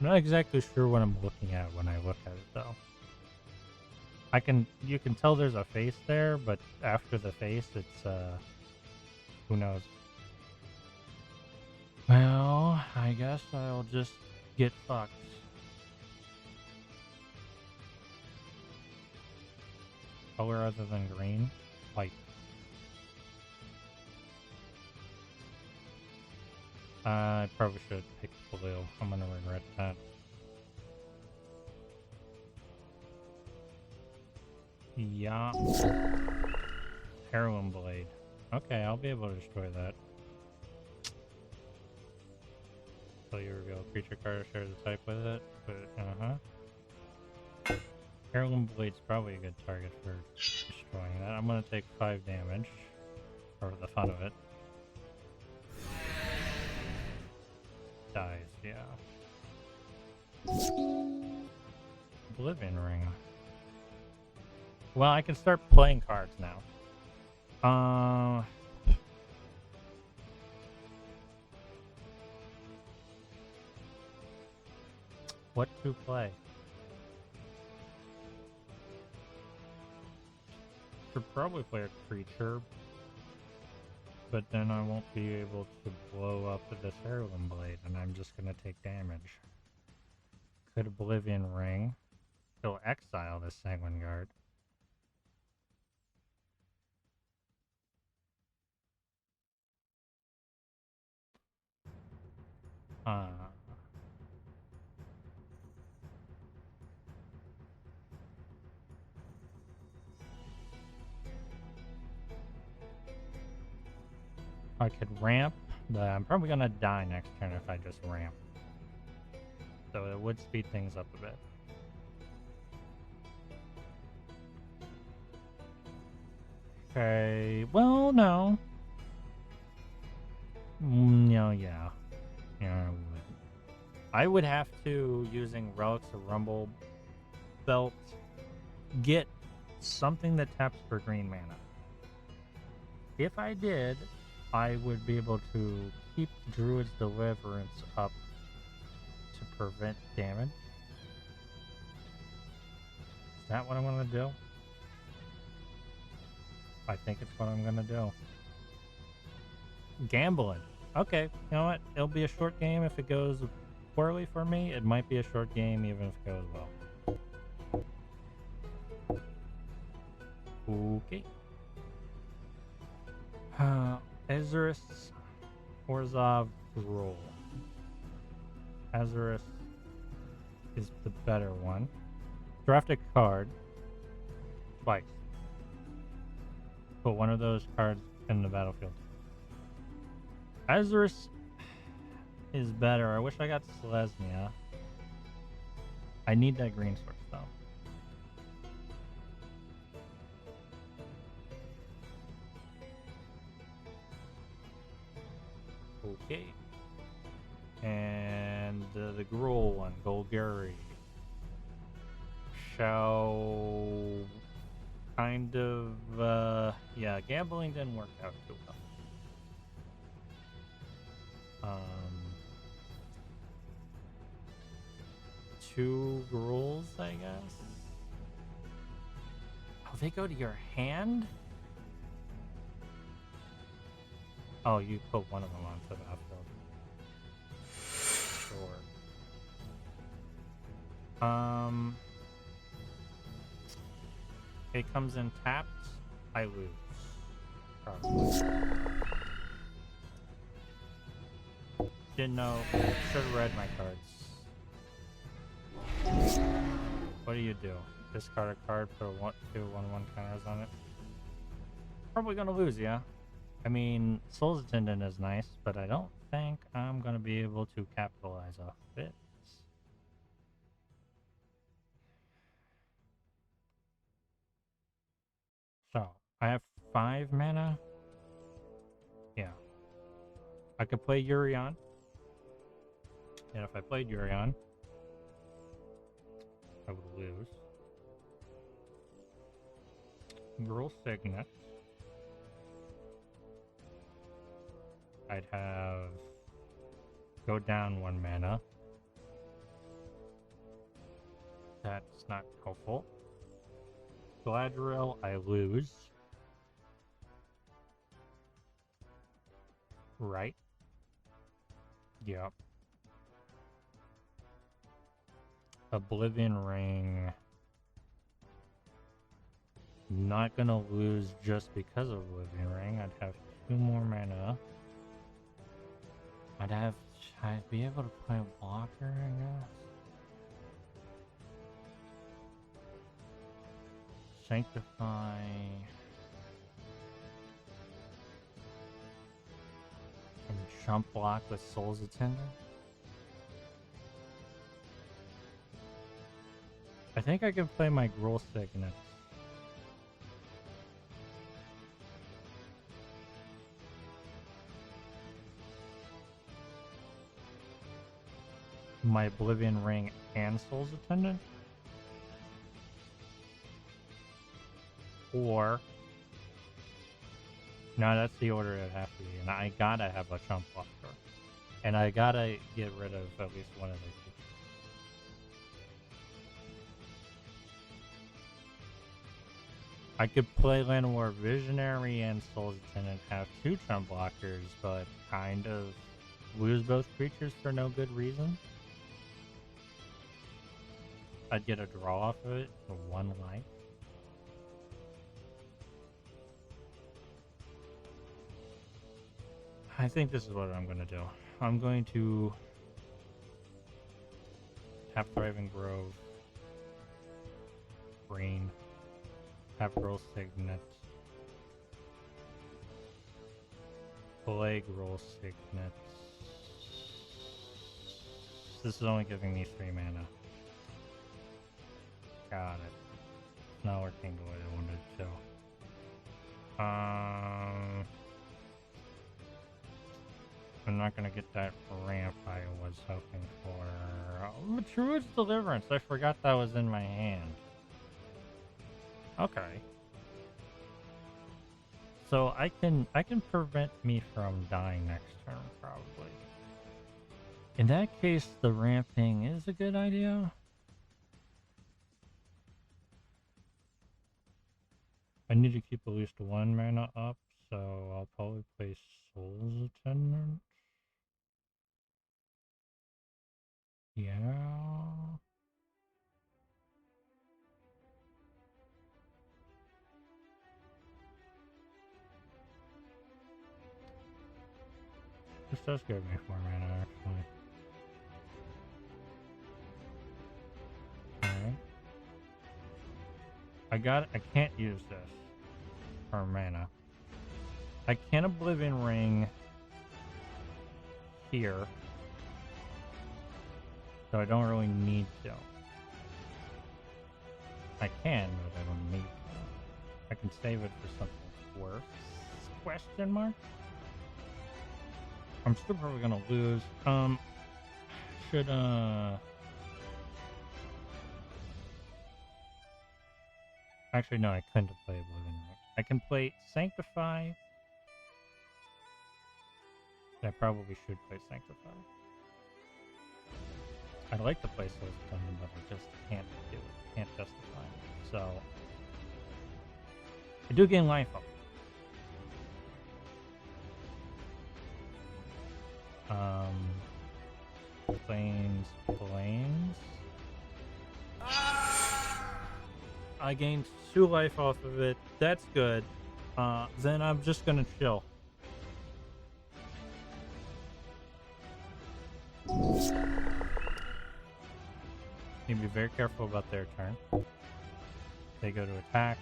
I'm not exactly sure what I'm looking at when I look at it, though. You can tell there's a face there, but after the face, it's, who knows. Well, I guess I'll just get fucked. Color other than green? White. I probably should pick blue. I'm gonna regret that. Yeah. Heroin Blade. Okay, I'll be able to destroy that. So you reveal a creature card shares a type with it, but Heirloom Blade's probably a good target for destroying that. I'm gonna take 5 damage for the fun of it. Dies, yeah. Oblivion Ring. Well, I can start playing cards now. What to play? Should probably play a creature, but then I won't be able to blow up this heirloom blade, and I'm just gonna take damage. Could Oblivion Ring. He'll exile this Sanguine Guard. I could ramp, but I'm probably gonna die next turn if I just ramp. So it would speed things up a bit. Okay, well, no. No, yeah. Yeah, I would have to, using Relics of Rumble Belt, get something that taps for green mana. If I did, I would be able to keep Druid's Deliverance up to prevent damage. Is that what I want to do? I think it's what I'm going to do. Gambling. Okay, you know what? It'll be a short game if it goes poorly for me. It might be a short game even if it goes well. Okay. Ezreus, Orzhov, Roll. Ezreus is the better one. Draft a card twice. Put one of those cards in the battlefield. Ezreus is better. I wish I got Selesnya. I need that green source though. Okay. And the Gruul one, Golgari. Shall kind of, yeah, gambling didn't work out too well. Two Gruuls, I guess. Oh, they go to your hand? Oh, you put one of them onto the outfield. Sure. It comes in tapped. I lose. Probably. Didn't know. Should have read my cards. What do you do? Discard a card, put two 1/1 counters on it. Probably gonna lose, yeah. I mean, Soul's Attendant is nice, but I don't think I'm gonna be able to capitalize off it. So, I have 5 mana. Yeah. I could play Yurion. And if I played Yurion, I would lose. Gruul Signet. I'd have go down 1 mana. That's not helpful. Galadriel, I lose. Right? Yep. Oblivion Ring. Not gonna lose just because of Oblivion Ring. I'd have 2 more mana. I'd be able to play a blocker, I guess. Sanctify. And jump block with Soul's Attendant. I think I can play my Gruul Signet. My Oblivion Ring and Soul's Attendant? Or... No, that's the order it has to be. And I gotta have a chump blocker. And I gotta get rid of at least one of the two. I could play Llanowar Visionary and Soul's Attendant, have 2 trump blockers, but kind of lose both creatures for no good reason. I'd get a draw off of it for 1 life. I think this is what I'm going to do. I'm going to tap Thriving Grove, green, tap Roll Signet, play Roll Signet. This is only giving me 3 mana. Got it. It's not working the way I wanted it to. I'm not gonna get that ramp I was hoping for. Oh, Druid's Deliverance. I forgot that was in my hand. Okay. So I can prevent me from dying next turn, probably. In that case, the ramping is a good idea. I need to keep at least 1 mana up, so I'll probably play Soul's Attendant. Yeah. This does give me 4 mana, actually. Alright. I can't use this for mana. I can Oblivion Ring here, so I don't really need to. I can, but I don't need to. I can save it for something worse? Question mark? I'm still probably gonna lose. Should, Actually, no, I couldn't play Oblivion Ring. I can play Sanctify. I probably should play Sanctify. I'd like to play Soul's Attendant, but I just can't do it. Can't justify it. So I do gain life up. Planes. I gained 2 life off of it. That's good. Then I'm just gonna chill. Need to be very careful about their turn. They go to attacks.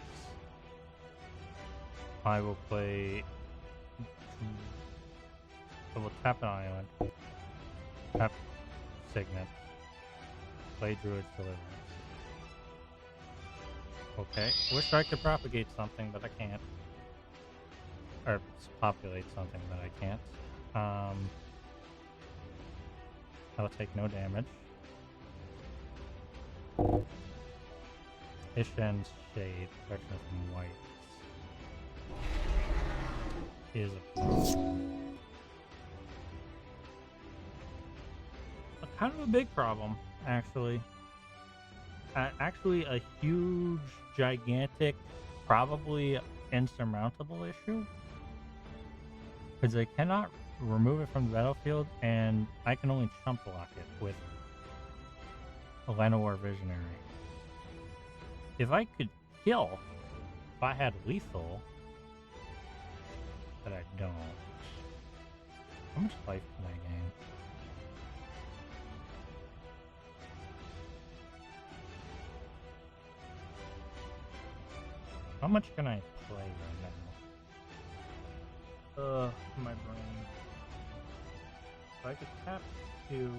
I will play. I will tap an island. Tap Signet. Play Druid's Deliverance. Okay. Wish I could propagate something, but I can't. Or populate something, but I can't. I'll take no damage. Ishen's Shade, protection from whites, is a problem. Kind of a big problem, actually. Actually, a huge, gigantic, probably insurmountable issue. Because I cannot remove it from the battlefield, and I can only chump block it with a Llanowar Visionary. If I could kill, if I had lethal, but I don't. How much life can I gain? How much can I play right now? My brain. So I could tap 2.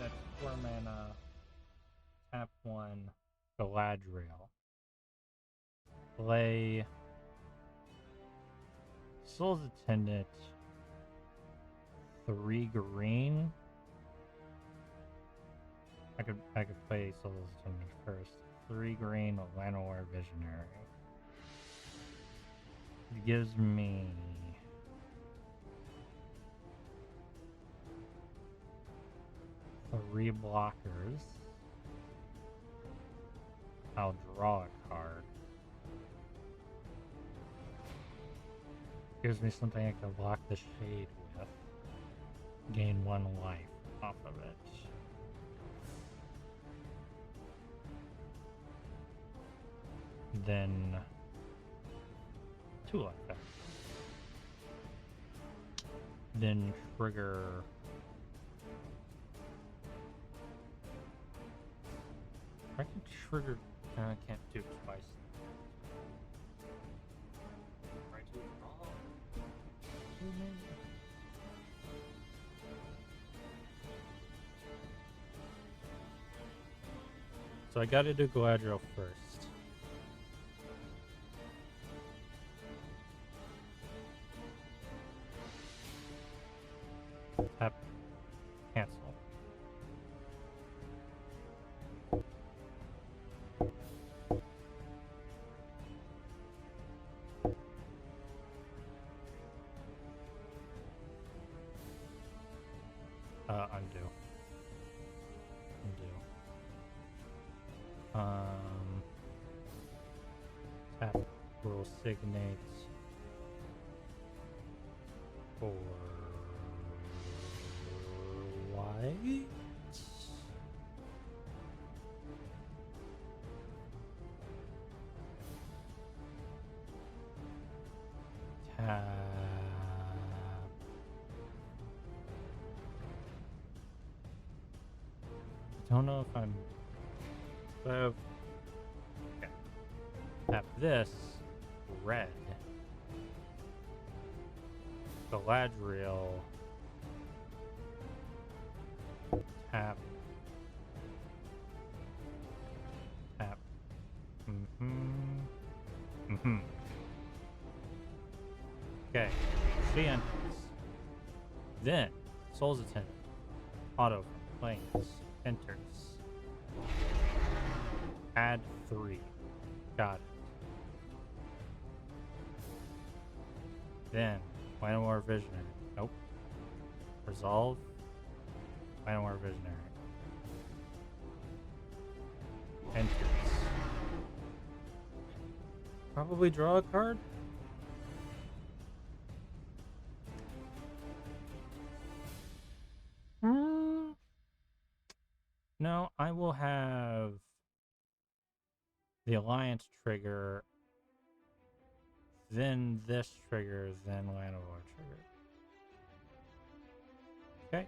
That's 4 mana. Tap 1. Galadriel. Play Soul's Attendant. 3 green. I could play Soul's Attendant first. 3 green, a Llanowar Visionary. It gives me 3 blockers. I'll draw a card. Gives me something I can block the shade with. Gain 1 life off of it. Then 2 life back. Then trigger I can trigger I can't do it twice. Right to draw. So I gotta do Galadriel first. Tap. Cancel. Undo. Tap will signate for white. Tap. I don't know if I'm. So I have. Okay. Tap this red. Galadriel. Tap. Tap. Okay. She enters. Then, Soul's Attendant. Auto from Planes. Enters. Add 3. Got it. Then, Final War Visionary. Nope. Resolve. Final War Visionary. Enters. Probably draw a card? No, I will have the Alliance trigger, then this trigger, then Land of War trigger. Okay.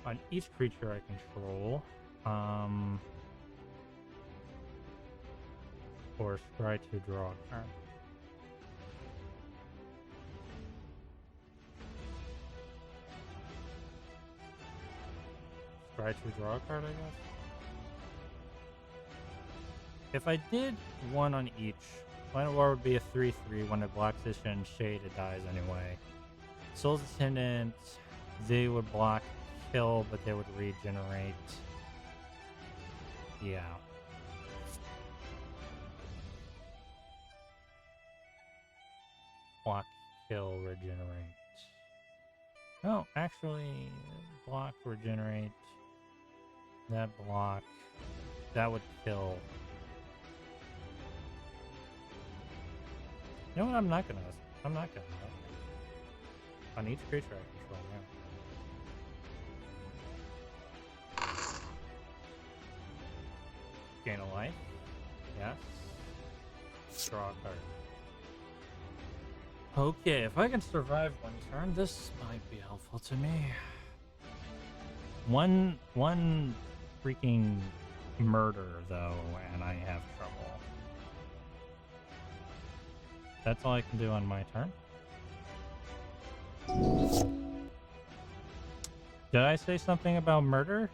On each creature I control, or try to draw a card. Try to draw a card, I guess. If I did one on each, Land of War would be a 3/3. When it blocks this and shade, it dies anyway. Soul's Attendant, they would block, kill, but they would regenerate. Yeah. Block, kill, regenerate. No, actually, block, regenerate. That block, that would kill. You know what? I'm not gonna. On each creature I control now. Gain a life. Yes. Draw a card. Okay, if I can survive 1 turn, this might be helpful to me. One freaking murder, though, and I have trouble. That's all I can do on my turn. Did I say something about murder?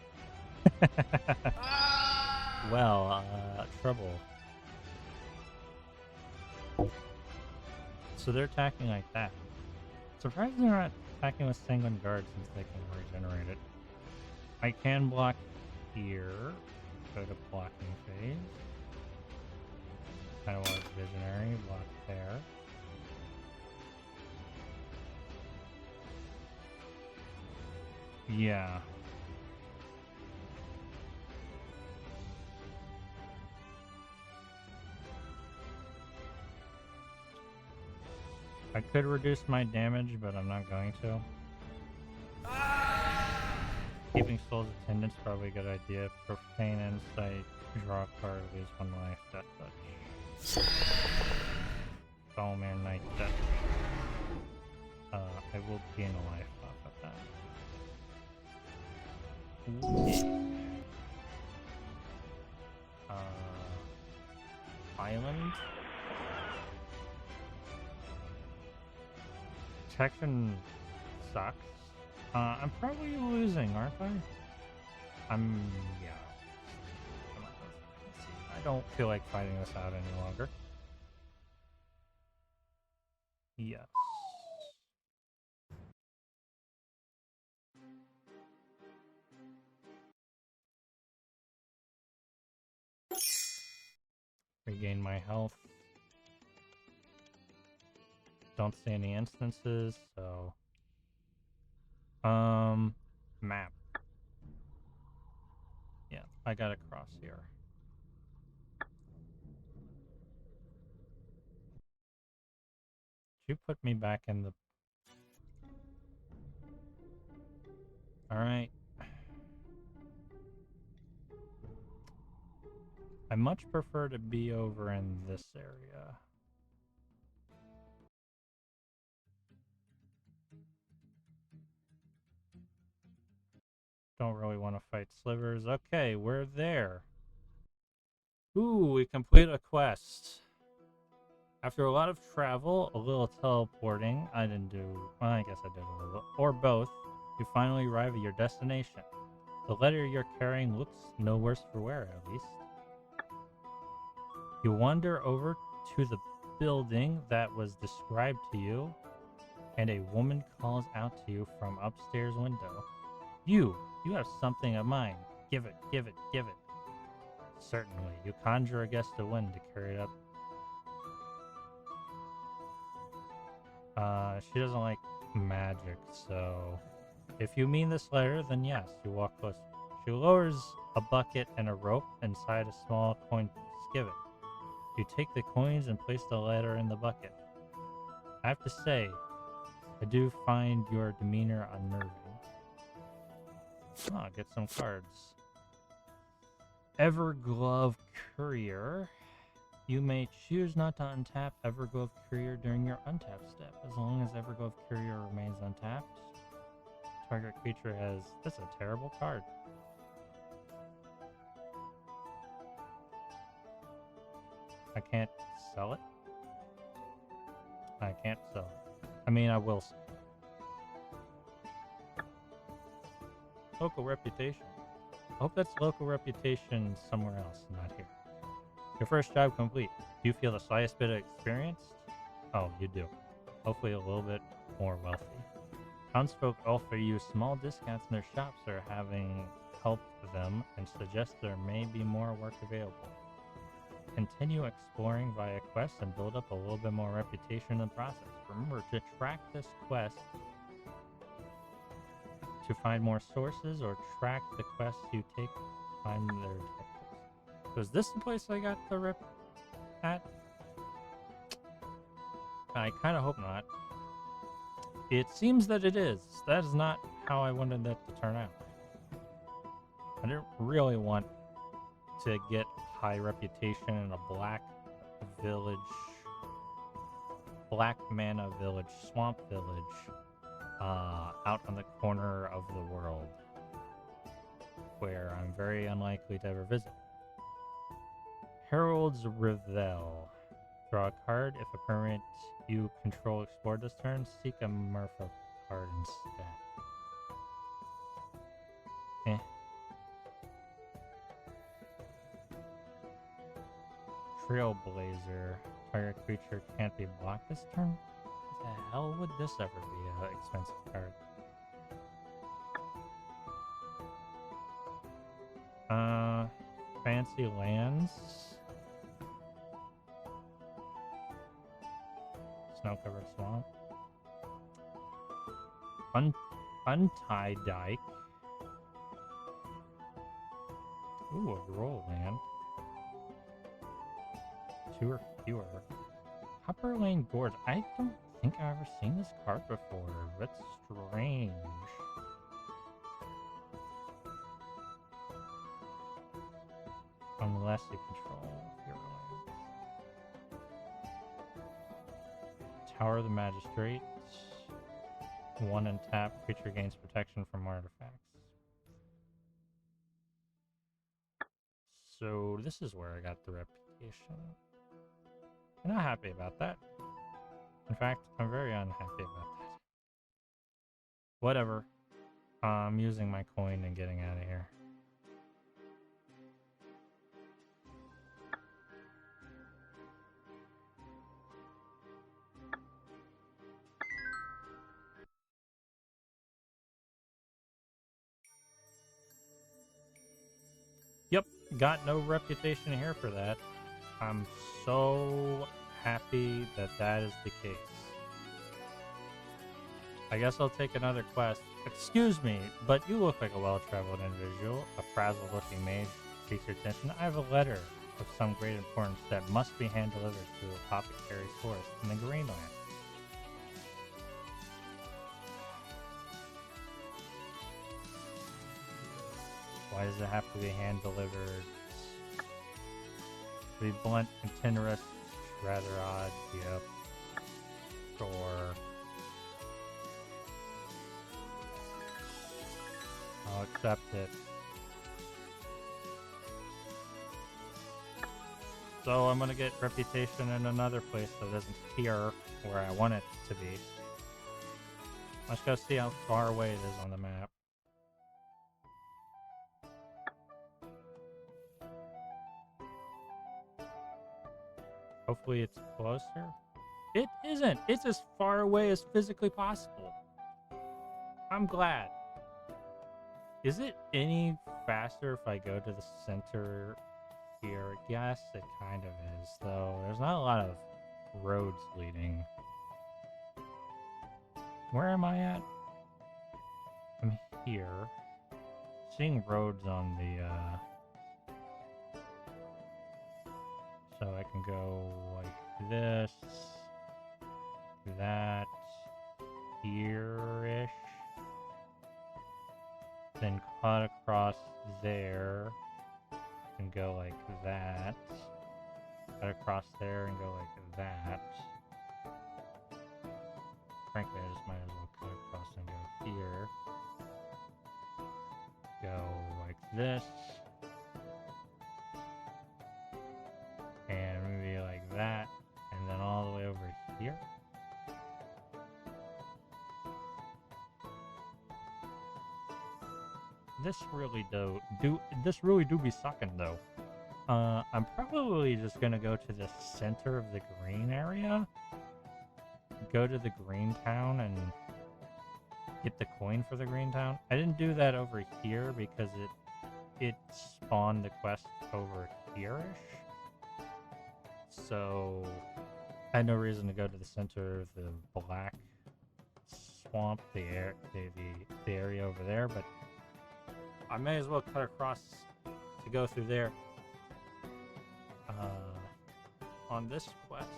Well, trouble. So they're attacking like that. Surprised they're not attacking with Sanguine Guard since they can regenerate it. I can block here. Go to blocking phase. Kind of want Visionary, block there. Yeah. I could reduce my damage, but I'm not going to. Keeping Soul's Attendant's probably a good idea. Profane Insight, draw a card, lose 1 life, Death Touch. Soulmare Knight, Death Touch. I will gain a life off of that. Ooh. Island. Protection sucks. I'm probably losing, aren't I? Yeah. I don't feel like fighting this out any longer. Yes. Regain my health. Don't see any instances, so... Map. Yeah, I gotta cross here. You put me back in the... Alright. I much prefer to be over in this area. Don't really want to fight slivers. Okay, we're there. Ooh, we complete a quest. After a lot of travel, a little teleporting, I didn't do... Well, I guess I did a little. Or both, you finally arrive at your destination. The letter you're carrying looks no worse for wear, at least. You wander over to the building that was described to you, and a woman calls out to you from upstairs window. You have something of mine. Give it, give it, give it. Certainly, you conjure a gust of wind to carry it up. She doesn't like magic, so if you mean this letter, then yes, you walk closer. She lowers a bucket and a rope inside a small coin skivet. You take the coins and place the letter in the bucket. I have to say, I do find your demeanor unnerving. Oh, get some cards. Everglove Courier. You may choose not to untap Everglove Courier during your untap step. As long as Everglove Courier remains untapped, target creature has... That's a terrible card. I can't sell it? I can't sell it. I mean, I will. Local reputation. I hope that's local reputation somewhere else, not here. Your first job complete. Do you feel the slightest bit experienced? Oh, you do. Hopefully a little bit more wealthy. Townsfolk offer you small discounts in their shops or having helped them and suggest there may be more work available. Continue exploring via quests and build up a little bit more reputation in the process. Remember to track this quest to find more sources, or track the quests you take to find their detectives. Was this the place I got the rip at? I kind of hope not. It seems that it is. That is not how I wanted that to turn out. I didn't really want to get high reputation in a black village, black mana village, swamp village, out on the corner of the world, where I'm very unlikely to ever visit. Herald's Revel. Draw a card. If a permanent you control explored this turn, seek a merfolk card instead. Trailblazer. Target creature can't be blocked this turn? What the hell would this ever be an expensive card? Fancy lands. Snow-covered swamp. Untie Dyke. Ooh, a roll land. 2 or fewer. Upper Lane Gorge. I don't think I've ever seen this card before. That's strange. Unless you control your lands. Tower of the Magistrate. 1 and tap. Creature gains protection from artifacts. So this is where I got the reputation. I'm not happy about that. In fact, I'm very unhappy about that. Whatever. I'm using my coin and getting out of here. Yep, got no reputation here for that. I'm so happy that that is the case. I guess I'll take another quest. Excuse me, but you look like a well-traveled individual. A frazzled-looking mage piques your attention. I have a letter of some great importance that must be hand-delivered to Apothecary's Forest in the Greenland. Why does it have to be hand-delivered? To be blunt and tenuous, rather odd. Yep. Sure. I'll accept it. So I'm gonna get reputation in another place that isn't here where I want it to be. Let's go see how far away it is on the map. Hopefully it's closer. It isn't. It's as far away as physically possible. I'm glad. Is it any faster if I go to the center here? Yes, it kind of is, though. There's not a lot of roads leading. Where am I at? I'm here. Seeing roads on the, so I can go like this, that, here-ish, then cut across there, and go like that, cut across there and go like that. Frankly, I just might as well cut across and go here. Go like this. And maybe like that, and then all the way over here. This really do be sucking though. I'm probably just gonna go to the center of the green area. Go to the green town and get the coin for the green town. I didn't do that over here because it spawned the quest over here-ish. So I had no reason to go to the center of the black swamp, the area over there, but I may as well cut across to go through there. On this quest,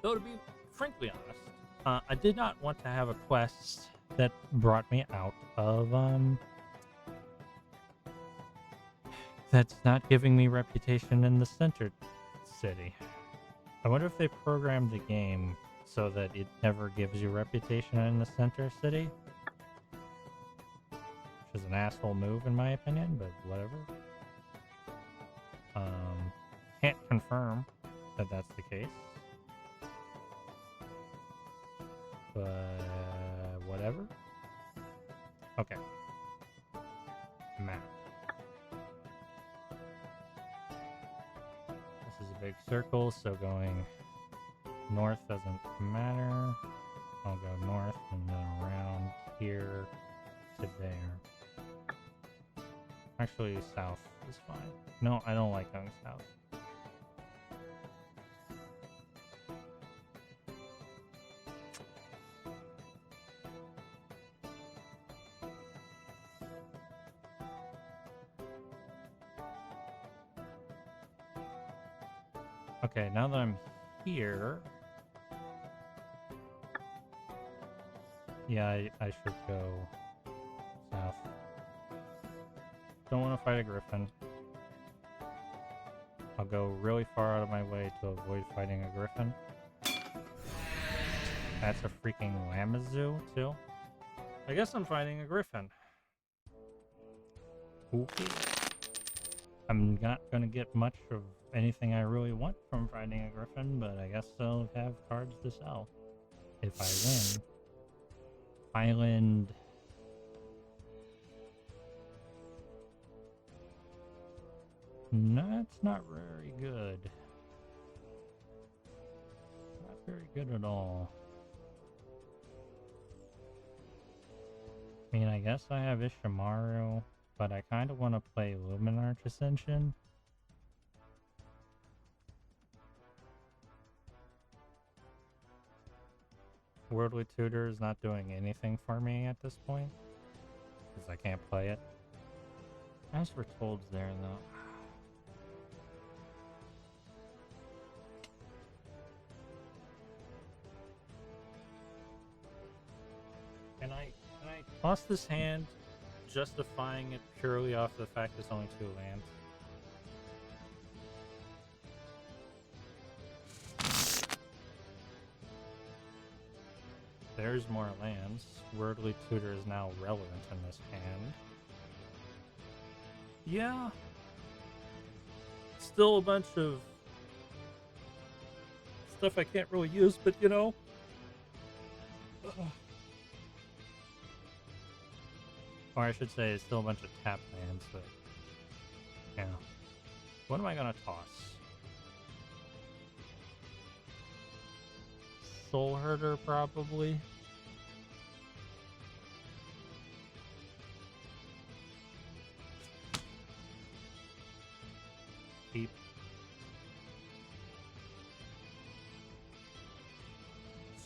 though, to be frankly honest, I did not want to have a quest that brought me out of that's not giving me reputation in the center city. I wonder if they programmed the game so that it never gives you reputation in the center city. Which is an asshole move in my opinion, but whatever. Can't confirm that that's the case. But whatever. Okay. Map. This is a big circle, so going north doesn't matter. I'll go north and then around here to there. Actually, south is fine. No, I don't like going south. Okay, now that I'm here, Yeah, I should go south. Don't want to fight a griffin. I'll go really far out of my way to avoid fighting a griffin. That's a freaking Lamazoo, too. I guess I'm fighting a griffin. Okay. I'm not gonna get much of anything I really want from fighting a griffin, but I guess I'll have cards to sell if I win. Island. That's not very good. Not very good at all. I mean, I guess I have Ishimaru, but I kind of want to play Luminarch Ascension. Worldly Tutor is not doing anything for me at this point, because I can't play it. As for Told's there, though. Can I toss this hand, justifying it purely off the fact there's only 2 lands? There's more lands. Worldly Tutor is now relevant in this hand. Yeah. Still a bunch of stuff I can't really use, but you know. Or I should say, it's still a bunch of tap lands, but yeah. What am I gonna toss? Soul Herder, probably. Keep.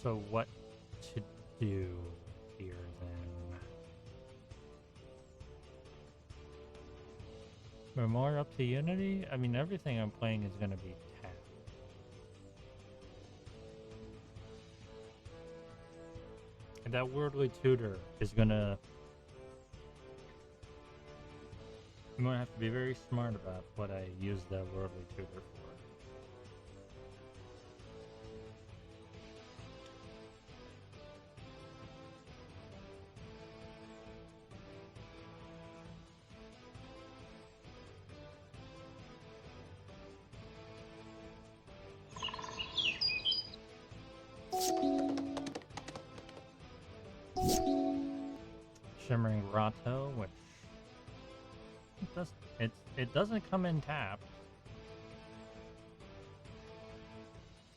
So what to do here then? We're more up to Unity? I mean, everything I'm playing is gonna be tap. And that Worldly Tutor is gonna... I'm gonna have to be very smart about what I use that Worldly Tutor for. Shimmering Grotto, which it doesn't come in tapped.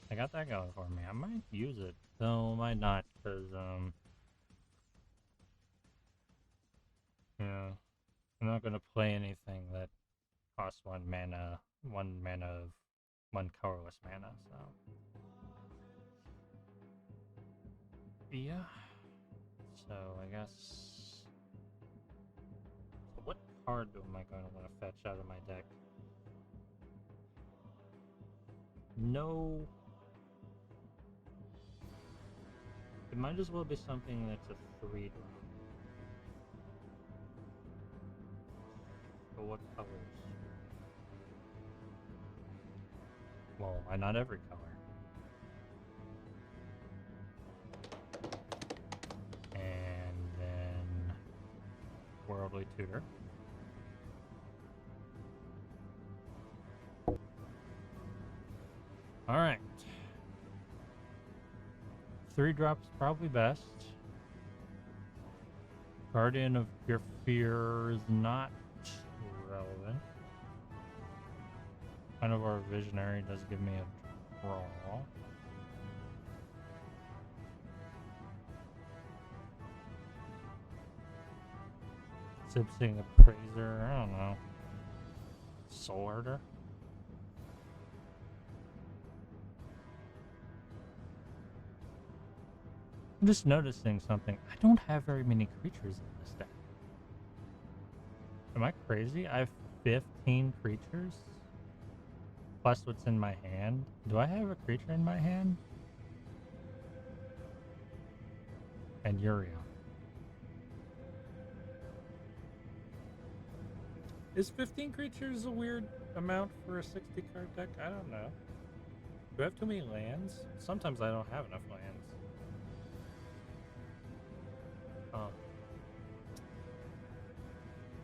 I got that going for me. I might use it, though I might not, because yeah, I'm not gonna play anything that costs 1 mana, 1 colorless mana. So yeah. So I guess. What card am I going to want to fetch out of my deck? No. It might as well be something that's a 3-drop. But what colors? Well, why not every color? And then Worldly Tutor. Alright. 3 drops probably best. Guardian of Your Fear is not relevant. Kind of our Visionary does give me a draw. Sipsing Appraiser, I don't know. Soul Herder? I'm just noticing something. I don't have very many creatures in this deck. Am I crazy? I have 15 creatures? Plus what's in my hand? Do I have a creature in my hand? And Urion. Is 15 creatures a weird amount for a 60 card deck? I don't know. Do I have too many lands? Sometimes I don't have enough lands. Oh.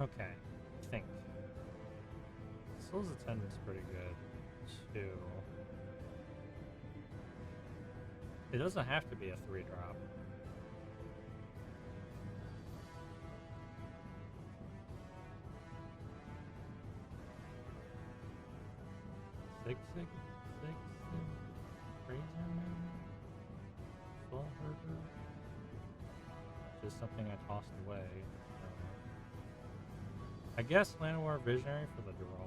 Okay. I think. Soul's Attendant's pretty good, too. It doesn't have to be a 3-drop. Six, Razor Man? Full Burger? Just something I tossed away. I guess Llanowar Visionary for the draw.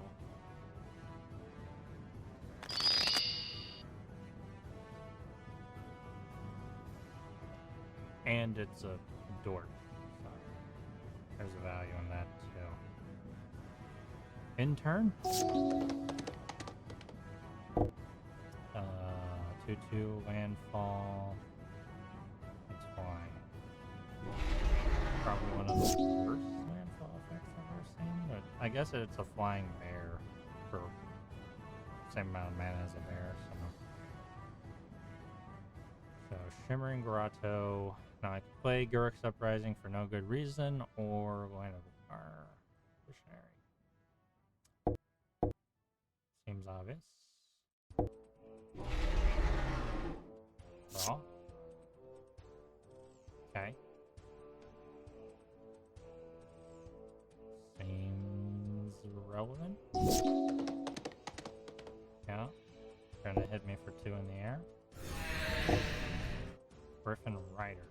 And it's a dork. So there's a value in that too. In turn? 2/2 landfall. It's fine. Probably one of the worst landfall effects I've ever seen. But I guess it's a flying bear for the same amount of mana as a bear. So Shimmering Grotto. Now I can play Guruk's Uprising for no good reason, or Llanowar Visionary. Seems obvious. Draw. Okay. Seems relevant. Yeah. Trying to hit me for 2 in the air. Griffin Rider.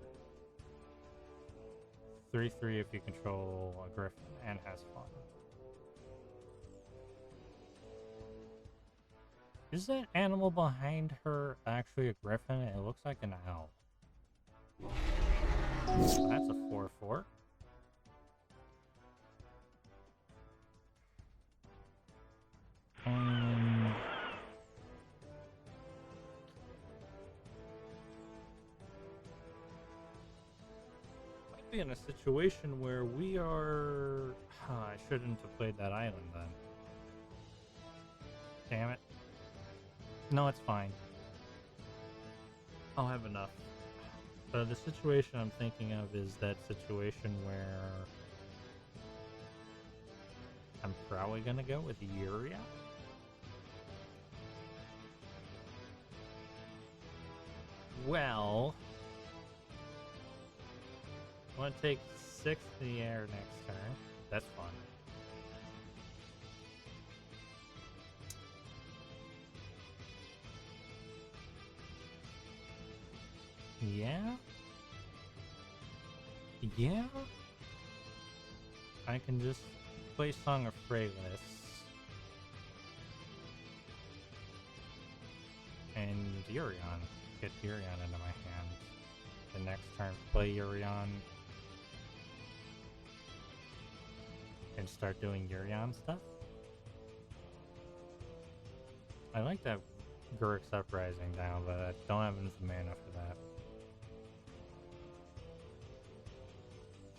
3/3 if you control a griffin and has fun. Is that animal behind her actually a griffin? It looks like an owl. That's a 4/4. Might be in a situation where we are... I shouldn't have played that island then. Damn it. No, it's fine. I'll have enough. The situation I'm thinking of is that situation where I'm probably going to go with Yuria. Well, I want to take 6 in the air next turn. That's fun. Yeah? Yeah? I can just play Song of Freyless. And Urion. Get Urion into my hand. The next turn, play Urion. And start doing Urion stuff. I like that Guruk's Uprising down, but I don't have enough mana for that.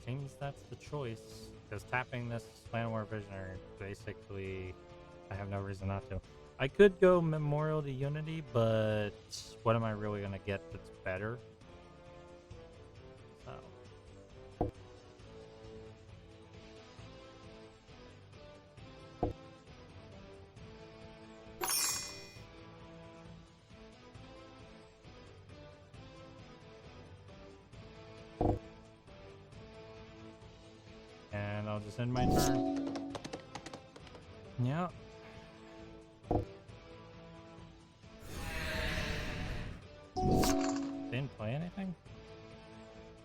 Seems that's the choice, because tapping this Llanowar Visionary, basically, I have no reason not to. I could go Memorial to Unity, but what am I really going to get that's better? So. And I'll just end my turn. Yep. Didn't play anything?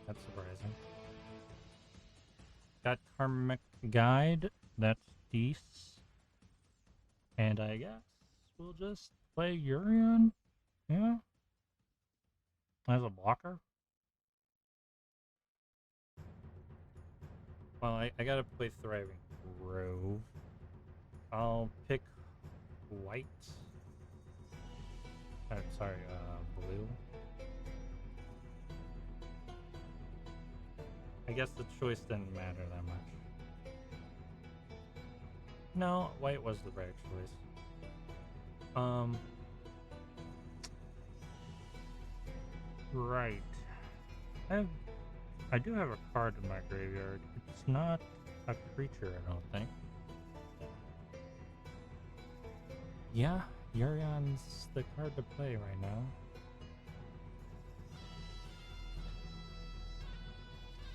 That's surprising. Got Karmic Guide. That's decent. And I guess we'll just play Urion. Yeah. As a blocker. Well, I gotta play Thriving Grove. I'll pick white. Sorry, blue. I guess the choice didn't matter that much. No, white was the right choice. Right. I do have a card in my graveyard. It's not a creature, I don't think. Yeah, Urion's the card to play right now.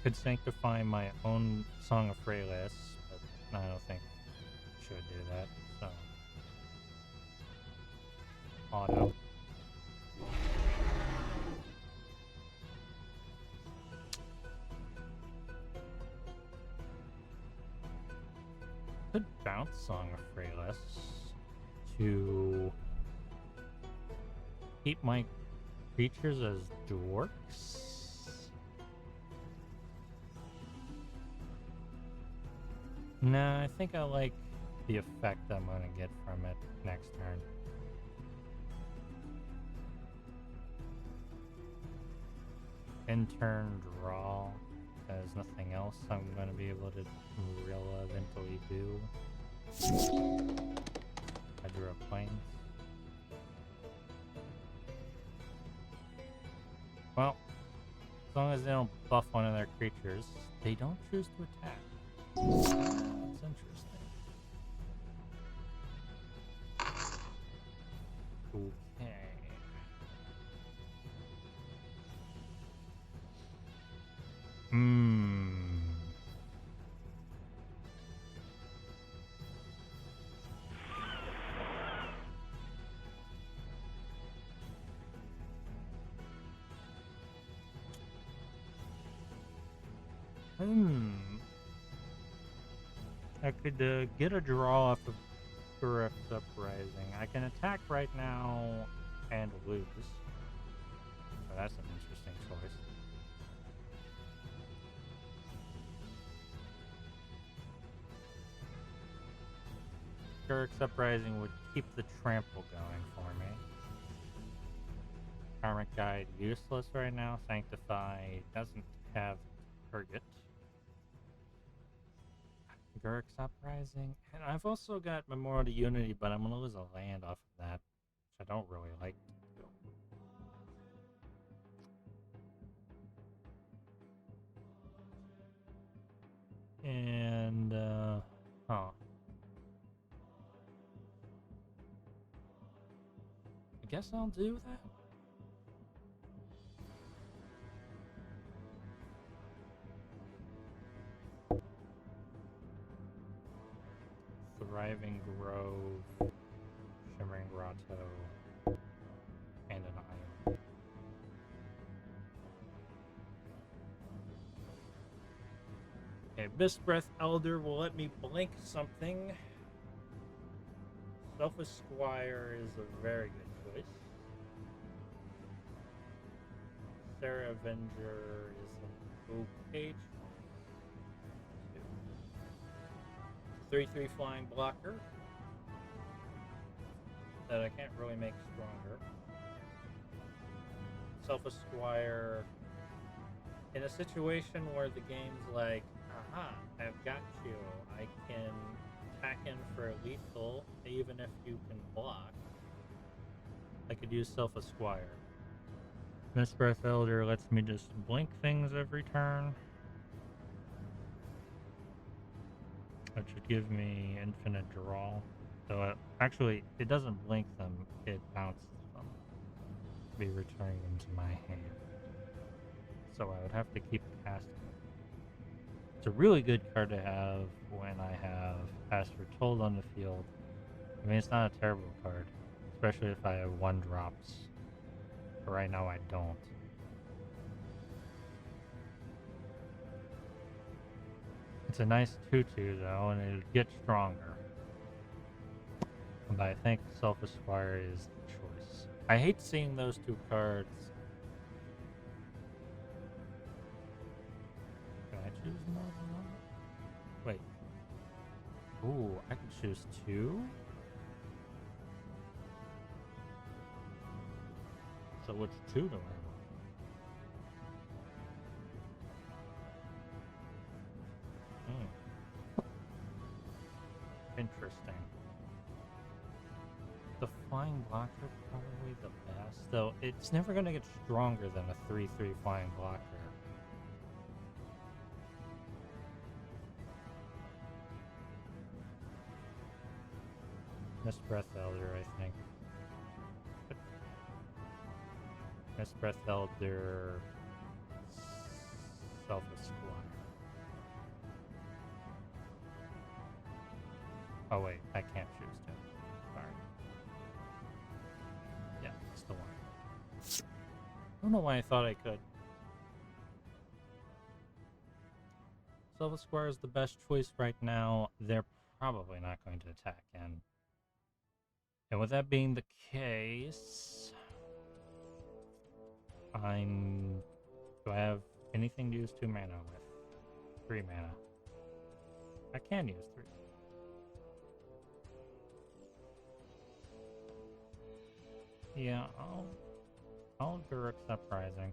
Could sanctify my own Song of Freylas, but I don't think I should do that, so... Auto. Could bounce Song of Freylas to keep my creatures as dorks. Nah, I think I like the effect I'm gonna get from it next turn. In turn draw. There's nothing else I'm gonna be able to relevantly do. I drew a plains. Well, as long as they don't buff one of their creatures, they don't choose to attack. That's interesting. Okay. I could get a draw off of Guruk's Uprising. I can attack right now and lose. So that's an interesting choice. Guruk's Uprising would keep the trample going for me. Karmic Guide useless right now. Sanctify doesn't have target. Guruk's Uprising. And I've also got Memorial to Unity, but I'm going to lose a land off of that, which I don't really like to do. And, I guess I'll do that. Thriving Grove, Shimmering Grotto, and an Island. Okay, Mist Breath Elder will let me blink something. Selfish Squire is a very good choice. Sarah Avenger is an okay choice. 3/3 flying blocker that I can't really make stronger. Selfish Squire in a situation where the game's like, aha, I've got you. I can attack in for lethal even if you can block. I could use Selfish Squire. Mist Breath Elder lets me just blink things every turn. That should give me infinite draw. So actually, it doesn't blink them, it bounces them. Be returning them to my hand. So I would have to keep casting. It's a really good card to have when I have Pass Foretold on the field. I mean, it's not a terrible card, especially if I have 1-drops. But right now I don't. It's a nice 2/2 though, and it'll get stronger. But I think Selfish Squire is the choice. I hate seeing those two cards. Can I choose more than one? Wait. Ooh, I can choose 2? So which 2 do I want? the flying blocker probably the best, though it's never going to get stronger than a 3/3 flying blocker. Miss Breath Elder, I think. Miss Breath Elder, Selfless Squire. Oh wait, I can't choose to. Sorry. Yeah, it's the one. I don't know why I thought I could. Selfless Squire is the best choice right now. They're probably not going to attack in. And with that being the case, do I have anything to use 2 mana with? 3 mana. I can use 3. Yeah, I'll Guruk's Uprising.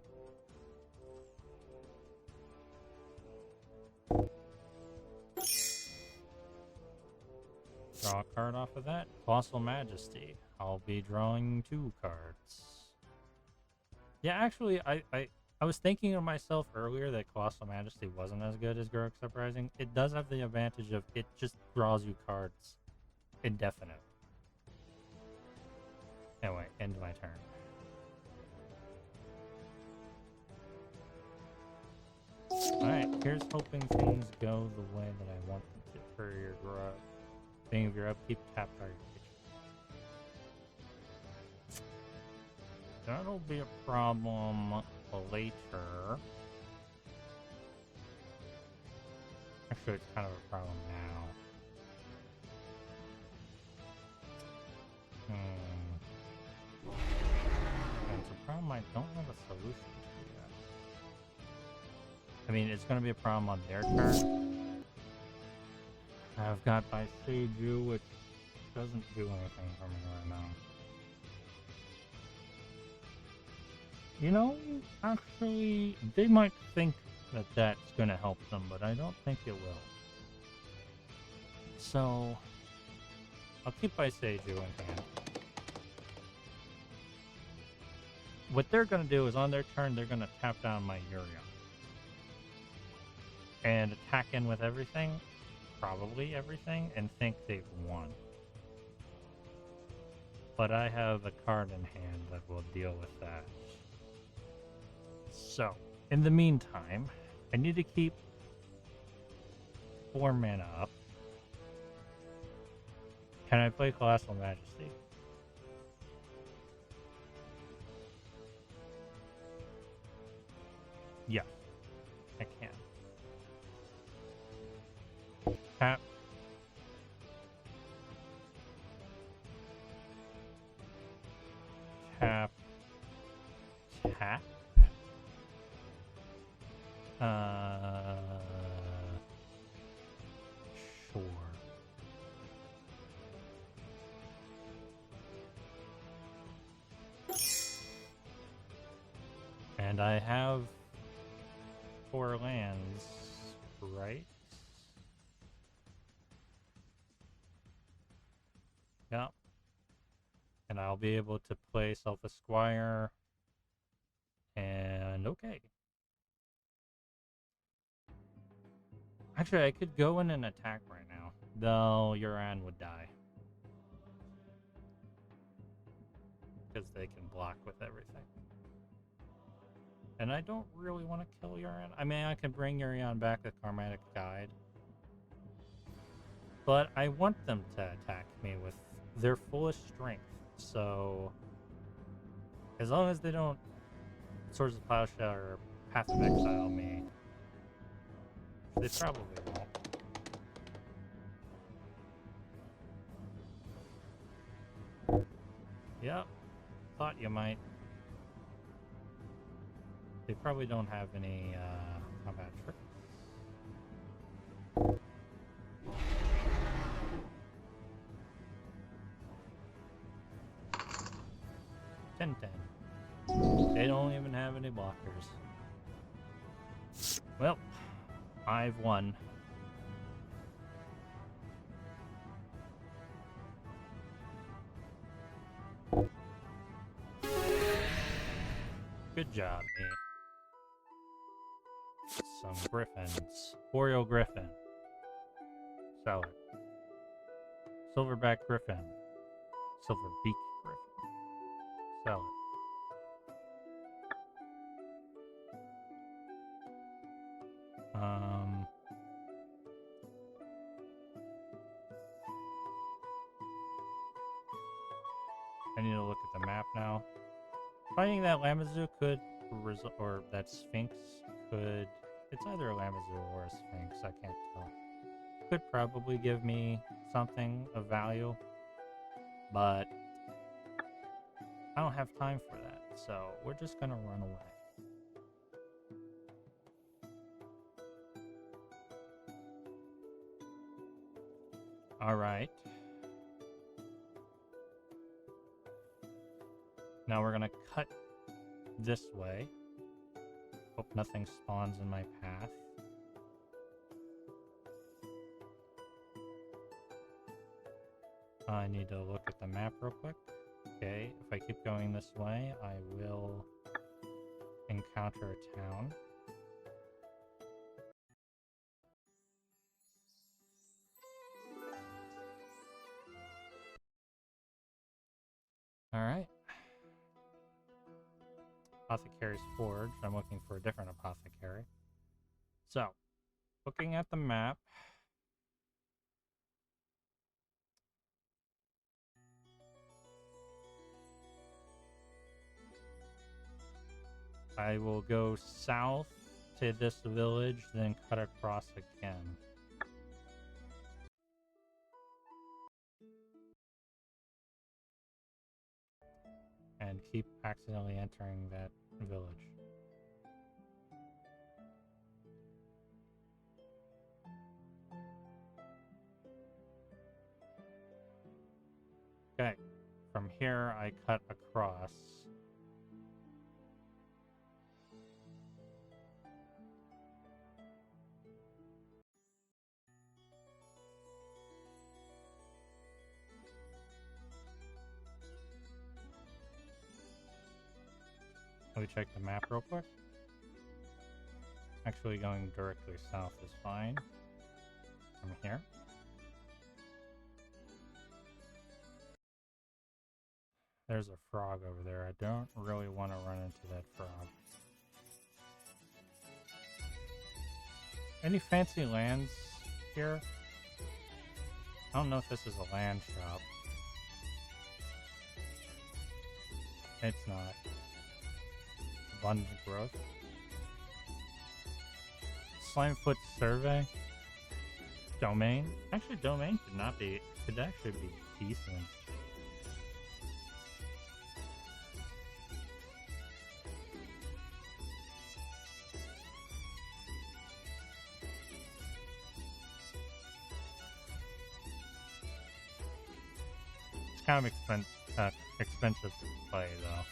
Draw a card off of that. Colossal Majesty. I'll be drawing 2 cards. Yeah, actually, I was thinking of myself earlier that Colossal Majesty wasn't as good as Guruk's Uprising. It does have the advantage of it just draws you cards indefinite. Anyway, end my turn. Alright, here's hoping things go the way that I want them to for your growth. Being of your upkeep, tap target creature. That'll be a problem later. Actually, it's kind of a problem now. And it's a problem I don't have a solution to yet. I mean, it's going to be a problem on their turn. I've got by Seiju, which doesn't do anything for me right now. You know, actually, they might think that that's going to help them, but I don't think it will. So, I'll keep by Seiju in hand. What they're going to do is on their turn, they're going to tap down my Urion. And attack in with everything, probably everything, and think they've won. But I have a card in hand that will deal with that. So, in the meantime, I need to keep 4 mana up. Can I play Colossal Majesty? Yeah, I can. Tap. Tap. Tap. Sure. And I have 4 lands, right? Yep. And I'll be able to play Selfless Squire. And okay. Actually, I could go in and attack right now, though Uran would die. Because they can block with everything. And I don't really want to kill Uran. I mean, I can bring Urion back with Karmatic Guide. But I want them to attack me with their fullest strength. So, as long as they don't Swords of Plowshare or Path of Exile me, they probably won't. Yep, thought you might. They probably don't have any combat tricks. They don't even have any blockers. Well, I've won. Good job, me. Some griffins. Boreal griffin. Sell it. Silverback griffin. Silverbeak griffin. Sell it. I need to look at the map now. Finding that Lamazoo could result, or that Sphinx could, it's either a Lamazoo or a Sphinx, I can't tell. Could probably give me something of value, but I don't have time for that, so we're just gonna run away. Alright. Now we're gonna cut this way. Hope nothing spawns in my path. I need to look at the map real quick. Okay, if I keep going this way, I will encounter a town. Alright. Apothecary's Forge. I'm looking for a different apothecary. So, looking at the map, I will go south to this village, then cut across again. And keep accidentally entering that village. Okay, from here I cut across. Let me check the map real quick. Actually, going directly south is fine. From here. There's a frog over there. I don't really want to run into that frog. Any fancy lands here? I don't know if this is a land shop. It's not. Abundant growth. Slimefoot survey. Domain. Actually, domain could actually be decent. It's kind of expensive to play, though.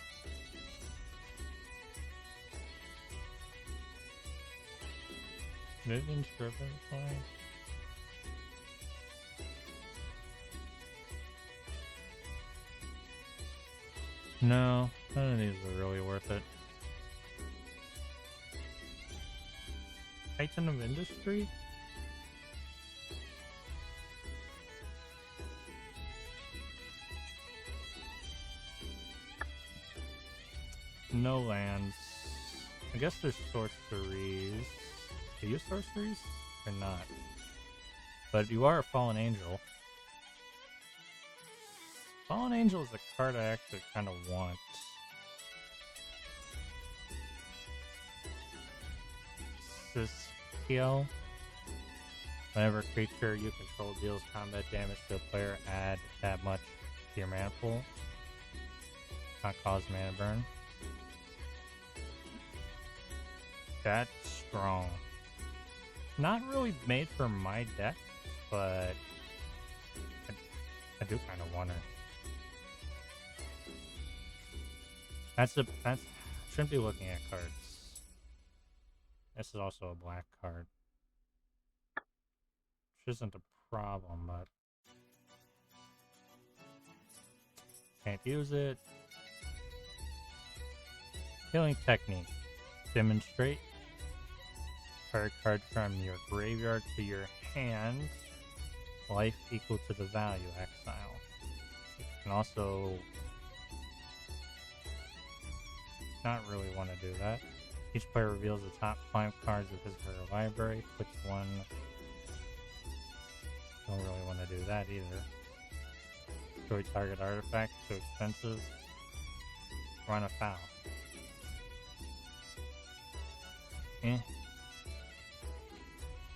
Vivian Stripper play? No, none of these are really worth it. Titan of Industry? No lands. I guess there's sorceries. Are you sorceries? Or not? But you are a Fallen Angel. Fallen Angel is a card I actually kind of want. Siskio. Whenever a creature you control deals combat damage to a player, add that much to your mana pool. Not cause mana burn. That's strong. Not really made for my deck, but I do kind of want her. That's shouldn't be looking at cards. This is also a black card. Which isn't a problem, but can't use it. Healing technique. Demonstrate. Target card from your graveyard to your hand. Life equal to the value. Exile. You can also not really want to do that. Each player reveals the top 5 cards of his or her library. Puts one. Don't really want to do that either. Destroy target artifact. Too expensive. Run afoul.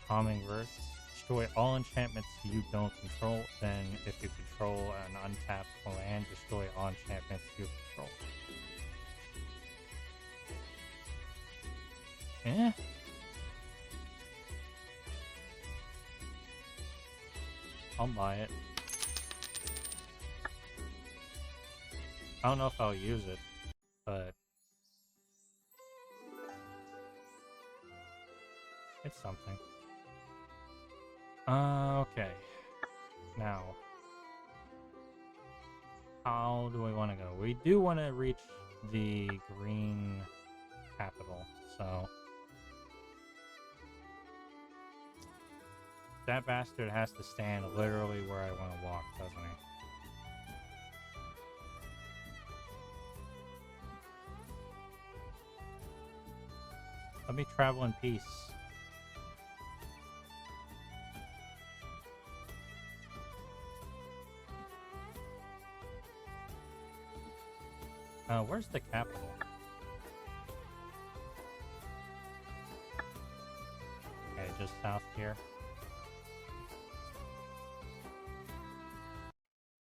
Calming verse. Destroy all enchantments you don't control. Then, if you control an untapped land, destroy all enchantments you control. I'll buy it. I don't know if I'll use it, but it's something. Okay. Now, how do we want to go? We do want to reach the green capital, so that bastard has to stand literally where I want to walk, doesn't he? Let me travel in peace. Where's the capital? Okay, just south here.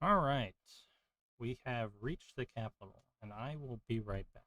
Alright. We have reached the capital, and I will be right back.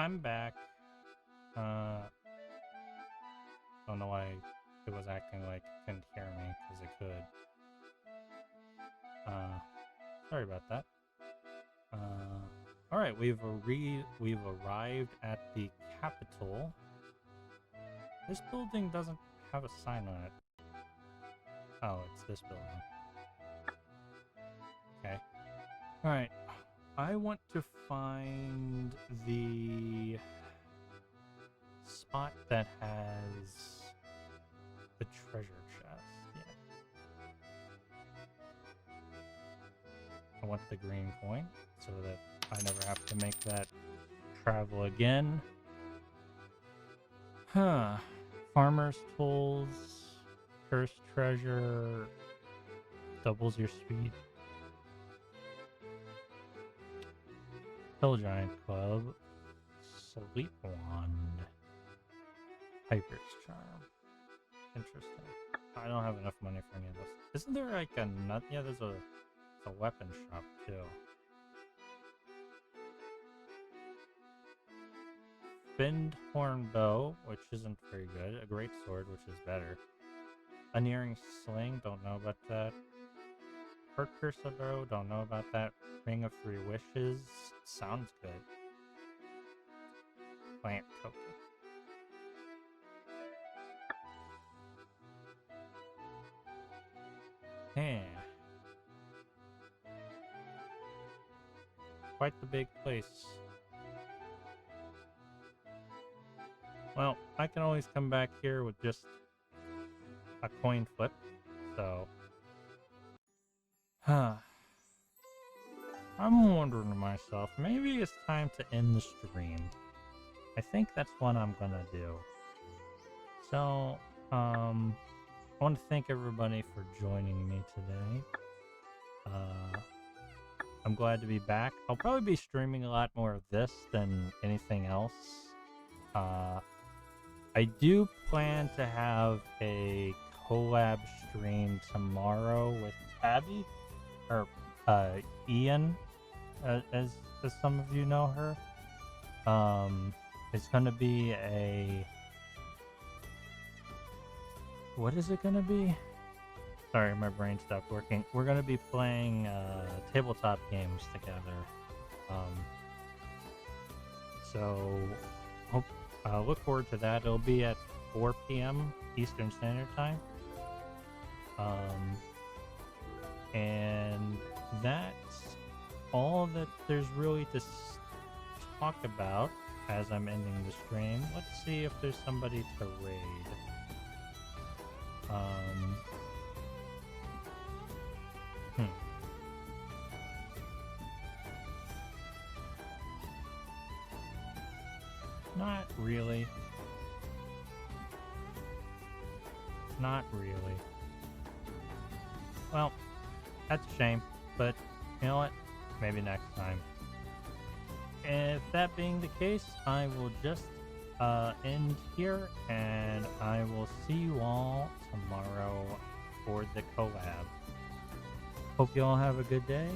I'm back. Don't know why it was acting like it couldn't hear me, because it could. Sorry about that. All right, we've arrived at the capital. This building doesn't have a sign on it. Oh, it's this building. Okay. All right. I want to find the spot that has the treasure chest. Yeah. I want the green coin so that I never have to make that travel again. Huh. Farmer's tools, cursed treasure, doubles your speed. Hill Giant Club, Sleep Wand, Piper's Charm. Interesting. I don't have enough money for any of this. Isn't there like a nut? Yeah, there's a weapon shop too. Finned Horn Bow, which isn't very good. A Great Sword, which is better. Unerring Sling, don't know about that. Hurt Curse Bow, don't know about that. Ring of Three Wishes, sounds good. Plant Token. Quite the big place. Well, I can always come back here with just a coin flip, so... I'm wondering to myself, maybe it's time to end the stream. I think that's what I'm gonna do. So, I want to thank everybody for joining me today. I'm glad to be back. I'll probably be streaming a lot more of this than anything else. I do plan to have a collab stream tomorrow with Abby, or Ian, as some of you know her. It's gonna be a... What is it gonna be? Sorry, my brain stopped working. We're gonna be playing tabletop games together. So look forward to that. It'll be at 4 p.m. Eastern Standard Time. And that's all that there's really to talk about as I'm ending the stream. Let's see if there's somebody to raid. Not really. Not really. Well, that's a shame, but you know what? Maybe next time. If that being the case, I will just end here, and I will see you all tomorrow for the collab. Hope you all have a good day.